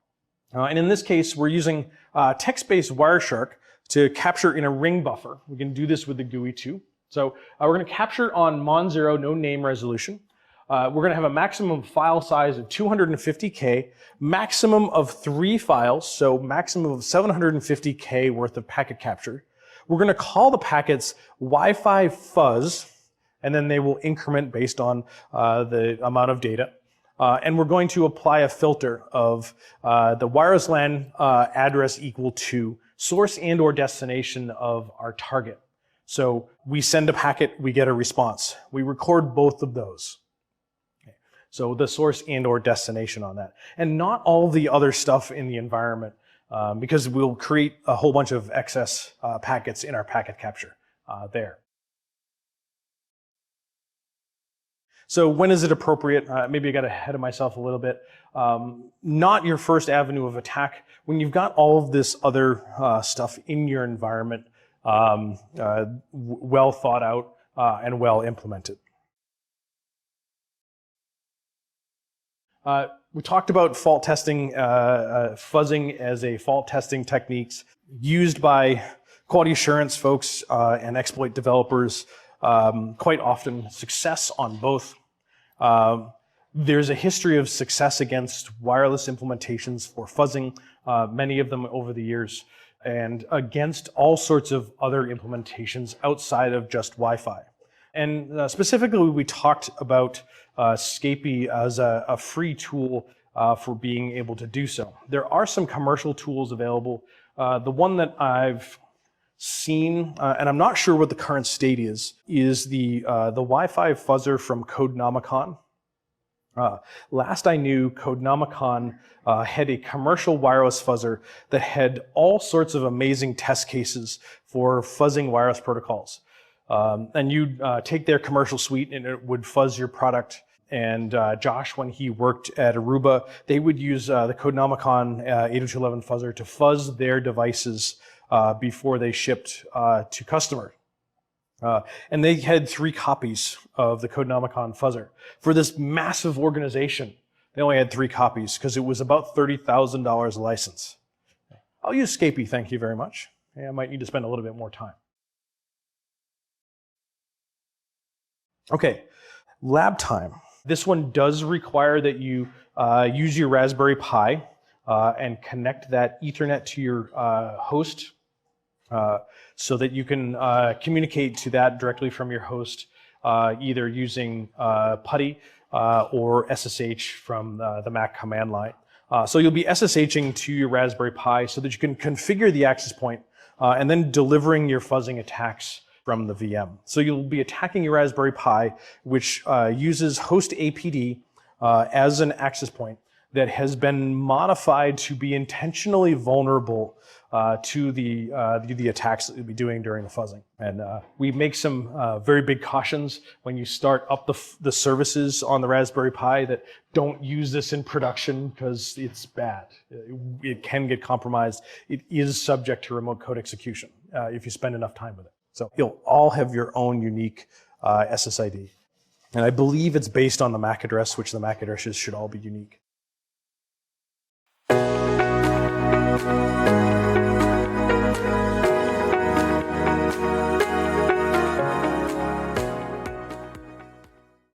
And in this case, we're using text-based Wireshark to capture in a ring buffer. We can do this with the GUI too. So we're going to capture on Mon0, no name resolution. We're going to have a maximum file size of 250K, maximum of 3 files, so maximum of 750K worth of packet capture. We're going to call the packets Wi-Fi fuzz, and then they will increment based on the amount of data. And we're going to apply a filter of the wireless LAN address equal to source and or destination of our target. So we send a packet, we get a response. We record both of those. Okay. So the source and or destination on that. And not all the other stuff in the environment, because we'll create a whole bunch of excess packets in our packet capture there. So when is it appropriate? Maybe I got ahead of myself a little bit. Not your first avenue of attack. When you've got all of this other stuff in your environment, well thought out and well implemented. We talked about fault testing, fuzzing as a fault testing techniques used by quality assurance folks and exploit developers. Quite often success on both. There's a history of success against wireless implementations for fuzzing, many of them over the years, and against all sorts of other implementations outside of just Wi-Fi. And specifically, we talked about Scapy as a free tool for being able to do so. There are some commercial tools available. The one that I've seen, and I'm not sure what the current state is the Wi-Fi fuzzer from Codenomicon. Last I knew, Codenomicon had a commercial wireless fuzzer that had all sorts of amazing test cases for fuzzing wireless protocols. And you'd take their commercial suite and it would fuzz your product. And Josh, when he worked at Aruba, they would use the Codenomicon 802.11 fuzzer to fuzz their devices before they shipped to customers. And they had 3 copies of the Codenomicon fuzzer. For this massive organization, they only had 3 copies because it was about $30,000 a license. I'll use Scapy, thank you very much. I might need to spend a little bit more time. Okay, lab time. This one does require that you use your Raspberry Pi and connect that Ethernet to your host so that you can communicate to that directly from your host, either using PuTTY or SSH from the Mac command line. So you'll be SSHing to your Raspberry Pi so that you can configure the access point and then delivering your fuzzing attacks from the VM. So you'll be attacking your Raspberry Pi, which uses host APD as an access point that has been modified to be intentionally vulnerable to the attacks that you'll be doing during the fuzzing. And we make some very big cautions when you start up the services on the Raspberry Pi that don't use this in production because it's bad. It can get compromised. It is subject to remote code execution if you spend enough time with it. So you'll all have your own unique SSID. And I believe it's based on the MAC address, which the MAC addresses should all be unique.